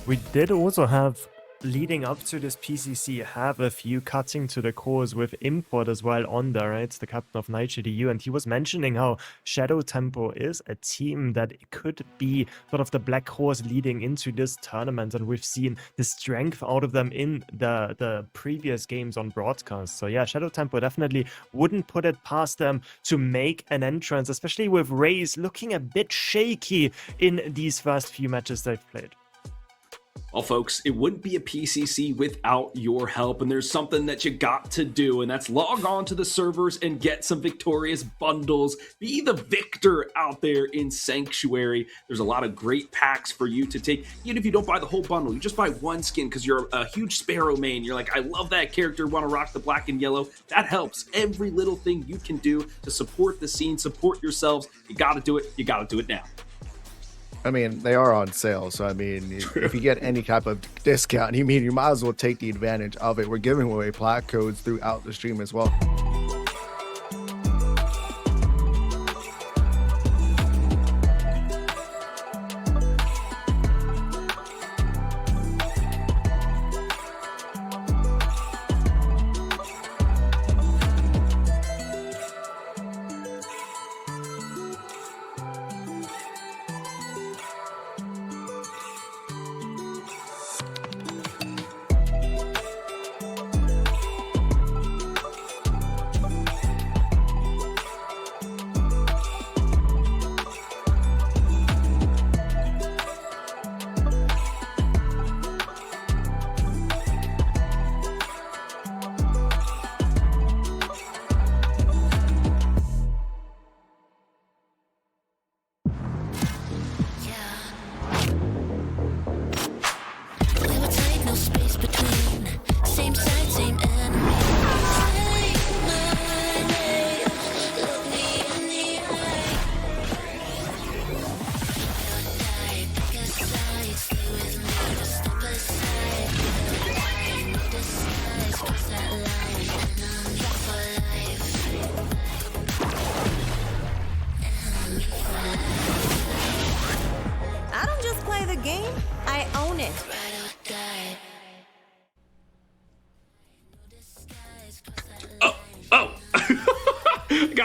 We did also have, leading up to this PCC, have a few cutting to the cores with Import as well on there, right? The captain of Nightshade EU, and he was mentioning how Shadow Tempo is a team that could be sort of the black horse leading into this tournament, and we've seen the strength out of them in the previous games on broadcast. So yeah, Shadow Tempo definitely wouldn't put it past them to make an entrance, especially with Raze looking a bit shaky in these first few matches they've played. Well, folks, it wouldn't be a PCC without your help, and there's something that you got to do, and that's log on to the servers and get some victorious bundles. Be the victor out there in Sanctuary. There's a lot of great packs for you to take. Even if you don't buy the whole bundle, you just buy one skin because you're a huge Sparrow main. You're like, I love that character, want to rock the black and yellow. That helps. Every little thing you can do to support the scene, support yourselves. You got to do it. You got to do it now. I mean, they are on sale, so I mean, if you get any type of discount, you might as well take the advantage of it. We're giving away plaque codes throughout the stream as well.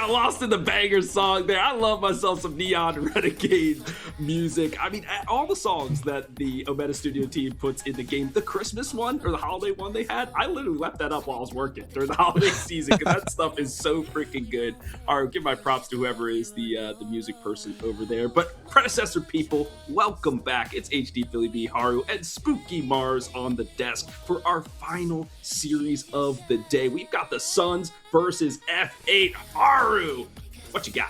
Lost in the banger song there. I love myself some Neon Renegade music. I mean, all the songs that the Omega Studio team puts in the game, the Christmas one or the holiday one they had, I literally left that up while I was working during the holiday season because that stuff is so freaking good. All right, give my props to whoever is the music person over there. But predecessor people, welcome back. It's HD Philly B, Haru, and Spooky Mars on the desk for our final series of the day. We've got the Suns versus F8. Haru, what you got?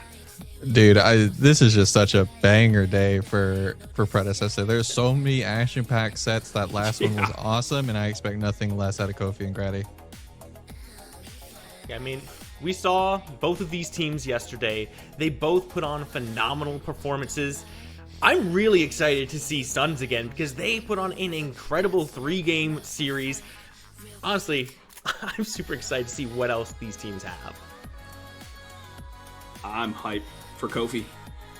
Dude, this is just such a banger day for predecessor. There's so many action pack sets. That last one was awesome, and I expect nothing less out of Kofi and Grady. I mean, we saw both of these teams yesterday. They both put on phenomenal performances. I'm really excited to see Suns again because they put on an incredible 3-game series. Honestly, I'm super excited to see what else these teams have. I'm hyped for Kofi.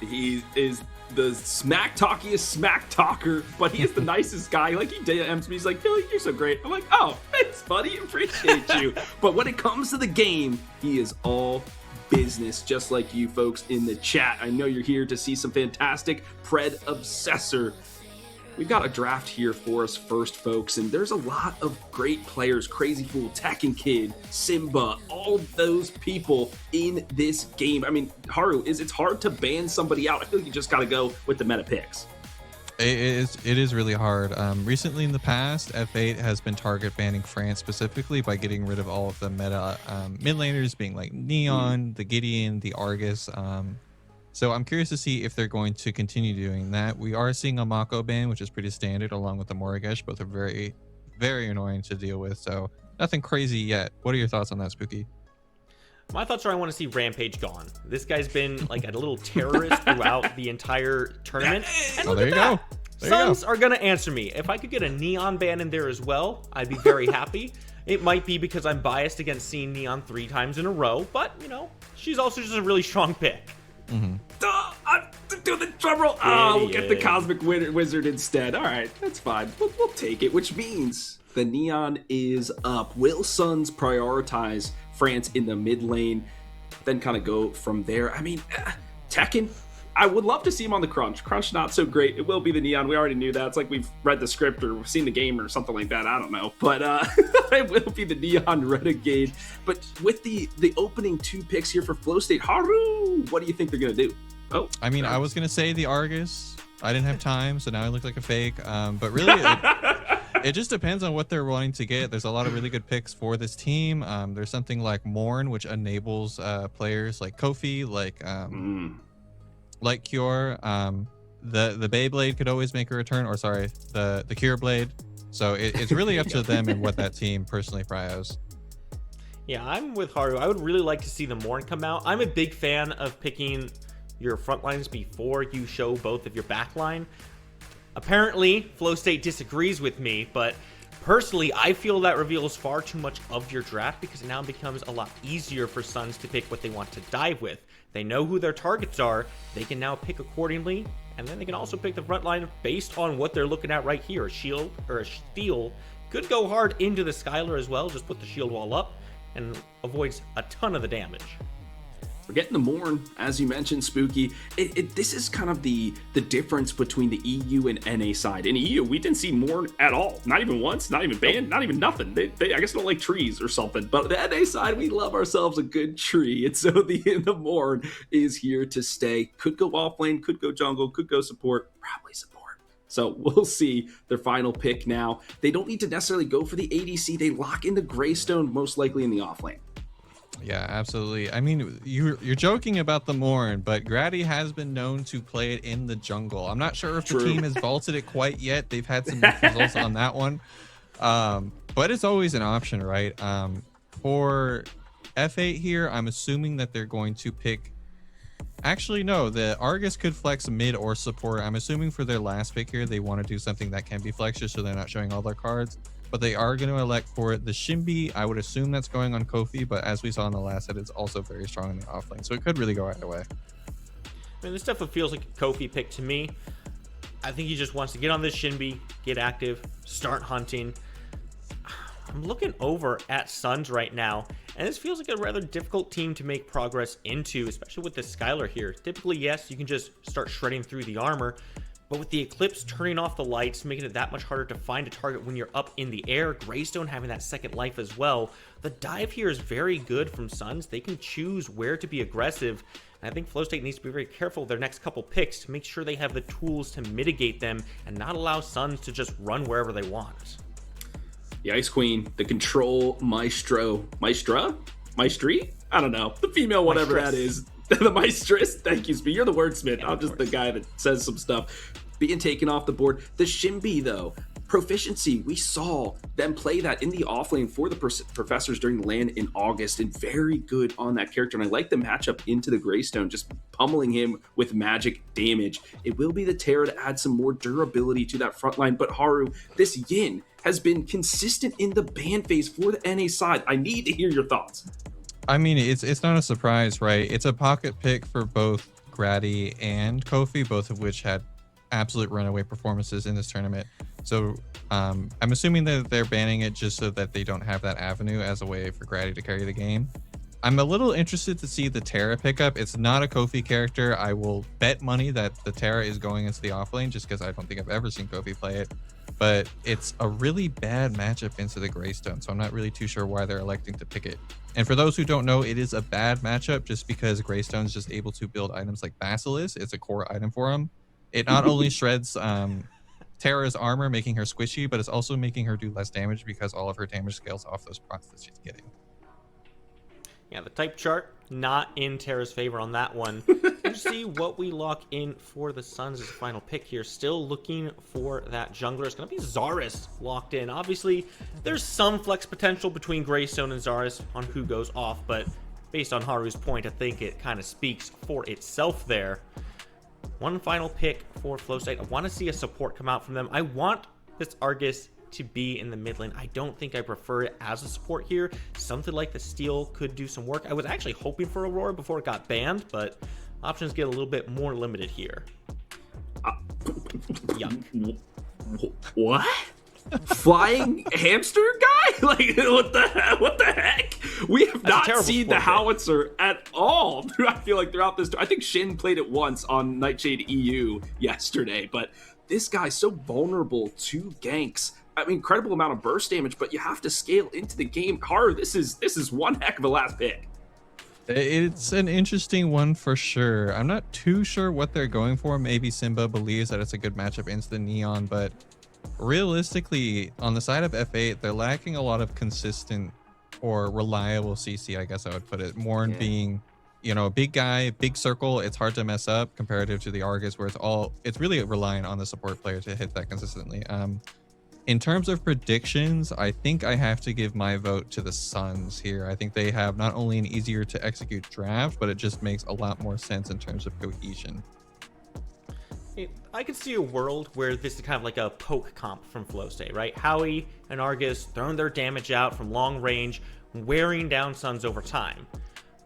He is the smack talker, but he is the nicest guy. Like, he DMs me, he's like, Billy, you're so great. I'm like, oh, thanks, buddy, appreciate you. But when it comes to the game, he is all business, just like you folks in the chat. I know you're here to see some fantastic Pred Obsessor. We've got a draft here for us first, folks, and there's a lot of great players. Crazy Fool, Tekken Kid, Simba, all those people in this game. I mean, Haru, it's hard to ban somebody out. I feel like you just got to go with the meta picks. It is really hard. Recently in the past, F8 has been target banning France specifically by getting rid of all of the meta mid laners, being like Neon, the Gideon, the Argus. So I'm curious to see if they're going to continue doing that. We are seeing a Mako ban, which is pretty standard, along with the Morigesh. Both are very, very annoying to deal with. So nothing crazy yet. What are your thoughts on that, Spooky? My thoughts are I want to see Rampage gone. This guy's been like a little terrorist throughout the entire tournament. And look there at you that. go. There you Suns go. are going to answer me. If I could get a Neon ban in there as well, I'd be very happy. It might be because I'm biased against seeing Neon 3 times in a row, but, you know, she's also just a really strong pick. Do the drum roll. Oh, we'll get the Cosmic Wizard instead. All right, that's fine. We'll take it, which means the Neon is up. Will Suns prioritize France in the mid lane, then kind of go from there? I mean, Tekken, I would love to see him on the Crunch. Crunch, not so great. It will be the Neon. We already knew that. It's like we've read the script or seen the game or something like that. I don't know. But it will be the Neon Renegade. But with the opening 2 picks here for Flow State, Haru, what do you think they're going to do? Oh, I mean, I was going to say the Argus. I didn't have time, so now I look like a fake. But really, it just depends on what they're wanting to get. There's a lot of really good picks for this team. There's something like Morn, which enables players like Kofi, like Cure. The Beyblade could always make a return, or sorry, the Cure Blade. So it's really up to them and what that team personally prios. Yeah, I'm with Haru. I would really like to see the Morn come out. I'm a big fan of picking your front lines before you show both of your back line. Apparently, Flow State disagrees with me, but personally, I feel that reveals far too much of your draft because it now becomes a lot easier for Suns to pick what they want to dive with. They know who their targets are, they can now pick accordingly, and then they can also pick the front line based on what they're looking at right here. A shield or a steal could go hard into the Skylar as well, just put the shield wall up and avoids a ton of the damage. We're getting the Morn, as you mentioned, Spooky. This is kind of the difference between the EU and NA side. In EU, we didn't see Morn at all. Not even once, not even banned, not even nothing. They I guess, don't like trees or something. But the NA side, we love ourselves a good tree. And so the Morn is here to stay. Could go offlane, could go jungle, could go support, probably support. So we'll see their final pick now. They don't need to necessarily go for the ADC. They lock into Greystone, most likely in the offlane. Yeah, absolutely. I mean, you're joking about the Morn, but Grady has been known to play it in the jungle. I'm not sure if the team has vaulted it quite yet. They've had some mixed results on that one. But it's always an option, right? For F8 here, I'm assuming that they're going to pick... Actually, no, the Argus could flex mid or support. I'm assuming for their last pick here, they want to do something that can be flexed just so they're not showing all their cards. But they are going to elect for the Shimbi. I would assume that's going on Kofi, but as we saw in the last set, it's also very strong in the offlane. So it could really go either way. I mean, this definitely feels like a Kofi pick to me. I think he just wants to get on this Shimbi, get active, start hunting. I'm looking over at Suns right now, and this feels like a rather difficult team to make progress into, especially with this Skylar here. Typically, yes, you can just start shredding through the armor, but with the Eclipse turning off the lights, making it that much harder to find a target when you're up in the air, Greystone having that second life as well, the dive here is very good from Suns. They can choose where to be aggressive, and I think Flow State needs to be very careful of their next couple picks to make sure they have the tools to mitigate them and not allow Suns to just run wherever they want. The Ice Queen, the Control Maestro. Maestra? Maestri? I don't know. The female, whatever that is. The Maestress. Thank you, Speed. You're the wordsmith. I'm just the guy that says some stuff. Being taken off the board. The Shimbi, though. Proficiency, we saw them play that in the offlane for the professors during the LAN in August, and very good on that character. And I like the matchup into the Greystone, just pummeling him with magic damage. It will be the Terra to add some more durability to that front line. But Haru, this Yin has been consistent in the ban phase for the NA side. I need to hear your thoughts. I mean, it's not a surprise, right? It's a pocket pick for both Grady and Kofi, both of which had absolute runaway performances in this tournament. So I'm assuming that they're banning it just so that they don't have that avenue as a way for Grady to carry the game. I'm a little interested to see the Terra pickup. It's not a Kofi character. I will bet money that the Terra is going into the offlane just because I don't think I've ever seen Kofi play it. But it's a really bad matchup into the Greystone, so I'm not really too sure why they're electing to pick it. And for those who don't know, it is a bad matchup just because Greystone's just able to build items like Basilisk. It's a core item for him. It not only shreds Terra's armor, making her squishy, but it's also making her do less damage because all of her damage scales off those procs that she's getting. Yeah, the type chart not in Terra's favor on that one. Let's see what we lock in for the Suns as a final pick here. Still looking for that jungler. It's going to be Zaris locked in. Obviously, there's some flex potential between Greystone and Zaris on who goes off, but based on Haru's point, I think it kind of speaks for itself there. One final pick for Flowstate. I want to see a support come out from them. I want this Argus to be in the mid lane. I don't think I prefer it as a support here. Something like the Steel could do some work. I was actually hoping for Aurora before it got banned, but options get a little bit more limited here. Yuck. What? Flying hamster guy? Like, what the heck? We have not seen the howitzer at all. I feel like throughout this, I think Shin played it once on Nightshade EU yesterday, but this guy's so vulnerable to ganks. I mean, incredible amount of burst damage, but you have to scale into the game. Haru, this is one heck of a last pick. It's an interesting one for sure. I'm not too sure what they're going for. Maybe Simba believes that it's a good matchup into the Neon, but realistically, on the side of F8, they're lacking a lot of consistent or reliable CC, I guess I would put it. Morn being, you know, a big guy, big circle, it's hard to mess up comparative to the Argus, where it's really reliant on the support player to hit that consistently. In terms of predictions, I think I have to give my vote to the Suns here. I think they have not only an easier to execute draft, but it just makes a lot more sense in terms of cohesion. I could see a world where this is kind of like a poke comp from Flowstate, right? Howie and Argus throwing their damage out from long range, wearing down Suns over time.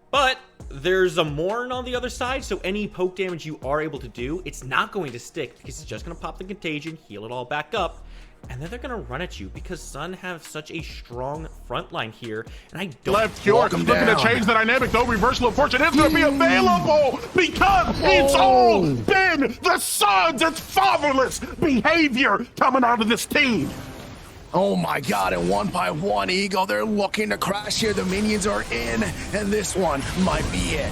But there's a Morn on the other side, so any poke damage you are able to do, it's not going to stick because it's just going to pop the contagion, heal it all back up, and then they're going to run at you because Sun have such a strong front line here, and I don't... Left Cure looking to change the dynamic, though. Reversal of Fortune is going to be available because it's all been the Suns. It's fatherless behavior coming out of this team. Oh my god, and one by one, Eagle, they're looking to crash here. The minions are in, and this one might be it.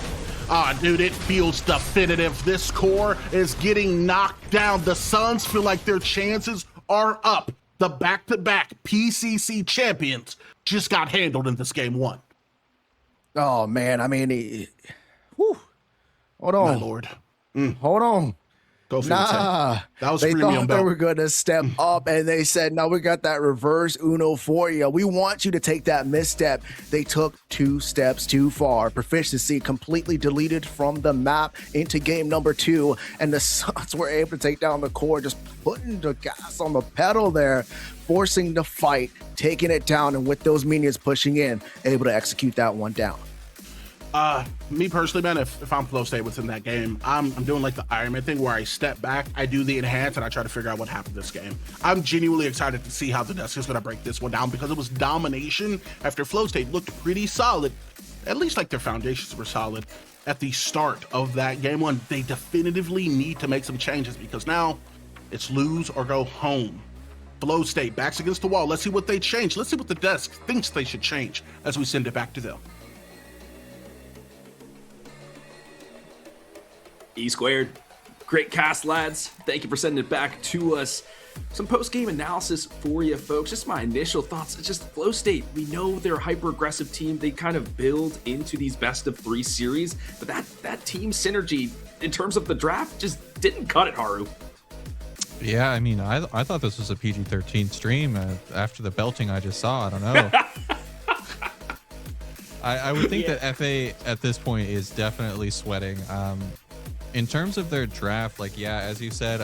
Dude, it feels definitive. This core is getting knocked down. The Suns feel like their chances are up. The back-to-back PCC champions just got handled in this game one. Oh, man, I mean, whew. Hold on. My lord. Hold on. Go for Nah, that was they premium thought belt. they were going to step up, and they said, no, we got that reverse Uno for you. We want you to take that misstep. They took 2 steps too far. Proficiency completely deleted from the map into game number 2, and the Suns were able to take down the core, just putting the gas on the pedal there, forcing the fight, taking it down, and with those minions pushing in, able to execute that one down. Me personally, man, if I'm Flowstate within that game, I'm doing like the Iron Man thing where I step back, I do the enhance, and I try to figure out what happened this game. I'm genuinely excited to see how the Dusk is going to break this one down because it was domination after Flowstate looked pretty solid. At least like their foundations were solid at the start of that game one. They definitively need to make some changes because now it's lose or go home. Flowstate backs against the wall. Let's see what they change. Let's see what the Dusk thinks they should change as we send it back to them. E2. Great cast, lads. Thank you for sending it back to us. Some post-game analysis for you, folks. Just my initial thoughts. It's just Flowstate. We know they're a hyper-aggressive team. They kind of build into these best-of-3 series, but that team synergy in terms of the draft just didn't cut it, Haru. Yeah, I mean, I thought this was a PG-13 stream after the belting I just saw. I don't know. I would think that FA at this point is definitely sweating. In terms of their draft, like, yeah, as you said,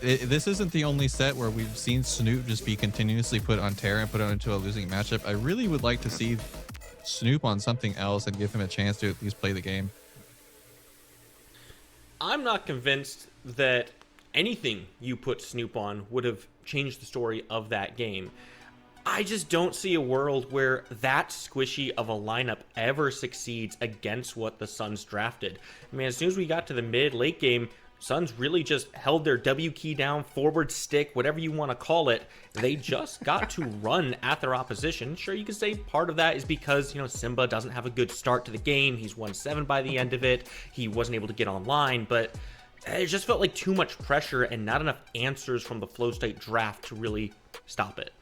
this isn't the only set where we've seen Snoop just be continuously put on Terra and put into a losing matchup. I really would like to see Snoop on something else and give him a chance to at least play the game. I'm not convinced that anything you put Snoop on would have changed the story of that game. I just don't see a world where that squishy of a lineup ever succeeds against what the Suns drafted. I mean, as soon as we got to the mid-late game, Suns really just held their W key down, forward stick, whatever you want to call it. They just got to run at their opposition. Sure, you could say part of that is because, Simba doesn't have a good start to the game. He's 1-7 by the end of it. He wasn't able to get online, but it just felt like too much pressure and not enough answers from the Flow State draft to really stop it.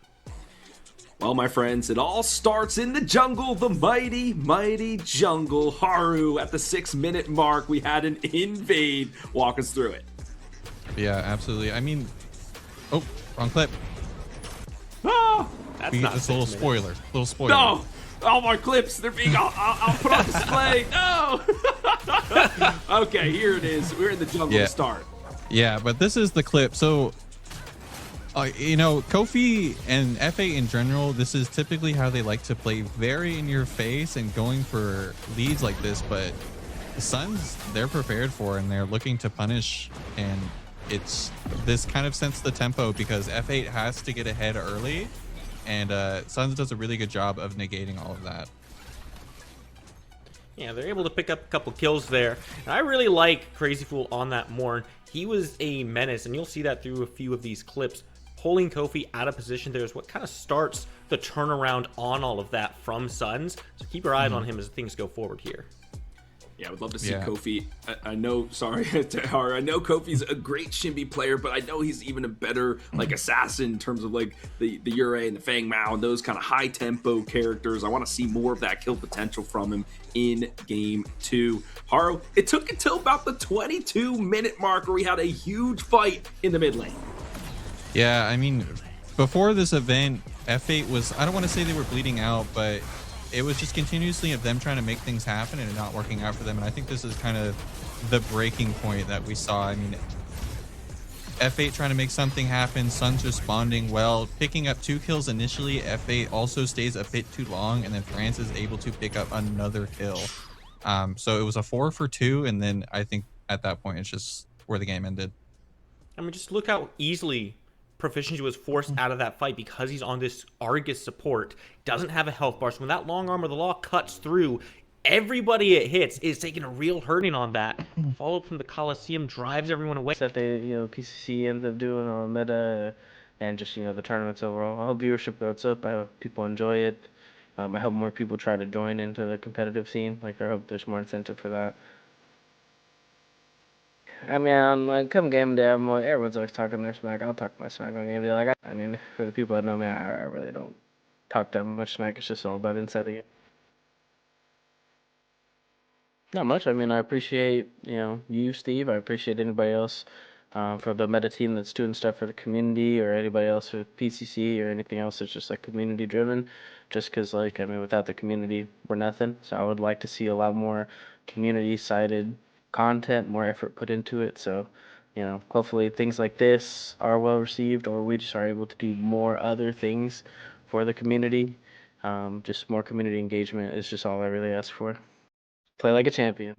Well, my friends, it all starts in the jungle, the mighty, mighty jungle. Haru, at the 6-minute mark, we had an invade. Walk us through it. Yeah, absolutely. I mean, oh, wrong clip. Oh, that's we not get this little spoiler. Little spoiler. No! All my clips, they're being, I'll put on display. No! Okay, here it is. We're in the jungle to start. Yeah, but this is the clip. So, Kofi and FA in general, this is typically how they like to play, very in your face and going for leads like this. But the Suns, they're prepared for it and they're looking to punish. And this kind of sets the tempo because F8 has to get ahead early. And Suns does a really good job of negating all of that. Yeah, they're able to pick up a couple kills there. And I really like Crazy Fool on that Morn. He was a menace, and you'll see that through a few of these clips. Pulling Kofi out of position there is what kind of starts the turnaround on all of that from Suns. So keep your eyes on him as things go forward here. Yeah, I would love to see Kofi. I know, sorry, I know Kofi's a great Shinbi player, but I know he's even a better assassin in terms of the Yurei and the Fang Mao and those kind of high tempo characters. I want to see more of that kill potential from him in game 2. Haru, it took until about the 22-minute mark where we had a huge fight in the mid lane. Yeah, I mean, before this event, F8 was, I don't want to say they were bleeding out, but it was just continuously of them trying to make things happen and it not working out for them. And I think this is kind of the breaking point that we saw. I mean, F8 trying to make something happen, Suns responding well, picking up 2 kills initially. F8 also stays a bit too long, and then France is able to pick up another kill. So it was a 4 for 2, and then I think at that point it's just where the game ended. I mean, just look how easily Proficiency was forced out of that fight because he's on this Argus support, doesn't have a health bar. So when that long arm of the law cuts through, everybody it hits is taking a real hurting on that. Followed from the Coliseum, drives everyone away. That they, PCC ends up doing on meta and just, the tournaments overall. I hope viewership goes up. I hope people enjoy it. I hope more people try to join into the competitive scene. I hope there's more incentive for that. I mean, come game day, everyone's always talking their smack. I'll talk my smack on game day. For the people that know me, I really don't talk that much smack. It's just all about inside the game. Not much. I mean, I appreciate, you, Steve. I appreciate anybody else for the meta team that's doing stuff for the community, or anybody else with PCC or anything else that's just community driven. Just because, without the community, we're nothing. So I would like to see a lot more community-sided content, more effort put into it. So, hopefully things like this are well received, or we just are able to do more other things for the community. Just more community engagement is just all I really ask for. Play like a champion.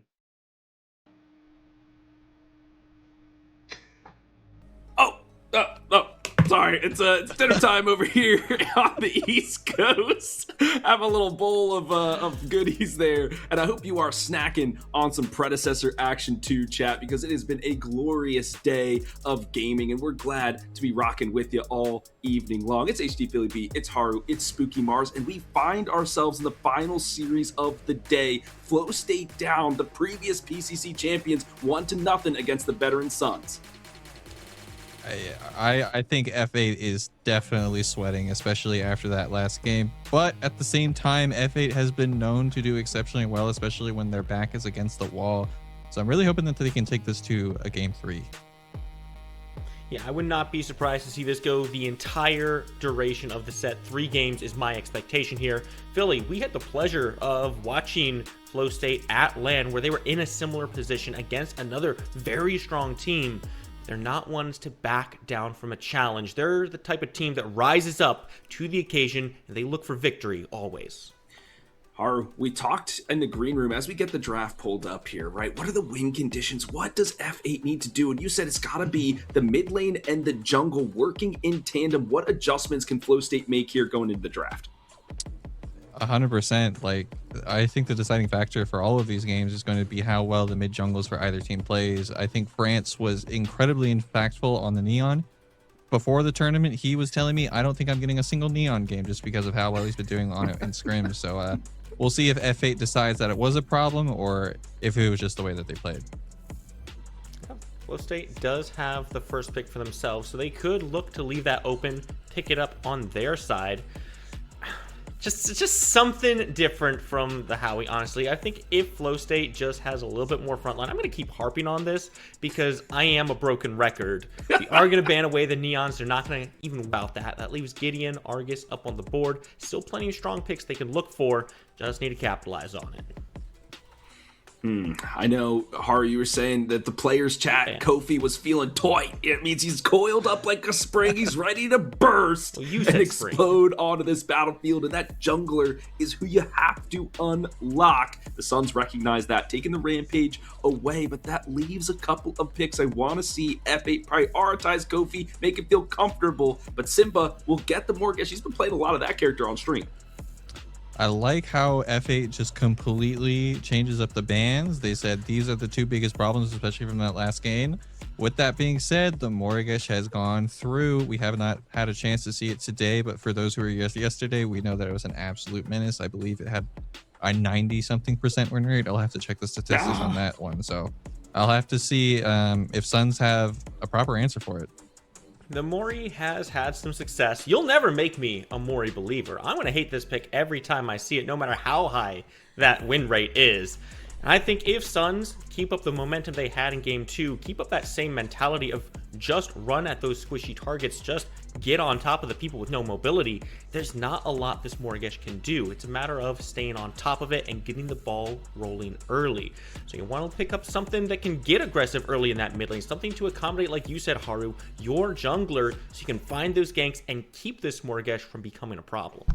Sorry, it's dinner time over here on the East Coast. Have a little bowl of goodies there, and I hope you are snacking on some predecessor action too, chat, because it has been a glorious day of gaming, and we're glad to be rocking with you all evening long. It's HD Philly B, it's Haru, it's Spooky Mars, and we find ourselves in the final series of the day. Flow State down, the previous PCC champions 1-0 against the veteran Suns. I think F8 is definitely sweating, especially after that last game. But at the same time, F8 has been known to do exceptionally well, especially when their back is against the wall. So I'm really hoping that they can take this to a game 3. Yeah, I would not be surprised to see this go the entire duration of the set. 3 games is my expectation here. Philly, we had the pleasure of watching Flow State at LAN, where they were in a similar position against another very strong team. They're not ones to back down from a challenge. They're the type of team that rises up to the occasion, and they look for victory always. Haru, we talked in the green room as we get the draft pulled up here, right? What are the win conditions? What does F8 need to do? And you said it's got to be the mid lane and the jungle working in tandem. What adjustments can Flow State make here going into the draft? 100%. Like, I think the deciding factor for all of these games is going to be how well the mid jungles for either team plays. I think France was incredibly impactful on the Neon. Before the tournament, he was telling me, I don't think I'm getting a single Neon game just because of how well he's been doing on it in scrims. So we'll see if F8 decides that it was a problem or if it was just the way that they played. Flow State does have the first pick for themselves, so they could look to leave that open, pick it up on their side. Just something different from the Howie, honestly. I think if Flow State just has a little bit more frontline, I'm going to keep harping on this because I am a broken record. We are going to ban away the Neons. They're not going to even about that. That leaves Gideon, Argus up on the board. Still plenty of strong picks they can look for. Just need to capitalize on it. I know, Haru, you were saying that the players chat, Kofi was feeling toy. It means he's coiled up like a spring. He's ready to burst and explode onto this battlefield. And that jungler is who you have to unlock. The Suns recognize that, taking the Rampage away. But that leaves a couple of picks. I want to see F8 prioritize Kofi, make him feel comfortable. But Simba will get the Mortgage. He's been playing a lot of that character on stream. I like how F8 just completely changes up the bans. They said these are the 2 biggest problems, especially from that last game. With that being said, the Mortgage has gone through. We have not had a chance to see it today, but for those who were yesterday, we know that it was an absolute menace. I believe it had a 90-something% win rate. I'll have to check the statistics on that one. So I'll have to see if Suns have a proper answer for it. The Mori has had some success. You'll never make me a Mori believer. I'm going to hate this pick every time I see it, no matter how high that win rate is. And I think if Suns keep up the momentum they had in Game 2, keep up that same mentality of just run at those squishy targets, just get on top of the people with no mobility, there's not a lot this Mortgage can do. It's a matter of staying on top of it and getting the ball rolling early. So you want to pick up something that can get aggressive early in that mid lane, something to accommodate, like you said, Haru, your jungler, so you can find those ganks and keep this Mortgage from becoming a problem.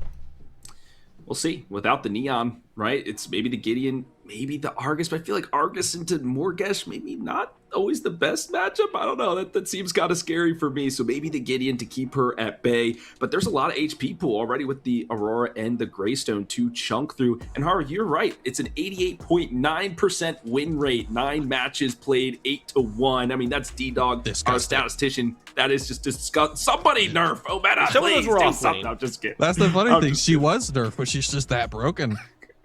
We'll see. Without the Neon, right? It's maybe the Gideon, maybe the Argus, but I feel like Argus into Mortgage, maybe not always the best matchup. I don't know. That seems kind of scary for me. So maybe the Gideon to keep her at bay. But there's a lot of HP pool already with the Aurora and the Greystone to chunk through. And Haru, you're right. It's an 88.9% win rate. 9 matches played, 8-1. I mean, that's D-Dog, our statistician. That is just disgusting. Somebody nerf Omega, please do something. I'm just kidding. That's the funny thing. She was nerfed, but she's just that broken.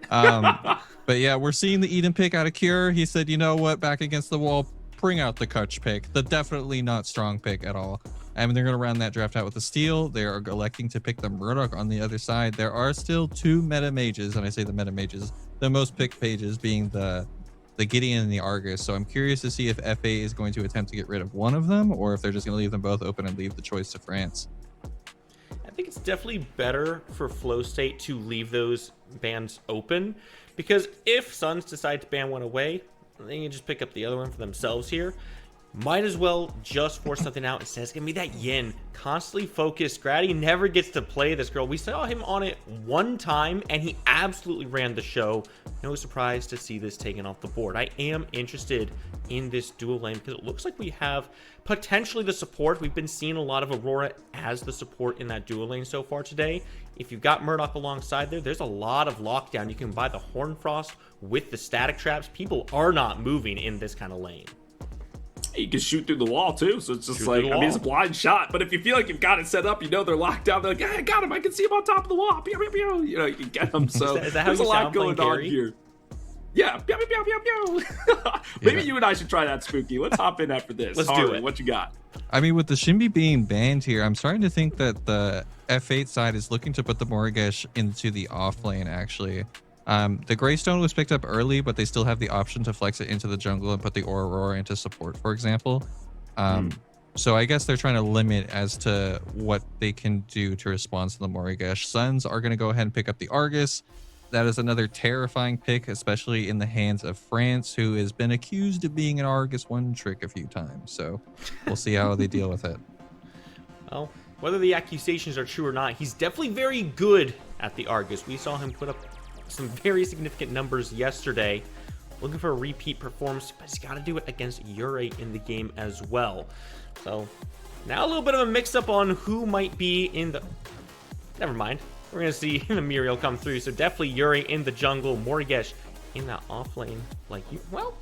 But yeah, we're seeing the Eden pick out of Cure. He said, you know what, back against the wall, bring out the Kutch pick. The definitely not strong pick at all. I mean, they're going to round that draft out with the Steel. They are electing to pick the Murdoch on the other side. There are still 2 meta mages, and I say the meta mages, the most picked pages being the Gideon and the Argus. So I'm curious to see if FA is going to attempt to get rid of one of them, or if they're just going to leave them both open and leave the choice to France. I think it's definitely better for Flow State to leave those bans open, because if Suns decide to ban one away, they can just pick up the other one for themselves here. Might as well just force something out. Instead, it's going to be that Yin. Constantly focused. Grady never gets to play this girl. We saw him on it one time, and he absolutely ran the show. No surprise to see this taken off the board. I am interested in this dual lane because it looks like we have potentially the support. We've been seeing a lot of Aurora as the support in that dual lane so far today. If you've got Murdoch alongside there's a lot of lockdown. You can buy the Hornfrost with the static traps. People are not moving in this kind of lane. You can shoot through the wall too, so it's just like, I mean, it's a blind shot, but if you feel like you've got it set up, you know they're locked down, they're like, hey, I got him, I can see him on top of the wall, pew, pew, pew. You know, you can get them, so is that there's a lot going on here. Yeah, pew, pew, pew, pew, pew. Maybe you and I should try that, Spooky. Let's hop in after this. Let's do it. What you got? I mean, with the Shinbi being banned here, I'm starting to think that the F8 side is looking to put the Mortgage into the off lane, actually. The Greystone was picked up early, but they still have the option to flex it into the jungle and put the Aurora into support, for example. So I guess they're trying to limit as to what they can do to respond to the Morigesh. Suns are going to go ahead and pick up the Argus. That is another terrifying pick, especially in the hands of France, who has been accused of being an Argus one trick a few times. So we'll see how they deal with it. Well, whether the accusations are true or not, he's definitely very good at the Argus. We saw him put up some very significant numbers yesterday. Looking for a repeat performance, but he's got to do it against Yurei in the game as well. So now a little bit of a mix-up on who might be in the... Never mind. We're going to see the Muriel come through. So definitely Yuri in the jungle, Morigesh in that off lane. Like, you, well...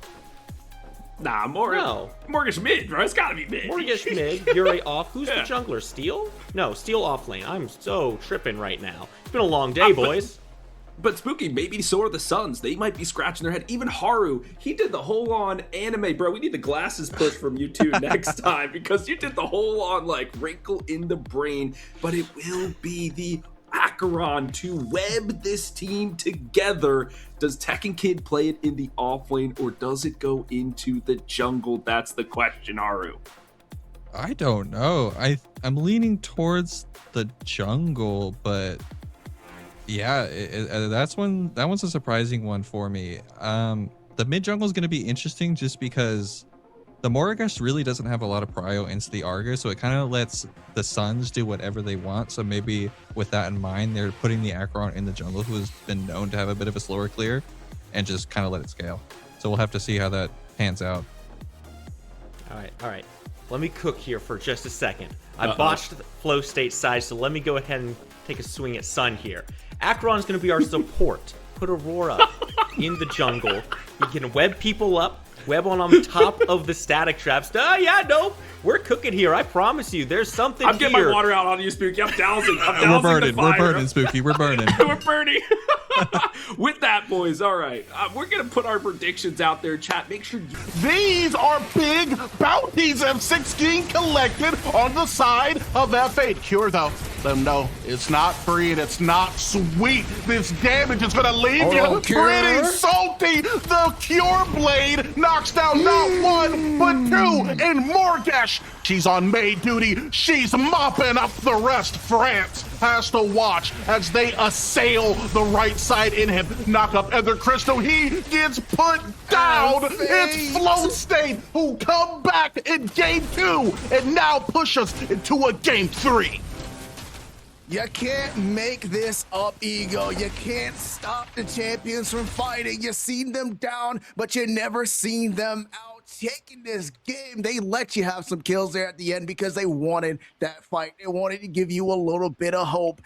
Nah, Morigesh mid, bro. It's got to be mid. Morigesh mid, Yuri off. Who's the jungler? Steel? No, Steel off lane. I'm so tripping right now. It's been a long day, boys. But Spooky, maybe so are the Suns. They might be scratching their head. Even Haru, he did the whole on anime, bro. We need the glasses push from you two next time, because you did the whole on like wrinkle in the brain. But it will be the Acheron to web this team together. Does Tekken Kid play it in the off lane, or does it go into the jungle? That's the question, Haru. I don't know. I'm leaning towards the jungle, but yeah, that one's a surprising one for me. The mid jungle is going to be interesting just because the Morigesh really doesn't have a lot of prio into the Argus, so it kind of lets the Suns do whatever they want. So maybe with that in mind, they're putting the Acheron in the jungle, who has been known to have a bit of a slower clear, and just kind of let it scale. So we'll have to see how that pans out. All right. Let me cook here for just a second. I botched the flow state side, so let me go ahead and take a swing at Sun here. Acheron's going to be our support. Put Aurora in the jungle. He can web people up, web on top of the static traps. Yeah, no, we're cooking here. I promise you, there's something I'm here. getting my water out on you, Spooky. I'm dousing. We're burning, Spooky. We're burning. We're burning. With that, boys, all right. We're going to put our predictions out there, chat. Make sure These are big bounties F16 collected on the side of F8. Cure, though, let them know it's not free and it's not sweet. This damage is going to leave you pretty salty. The Cure Blade knocks down not one, but two. And Morigesh, she's on maid duty. She's mopping up the rest. France has to watch as they assail the right side in him. Knock up Ether Crystal. He gets put down. It's Flow State who come back in game 2 and now push us into a game 3. You can't make this up, Ego. You can't stop the champions from fighting. You've seen them down, but you never seen them out. Taking this game, they let you have some kills there at the end because they wanted that fight. They wanted to give you a little bit of hope,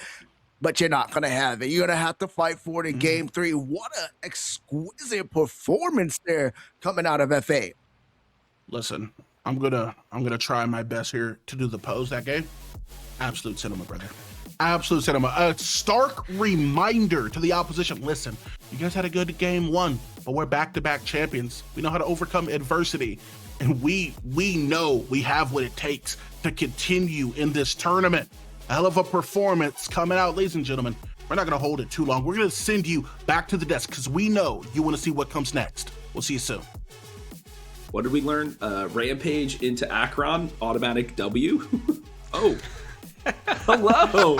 but you're not going to have it. You're going to have to fight for it in game 3. What an exquisite performance there coming out of FA. Listen, I'm gonna try my best here to do the pose that game. Absolute cinema, brother. Absolute cinema. A stark reminder to the opposition. Listen, you guys had a good game 1, but we're back-to-back champions. We know how to overcome adversity, and we know we have what it takes to continue in this tournament. A hell of a performance coming out, ladies and gentlemen. We're not going to hold it too long. We're going to send you back to the desk because we know you want to see what comes next. We'll see you soon. What did we learn? Rampage into Acheron, automatic W. Oh. Hello.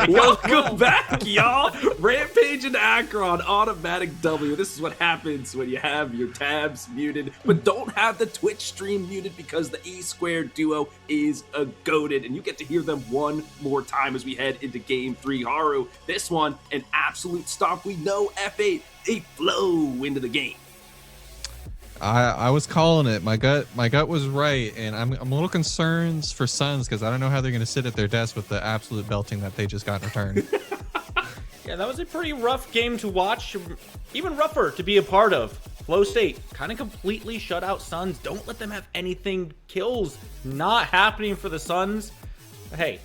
Welcome back, y'all. Rampage into Acheron, automatic W. This is what happens when you have your tabs muted, but don't have the Twitch stream muted because the E-Squared duo is a goated, and you get to hear them one more time as we head into game 3. Haru, this one, an absolute stomp. We know F8, they flow into the game. I was calling it. My gut was right, and I'm a little concerned for Suns because I don't know how they're going to sit at their desk with the absolute belting that they just got in return. Yeah, that was a pretty rough game to watch, even rougher to be a part of. Flow State kind of completely shut out Suns. Don't let them have anything. Kills not happening for the Suns. But hey,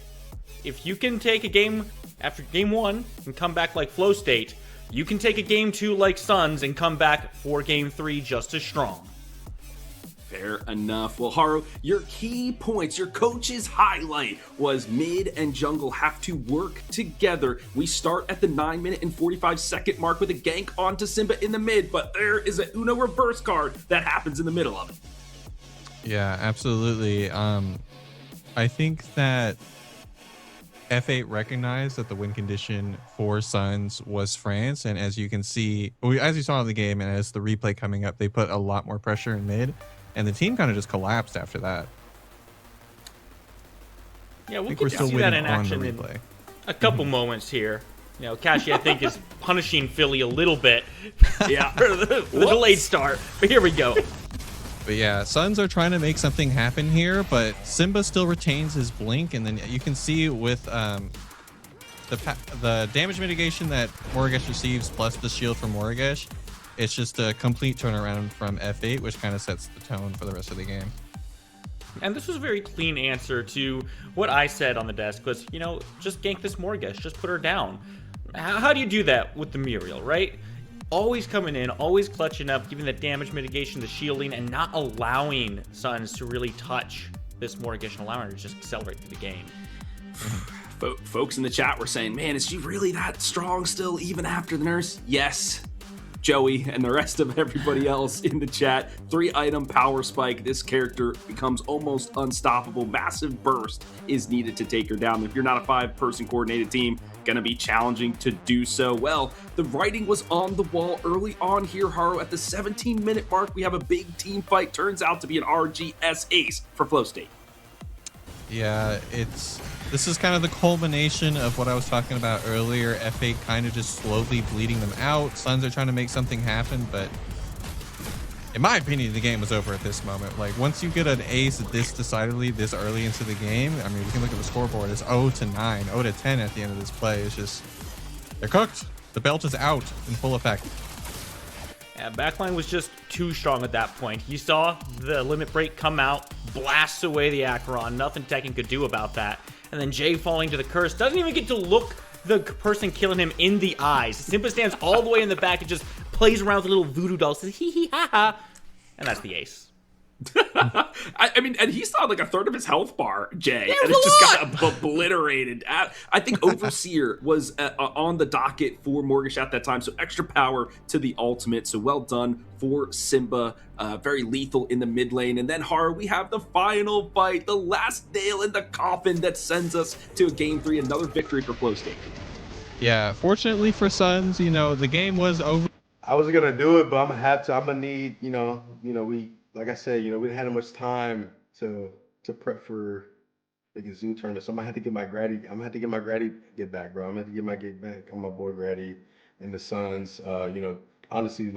if you can take a game after game 1 and come back like Flow State, you can take a game 2 like Suns and come back for game 3 just as strong. Fair enough. Well, Haru, your key points, your coach's highlight was mid and jungle have to work together. We start at the 9-minute and 45-second mark with a gank onto Simba in the mid, but there is a Uno reverse card that happens in the middle of it. Yeah, absolutely. I think that F8 recognized that the win condition for Suns was France, and as you can see, as you saw in the game and as the replay coming up, they put a lot more pressure in mid, and the team kind of just collapsed after that. Yeah, we'll get to see that in action in a couple moments here. You know, Kashi, I think, is punishing Philly a little bit for the delayed start, but here we go. But yeah, Suns are trying to make something happen here, but Simba still retains his blink, and then you can see with the damage mitigation that Morigesh receives plus the shield from Morigesh, it's just a complete turnaround from F8, which kind of sets the tone for the rest of the game. And this was a very clean answer to what I said on the desk was, you know, just gank this Morigesh, just put her down. How do you do that with the Muriel, right? Always coming in, always clutching up, giving the damage mitigation, the shielding, and not allowing Suns to really touch this Morigesh and allowing her to just accelerate through the game. Folks in the chat were saying, man, is she really that strong still, even after the nurse? Yes, Joey and the rest of everybody else in the chat. 3-item power spike. This character becomes almost unstoppable. Massive burst is needed to take her down. If you're not a 5-person coordinated team, gonna be challenging to do so. Well, the writing was on the wall early on here, Haru. At the 17-minute mark, we have a big team fight. Turns out to be an RGS ace for Flow State. Yeah, this is kind of the culmination of what I was talking about earlier. F8 kind of just slowly bleeding them out. Suns are trying to make something happen, but in my opinion, the game was over at this moment. Like, once you get an ace this decidedly this early into the game, I mean, we can look at the scoreboard. It's 0-9, 0-10 at the end of this play. It's just, they're cooked. The belt is out in full effect. Yeah, backline was just too strong at that point. You saw the limit break come out, blasts away the Acheron. Nothing Tekken could do about that. And then Jay falling to the curse. Doesn't even get to look the person killing him in the eyes. Simba stands all the way in the back and just plays around with a little voodoo doll. Says hee hee ha ha. And that's the ace. I mean, and he saw like a third of his health bar, Jay, and it just got obliterated. I think Overseer was on the docket for Morigesh at that time, so extra power to the ultimate. So well done for Simba. Very lethal in the mid lane. And then, Haru, we have the final fight, the last nail in the coffin that sends us to a Game 3, another victory for Flow State. Yeah, fortunately for Suns, you know, the game was over. I was gonna do it, but I'm gonna need, we, like I said, we didn't have much time to prep for the Zoo tournament. So I'm gonna have to get my Grady. I'm gonna have to get my Grady get back, bro. I'm gonna have to get my get back on my boy Grady and the Suns. Honestly,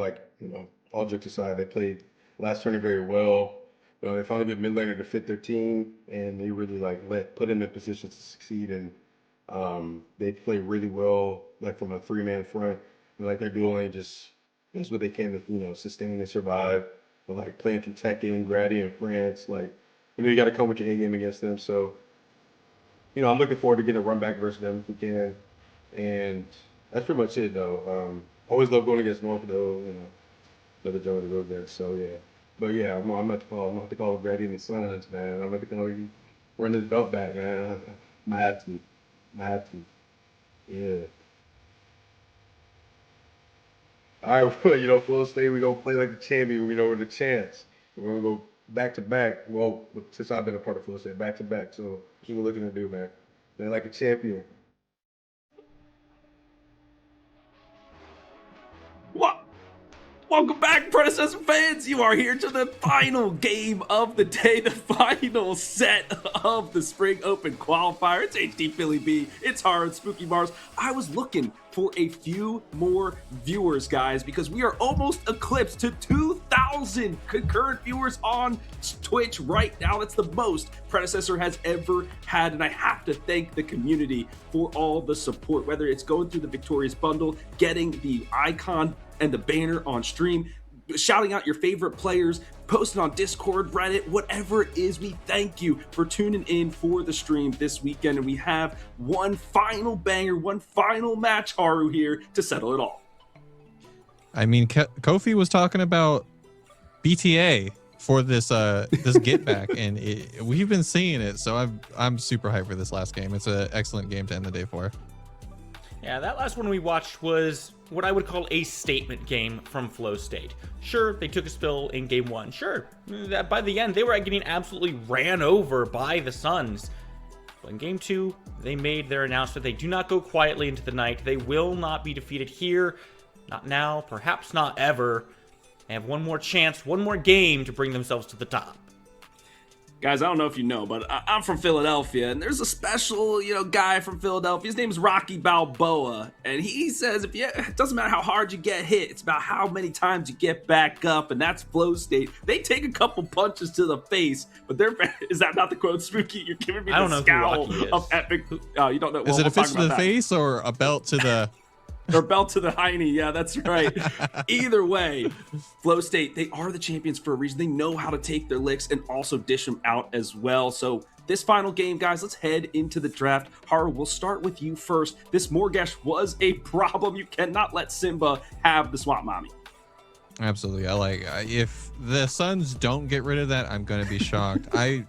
all jokes aside, they played last tournament very well. They found a good mid laner to fit their team, and they really put them in position to succeed. And they play really well, from a 3-man front. And, they're dueling, just that's what they can to sustain and survive. But playing through Tekken, Grady, and France, you got to come with your A game against them. So, I'm looking forward to getting a run back versus them if we can. And that's pretty much it, though. Always love going against North, though. Another joke to go there. So yeah, but yeah, I'm gonna have to call Grady and the Suns, man. I'm gonna have to run this belt back, man. I have to. Yeah. All right, Full State, we're going to play like the champion, with a chance. We're going to go back to back. Well, since I've been a part of Full State, back to back. So, what we're looking to do, man. They're like a champion. What? Welcome back, Predecessor fans. You are here to the final game of the day, the final set of the Spring Open qualifier. It's HD Philly B. It's Haru and Spooky Mars. I was looking for a few more viewers, guys, because we are almost eclipsed to 2,000 concurrent viewers on Twitch right now. That's the most Predecessor has ever had, and I have to thank the community for all the support, whether it's going through the Victorious Bundle, getting the icon and the banner on stream, shouting out your favorite players, posting on Discord, Reddit, whatever it is. We thank you for tuning in for the stream this weekend, and we have one final banger, one final match, Haru, here to settle it all. I mean, Kofi was talking about BTA for this get back, and we've been seeing it. So I'm super hyped for this last game. It's an excellent game to end the day for. Yeah, that last one we watched was what I would call a statement game from Flow State. Sure, they took a spill in game 1. Sure, that by the end, they were getting absolutely ran over by the Suns. But in game 2, they made their announcement. They do not go quietly into the night. They will not be defeated here. Not now, perhaps not ever. They have one more chance, one more game to bring themselves to the top. Guys, I don't know if you know, but I'm from Philadelphia, and there's a special, guy from Philadelphia. His name's Rocky Balboa, and he says it doesn't matter how hard you get hit, it's about how many times you get back up, and that's Flow State. They take a couple punches to the face, but is that not the quote, Spooky? You're giving me the scowl of epic. Oh, you don't know. Is it a fist to the face or a belt to the... Or belt to the hiney. Yeah, that's right. Either way, Flow State, they are the champions for a reason. They know how to take their licks and also dish them out as well. So this final game, guys, let's head into the draft. Haru, we'll start with you first. This Morgesh was a problem. You cannot let Simba have the Swamp Mommy. Absolutely. If the Suns don't get rid of that, I'm going to be shocked. I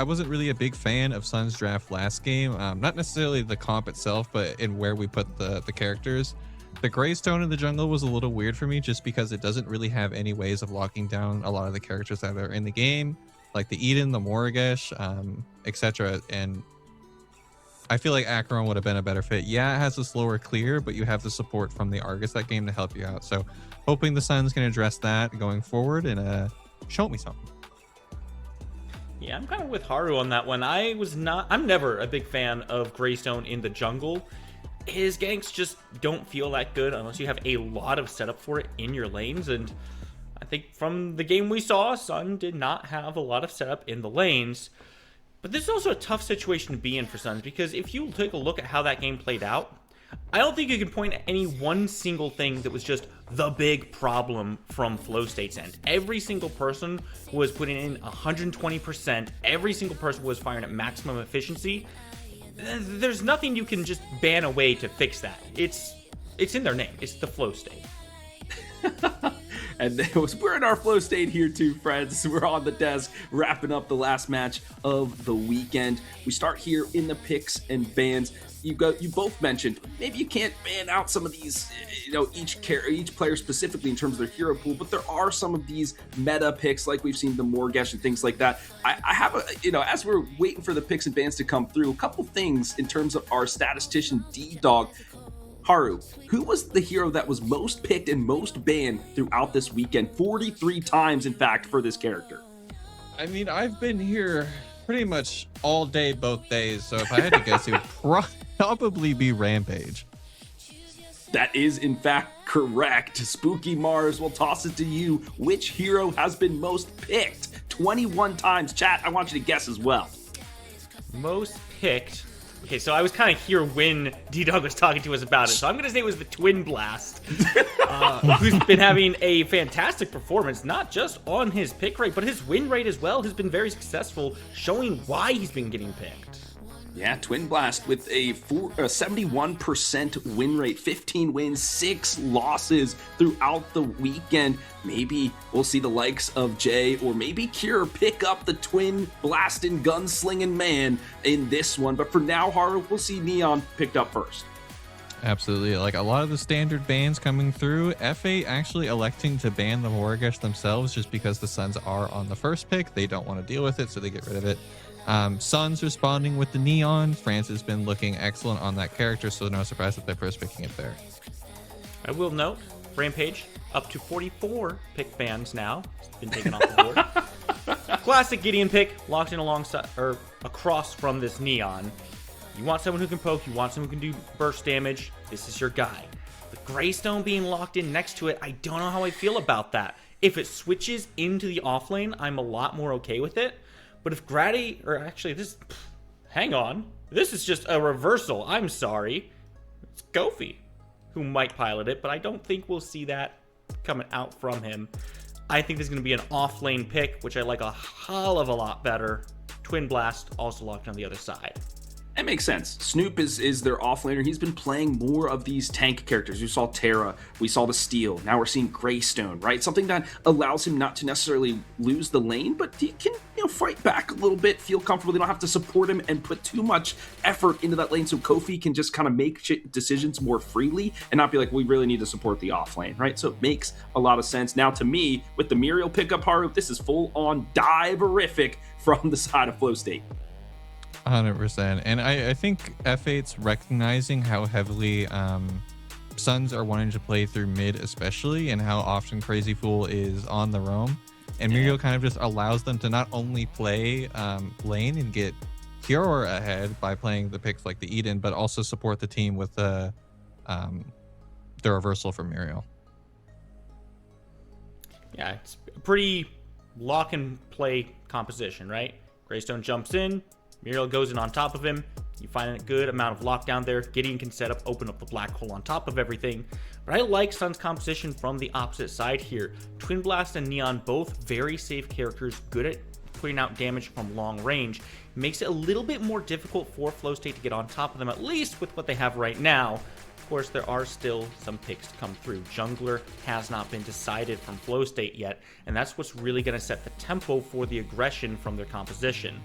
wasn't really a big fan of Suns draft last game. Not necessarily the comp itself, but in where we put the characters. The Greystone in the jungle was a little weird for me just because it doesn't really have any ways of locking down a lot of the characters that are in the game, like the Eden, the Morgesh, etc. And I feel like Acheron would have been a better fit. Yeah, it has a slower clear, but you have the support from the Argus that game to help you out. So hoping the Suns can address that going forward and show me something. Yeah, I'm kind of with Haru on that one. I'm never a big fan of Greystone in the jungle. His ganks just don't feel that good unless you have a lot of setup for it in your lanes. And I think from the game we saw, Sun did not have a lot of setup in the lanes. But this is also a tough situation to be in for Suns, because if you take a look at how that game played out, I don't think you can point at any one single thing that was just the big problem from Flow State's end. Every single person was putting in 120%. Every single person was firing at maximum efficiency. There's nothing you can just ban away to fix that. It's in their name. It's the Flow State. And we're in our Flow State here too, friends. We're on the desk wrapping up the last match of the weekend. We start here in the picks and bans. You both mentioned maybe you can't ban out some of these, each player specifically in terms of their hero pool, but there are some of these meta picks like we've seen the Morgesh and things like that. I have as we're waiting for the picks and bans to come through, a couple things in terms of our statistician D-Dog. Haru, who was the hero that was most picked and most banned throughout this weekend? 43 times, in fact, for this character. I mean, I've been here pretty much all day, both days. So if I had to guess, it would probably be Rampage. That is, in fact, correct. Spooky Mars, we'll toss it to you. Which hero has been most picked? 21 times. Chat, I want you to guess as well. Most picked. Okay, so I was kind of here when D-Dog was talking to us about it, so I'm going to say it was the Twin Blast, who's been having a fantastic performance, not just on his pick rate, but his win rate as well has been very successful, showing why he's been getting picked. Yeah, Twin Blast with a 71% win rate, 15 wins, 6 losses throughout the weekend. Maybe we'll see the likes of Jay or maybe Cure pick up the Twin Blasting gunslinging man in this one. But for now, Haru, we'll see Neon picked up first. Absolutely. Like a lot of the standard bans coming through, FA actually electing to ban the Morgesh themselves just because the Suns are on the first pick. They don't want to deal with it, so they get rid of it. Suns responding with the Neon. France has been looking excellent on that character, so no surprise that they're first picking it there. I will note, Rampage, up to 44 pick bans now. It's been taken off the board. Classic Gideon pick, locked in alongside or across from this Neon. You want someone who can poke, you want someone who can do burst damage, this is your guy. The Greystone being locked in next to it, I don't know how I feel about that. If it switches into the offlane, I'm a lot more okay with it. But if Grady, or actually hang on, this is just a reversal. I'm sorry. It's Goofy who might pilot it, but I don't think we'll see that coming out from him. I think there's going to be an off-lane pick, which I like a hell of a lot better. Twin Blast also locked on the other side. It makes sense. Snoop is their offlaner. He's been playing more of these tank characters. We saw Terra, we saw the Steel. Now we're seeing Greystone, right? Something that allows him not to necessarily lose the lane, but he can, fight back a little bit, feel comfortable. They don't have to support him and put too much effort into that lane, so Kofi can just kind of make decisions more freely and not be like, we really need to support the off lane, right? So it makes a lot of sense. Now, to me, with the Muriel pickup, Haru, this is full-on dive-erific from the side of Flow State. 100%. And I think F8's recognizing how heavily Suns are wanting to play through mid especially, and how often Crazy Fool is on the roam. And Muriel kind of just allows them to not only play lane and get hero ahead by playing the picks like the Eden, but also support the team with the reversal from Muriel. Yeah, it's a pretty lock and play composition, right? Greystone jumps in, Muriel goes in on top of him. You find a good amount of lockdown there. Gideon can open up the black hole on top of everything. But I like Sun's composition from the opposite side here. Twin Blast and Neon, both very safe characters, good at putting out damage from long range. It makes it a little bit more difficult for Flow State to get on top of them, at least with what they have right now. Of course, there are still some picks to come through. Jungler has not been decided from Flow State yet, and that's what's really going to set the tempo for the aggression from their composition.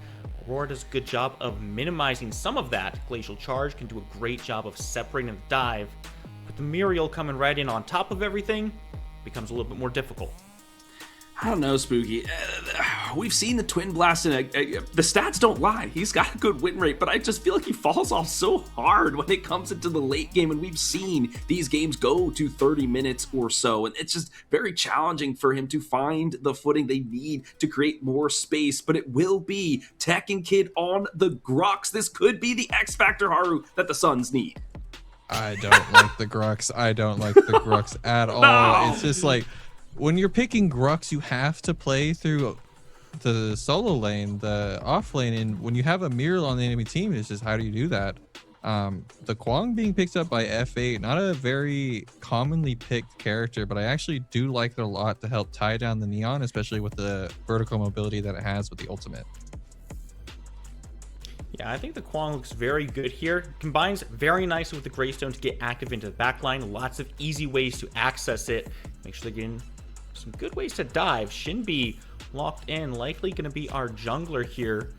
Aurora does a good job of minimizing some of that. Glacial Charge can do a great job of separating the dive. But the Muriel coming right in on top of everything becomes a little bit more difficult. I don't know, Spooky. We've seen the Twin Blast, and the stats don't lie. He's got a good win rate, but I just feel like he falls off so hard when it comes into the late game, and we've seen these games go to 30 minutes or so, and it's just very challenging for him to find the footing they need to create more space, but it will be Tekken Kid on the Grux. This could be the X Factor, Haru, that the Suns need. I don't like the Grux. I don't like the Grux at all. No! It's just like, when you're picking Grux, you have to play through the solo lane, the off lane, and when you have a Muriel on the enemy team, it's just, how do you do that? The Kwang being picked up by F8, not a very commonly picked character, but I actually do like it a lot to help tie down the Neon, especially with the vertical mobility that it has with the ultimate. Yeah, I think the Kwang looks very good here. Combines very nicely with the Greystone to get active into the backline. Lots of easy ways to access it. Make sure they're getting some good ways to dive. Shinbi locked in, likely going to be our jungler here.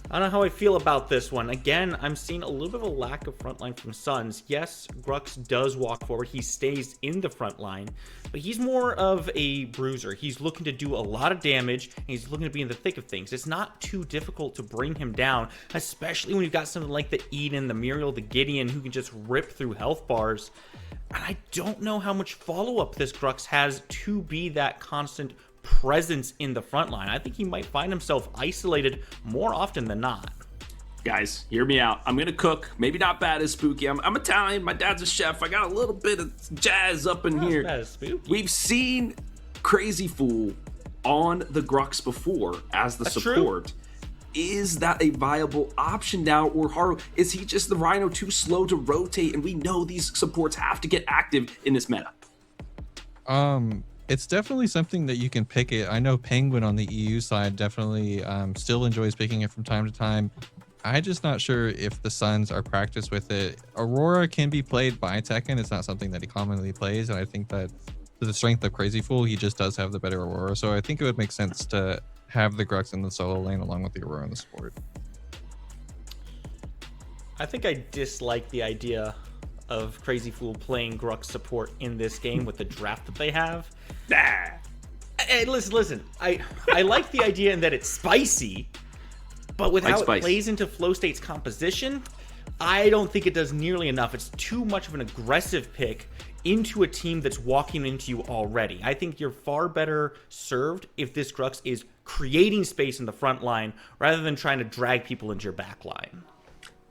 I don't know how I feel about this one. Again, I'm seeing a little bit of a lack of frontline from Suns. Yes, Grux does walk forward. He stays in the front line, but he's more of a bruiser. He's looking to do a lot of damage, and he's looking to be in the thick of things. It's not too difficult to bring him down, especially when you've got something like the Eden, the Muriel, the Gideon, who can just rip through health bars. And I don't know how much follow-up this Grux has to be that constant presence in the front line. I think he might find himself isolated more often than not. Guys, hear me out. I'm gonna cook. Maybe not bad as Spooky. I'm Italian. My dad's a chef. I got a little bit of jazz up in here. Bad as Spooky. We've seen Crazy Fool on the Grux before as the support. True. Is that a viable option now, or Haru, is he just the Rhino too slow to rotate, and we know these supports have to get active in this meta? It's definitely something that you can pick it. I know Penguin on the EU side definitely still enjoys picking it from time to time. I'm just not sure if the Suns are practiced with it. Aurora can be played by Tekken. It's not something that he commonly plays, and I think that to the strength of Crazy Fool, he just does have the better Aurora. So I think it would make sense to have the Grux in the solo lane along with the Aurora in the support. I think I dislike the idea of Crazy Fool playing Grux support in this game with the draft that they have. Hey, listen. I like the idea in that it's spicy, but with how it plays into Flow State's composition, I don't think it does nearly enough. It's too much of an aggressive pick into a team that's walking into you already. I think you're far better served if this Grux is creating space in the front line rather than trying to drag people into your back line.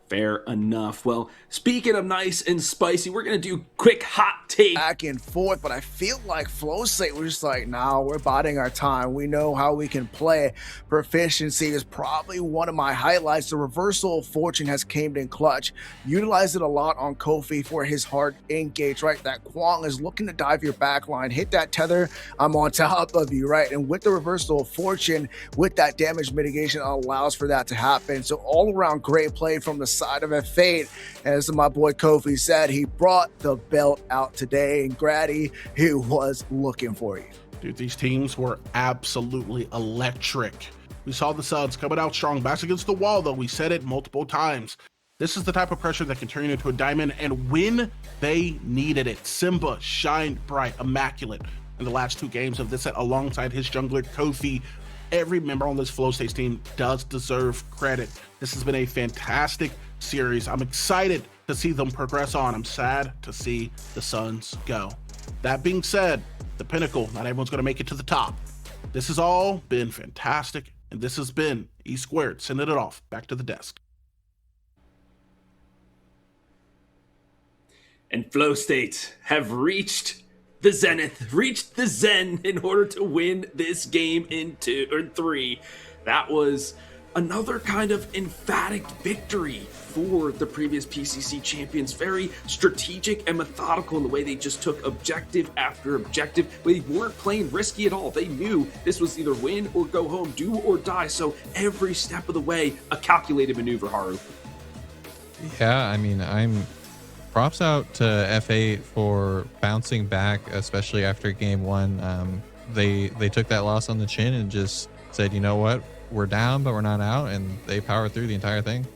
Fair enough. Well, speaking of nice and spicy, we're going to do quick hot take. Back and forth, but I feel like Flow State was just like, nah, we're biding our time. We know how we can play. Proficiency is probably one of my highlights. The reversal of fortune has came in clutch. Utilized it a lot on Kofi for his hard engage, right? That Kwang is looking to dive your back line, hit that tether, I'm on top of you, right? And with the reversal of fortune, with that damage mitigation, allows for that to happen. So all around great play from the side of F8. As my boy Kofi said, he brought the belt out today, and Grady, he was looking for you. Dude, these teams were absolutely electric. We saw the Suns coming out strong. Backs against the wall, though. We said it multiple times. This is the type of pressure that can turn you into a diamond, and when they needed it, Simba shined bright, immaculate in the last 2 games of this set alongside his jungler, Kofi. Every member on this Flow States team does deserve credit. This has been a fantastic series. I'm excited to see them progress on. I'm sad to see the Suns go. That being said, the pinnacle, not everyone's going to make it to the top. This has all been fantastic, and this has been E Squared sending it off back to the desk. And Flow State have reached the zenith, reached the zen in order to win this game in 2 or 3. That was another kind of emphatic victory for the previous PCC champions. Very strategic and methodical in the way they just took objective after objective. But they weren't playing risky at all. They knew this was either win or go home, do or die. So every step of the way, a calculated maneuver, Haru. Yeah, I mean, props out to F8 for bouncing back, especially after game 1. They took that loss on the chin and just said, you know what, we're down, but we're not out, and they powered through the entire thing.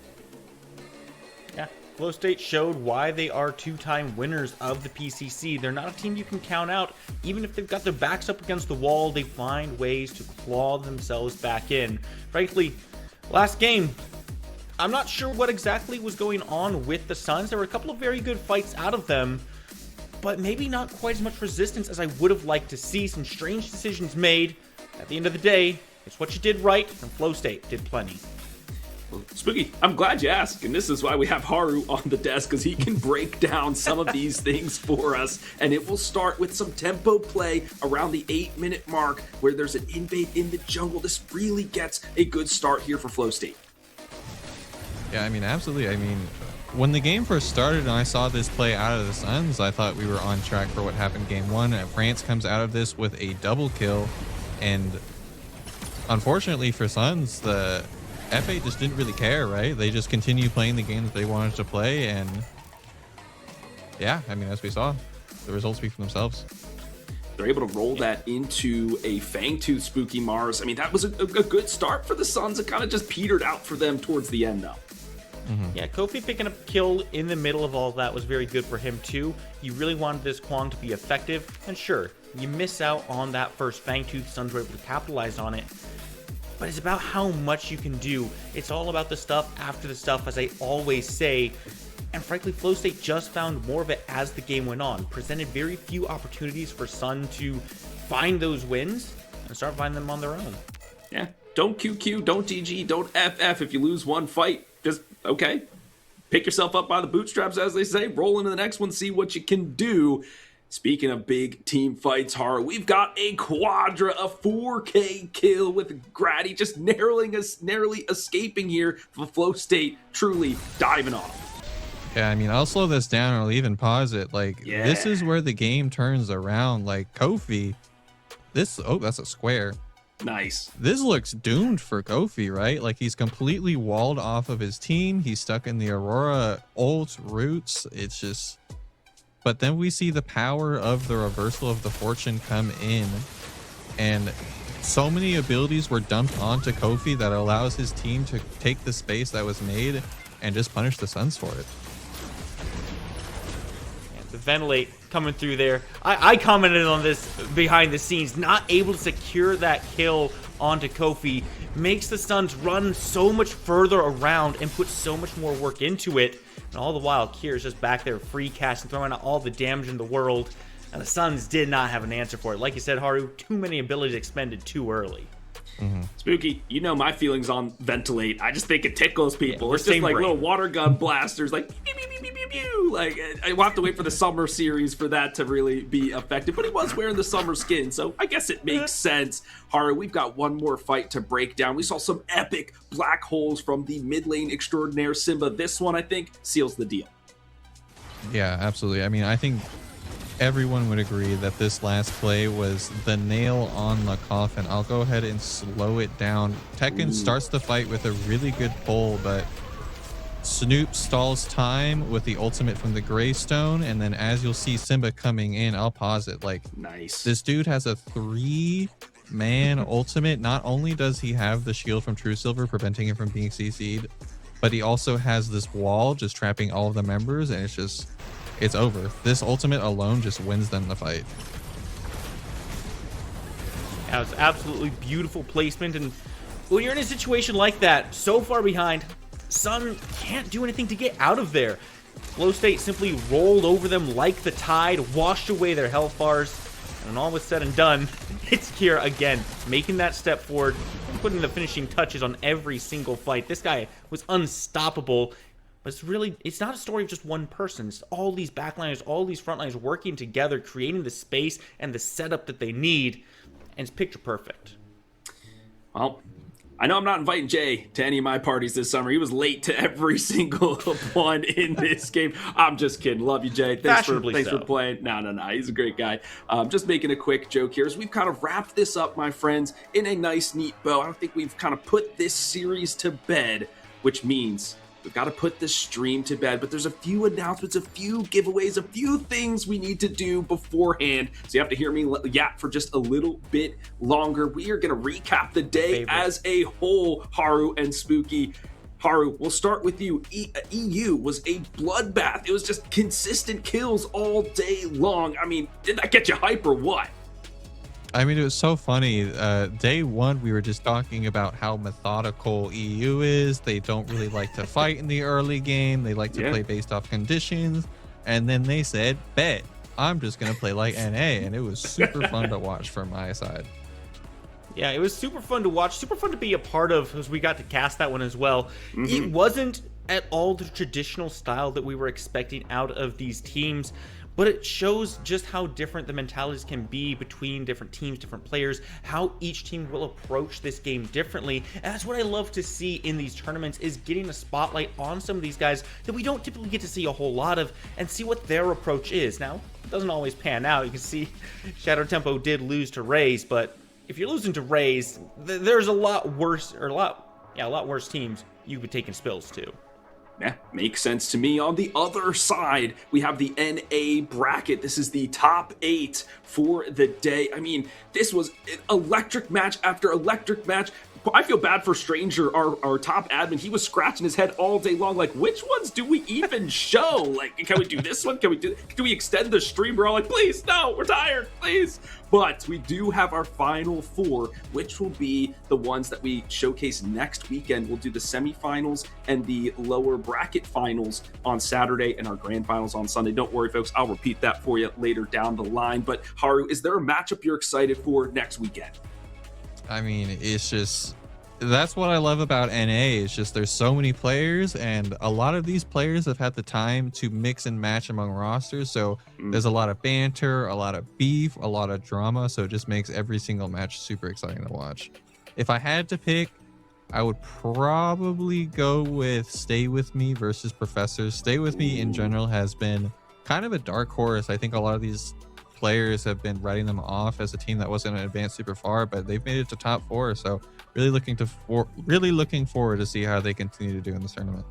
Yeah, Flow State showed why they are 2-time winners of the PCC. They're not a team you can count out. Even if they've got their backs up against the wall, they find ways to claw themselves back in. Frankly, last game, I'm not sure what exactly was going on with the Suns. There were a couple of very good fights out of them, but maybe not quite as much resistance as I would have liked to see. Some strange decisions made. At the end of the day, it's what you did right, and Flow State did plenty. Well, Spooky, I'm glad you asked, and this is why we have Haru on the desk, because he can break down some of these things for us. And it will start with some tempo play around the 8-minute mark, where there's an invade in the jungle. This really gets a good start here for Flow State. Yeah, I mean, absolutely. I mean, when the game first started and I saw this play out of the Suns, I thought we were on track for what happened game 1. France comes out of this with a double kill, and unfortunately for Suns, the F8 just didn't really care, right? They just continue playing the game that they wanted to play, and yeah, I mean, as we saw, the results speak for themselves. They're able to roll that into a Fangtooth, Spooky Mars. I mean, that was a good start for the Suns. It kind of just petered out for them towards the end, though. Yeah, Kofi picking up a kill in the middle of all that was very good for him too. You really wanted this Kwang to be effective, and sure, you miss out on that first Fangtooth. Suns were able to capitalize on it, but it's about how much you can do. It's all about the stuff after the stuff, as I always say. And frankly, Flow State just found more of it as the game went on. Presented very few opportunities for Sun to find those wins and start finding them on their own. Yeah, don't QQ, don't GG, don't FF if you lose one fight. Just, okay, pick yourself up by the bootstraps, as they say, roll into the next one, see what you can do. Speaking of big team fights, Haru, we've got a quadra, a 4K kill with Grady just narrowly escaping here for Flow State, truly diving off. Yeah, I mean, I'll slow this down or I'll even pause it. Like, this is where the game turns around. Like, Kofi, oh, that's a square. Nice. This looks doomed for Kofi, right? Like, he's completely walled off of his team. He's stuck in the Aurora ult roots. It's just... But then we see the power of the reversal of the fortune come in, and so many abilities were dumped onto Kofi that allows his team to take the space that was made and just punish the Suns for it. The ventilate coming through there. I commented on this behind the scenes. Not able to secure that kill onto Kofi makes the Suns run so much further around and put so much more work into it. And all the while, Kier's just back there free casting, throwing out all the damage in the world. And the Suns did not have an answer for it. Like you said, Haru, too many abilities expended too early. Spooky, you know my feelings on ventilate. I just think it tickles people. Yeah, It's just like brain. little water gun blasters, like pew, pew, pew, pew, pew, pew. Like we'll have to wait for the summer series for that to really be effective. But he was wearing the summer skin, so I guess it makes sense. Haru, we've got one more fight to break down. We saw some epic black holes from the mid lane extraordinaire Simba. This one, I think, seals the deal. Yeah, absolutely. I mean, I think everyone would agree that this last play was the nail on the coffin. I'll go ahead and slow it down. Tekken starts the fight with a really good pull, but Snoop stalls time with the ultimate from the Greystone, and then as you'll see Simba coming in, I'll pause it. Like, nice. This dude has a 3-man ultimate. Not only does he have the shield from True Silver preventing him from being CC'd, but he also has this wall just trapping all of the members, and it's over. This ultimate alone just wins them the fight. That was absolutely beautiful placement, and when you're in a situation like that, so far behind, Sun can't do anything to get out of there. Flow State simply rolled over them like the tide, washed away their health bars, and when all was said and done, it's Kira again, making that step forward, putting the finishing touches on every single fight. This guy was unstoppable. But it's not a story of just one person. It's all these backliners, all these frontliners working together, creating the space and the setup that they need, and it's picture perfect. Well, I know I'm not inviting Jay to any of my parties this summer. He was late to every single one in this game. I'm just kidding. Love you, Jay. Thanks for playing. No. He's a great guy. Just making a quick joke here as we've kind of wrapped this up, my friends, in a nice, neat bow. I don't think we've kind of put this series to bed, which means we've got to put this stream to bed, but there's a few announcements, a few giveaways, a few things we need to do beforehand. So you have to hear me yap for just a little bit longer. We are going to recap the day as a whole, Haru and Spooky. Haru, we'll start with you. EU was a bloodbath. It was just consistent kills all day long. I mean, did that get you hype or what? I mean, it was so funny. Day one, we were just talking about how methodical EU is. They don't really like to fight in the early game. They like to play based off conditions. And then they said, bet, I'm just going to play like NA. And it was super fun to watch from my side. Yeah, it was super fun to watch, super fun to be a part of, as we got to cast that one as well. It wasn't at all the traditional style that we were expecting out of these teams, but it shows just how different the mentalities can be between different teams, different players, how each team will approach this game differently. And that's what I love to see in these tournaments, is getting a spotlight on some of these guys that we don't typically get to see a whole lot of, and see what their approach is. Now, it doesn't always pan out. You can see Shadow Tempo did lose to Raze, but if you're losing to Raze, there's a lot worse, or a lot worse teams you could be taking spills to. Yeah, makes sense to me. On the other side, we have the NA bracket. This is the top 8 for the day. I mean, this was an electric match after electric match. I feel bad for Stranger, our top admin. He was scratching his head all day long, like, which ones do we even show? Like, can we do this one? Can we extend the stream? We're all like, please, no, we're tired, please. But we do have our final 4, which will be the ones that we showcase next weekend. We'll do the semifinals and the lower bracket finals on Saturday and our grand finals on Sunday. Don't worry, folks. I'll repeat that for you later down the line. But Haru, is there a matchup you're excited for next weekend? I mean, it's just, that's what I love about NA. It's just there's so many players, and a lot of these players have had the time to mix and match among rosters. So there's a lot of banter, a lot of beef, a lot of drama. So it just makes every single match super exciting to watch. If I had to pick, I would probably go with Stay With Me versus Professors. Stay With Me in general has been kind of a dark horse. I think a lot of these players have been writing them off as a team that wasn't advanced super far, but they've made it to top 4. So really looking forward to see how they continue to do in this tournament.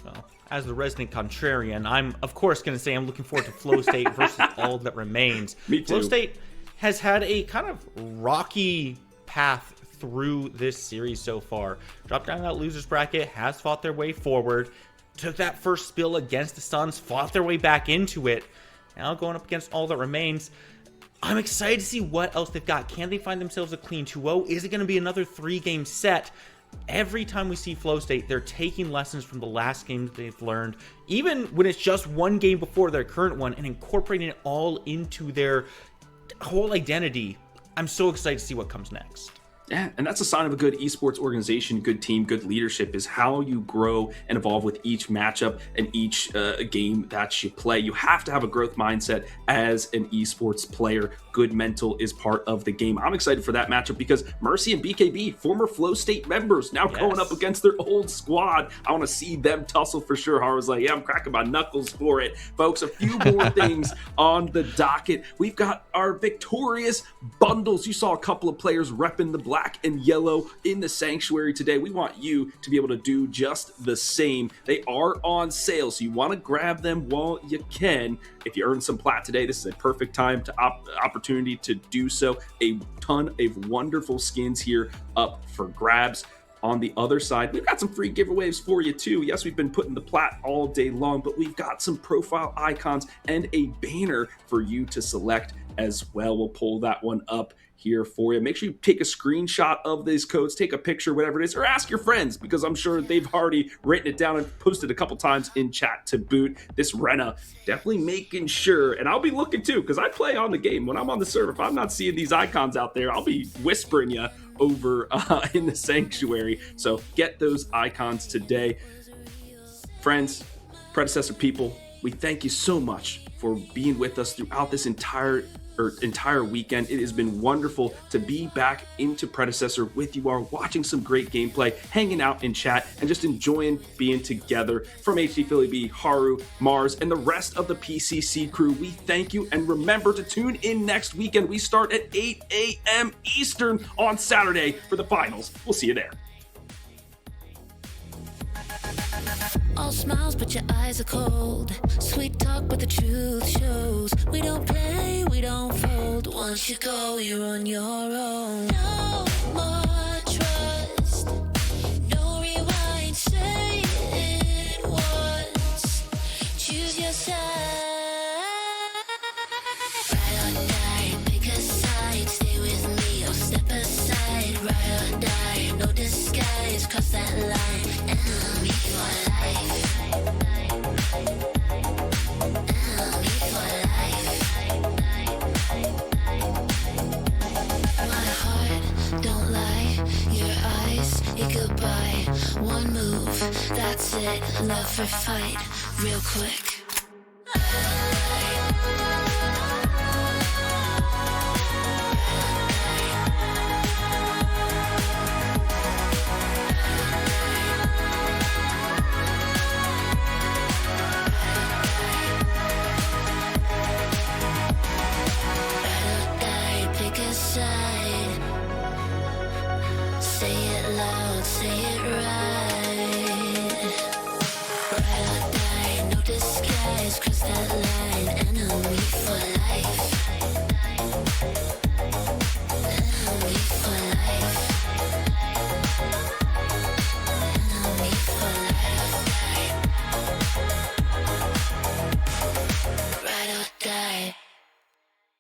Well, as the resident contrarian, I'm of course going to say I'm looking forward to Flow State versus all that remains. Me too. Flow State has had a kind of rocky path through this series so far. Dropped down that losers bracket, has fought their way forward, took that first spill against the Suns, fought their way back into it. Now going up against all that remains. I'm excited to see what else they've got. Can they find themselves a clean 2-0? Is it going to be another 3-game set? Every time we see Flow State, they're taking lessons from the last game that they've learned, even when it's just one game before their current one, and incorporating it all into their whole identity. I'm so excited to see what comes next. Yeah, and that's a sign of a good esports organization, good team, good leadership, is how you grow and evolve with each matchup and each game that you play. You have to have a growth mindset as an esports player. Good mental is part of the game. I'm excited for that matchup because Mercy and BKB, former Flow State members, now going up against their old squad. I want to see them tussle for sure. Harvard's like, yeah, I'm cracking my knuckles for it. Folks, a few more things on the docket. We've got our victorious bundles. You saw a couple of players repping the black and yellow in the sanctuary today. We want you to be able to do just the same. They are on sale, so you want to grab them while you can. If you earn some plat today, this is a perfect time to opportunity to do so. A ton of wonderful skins here up for grabs. On the other side, we've got some free giveaways for you too. Yes, we've been putting the plat all day long, but we've got some profile icons and a banner for you to select as well. We'll pull that one up here for you. Make sure you take a screenshot of these codes, take a picture, whatever it is, or ask your friends, because I'm sure they've already written it down and posted a couple times in chat to boot. This Rena definitely making sure, and I'll be looking too, because I play on the game. When I'm on the server, if I'm not seeing these icons out there, I'll be whispering you over in the sanctuary. So get those icons today. Friends, predecessor people, we thank you so much for being with us throughout this entire weekend. It has been wonderful to be back into Predecessor with you all, watching some great gameplay, hanging out in chat, and just enjoying being together. From HD Philly B, Haru, Mars, and the rest of the PCC crew, we thank you, and remember to tune in next weekend. We start at 8 a.m. Eastern on Saturday for the finals. We'll see you there. All smiles, but your eyes are cold. Sweet talk, but the truth shows. We don't play, we don't fold. Once you go, you're on your own. No more trust. No rewind, say it once. Choose your side. Ride or die, pick a side. Stay with me or step aside. Ride or die, no disguise. Cross that line. Enemy for life. Don't lie, your eyes, goodbye. One move, that's it. Love for fight, real quick.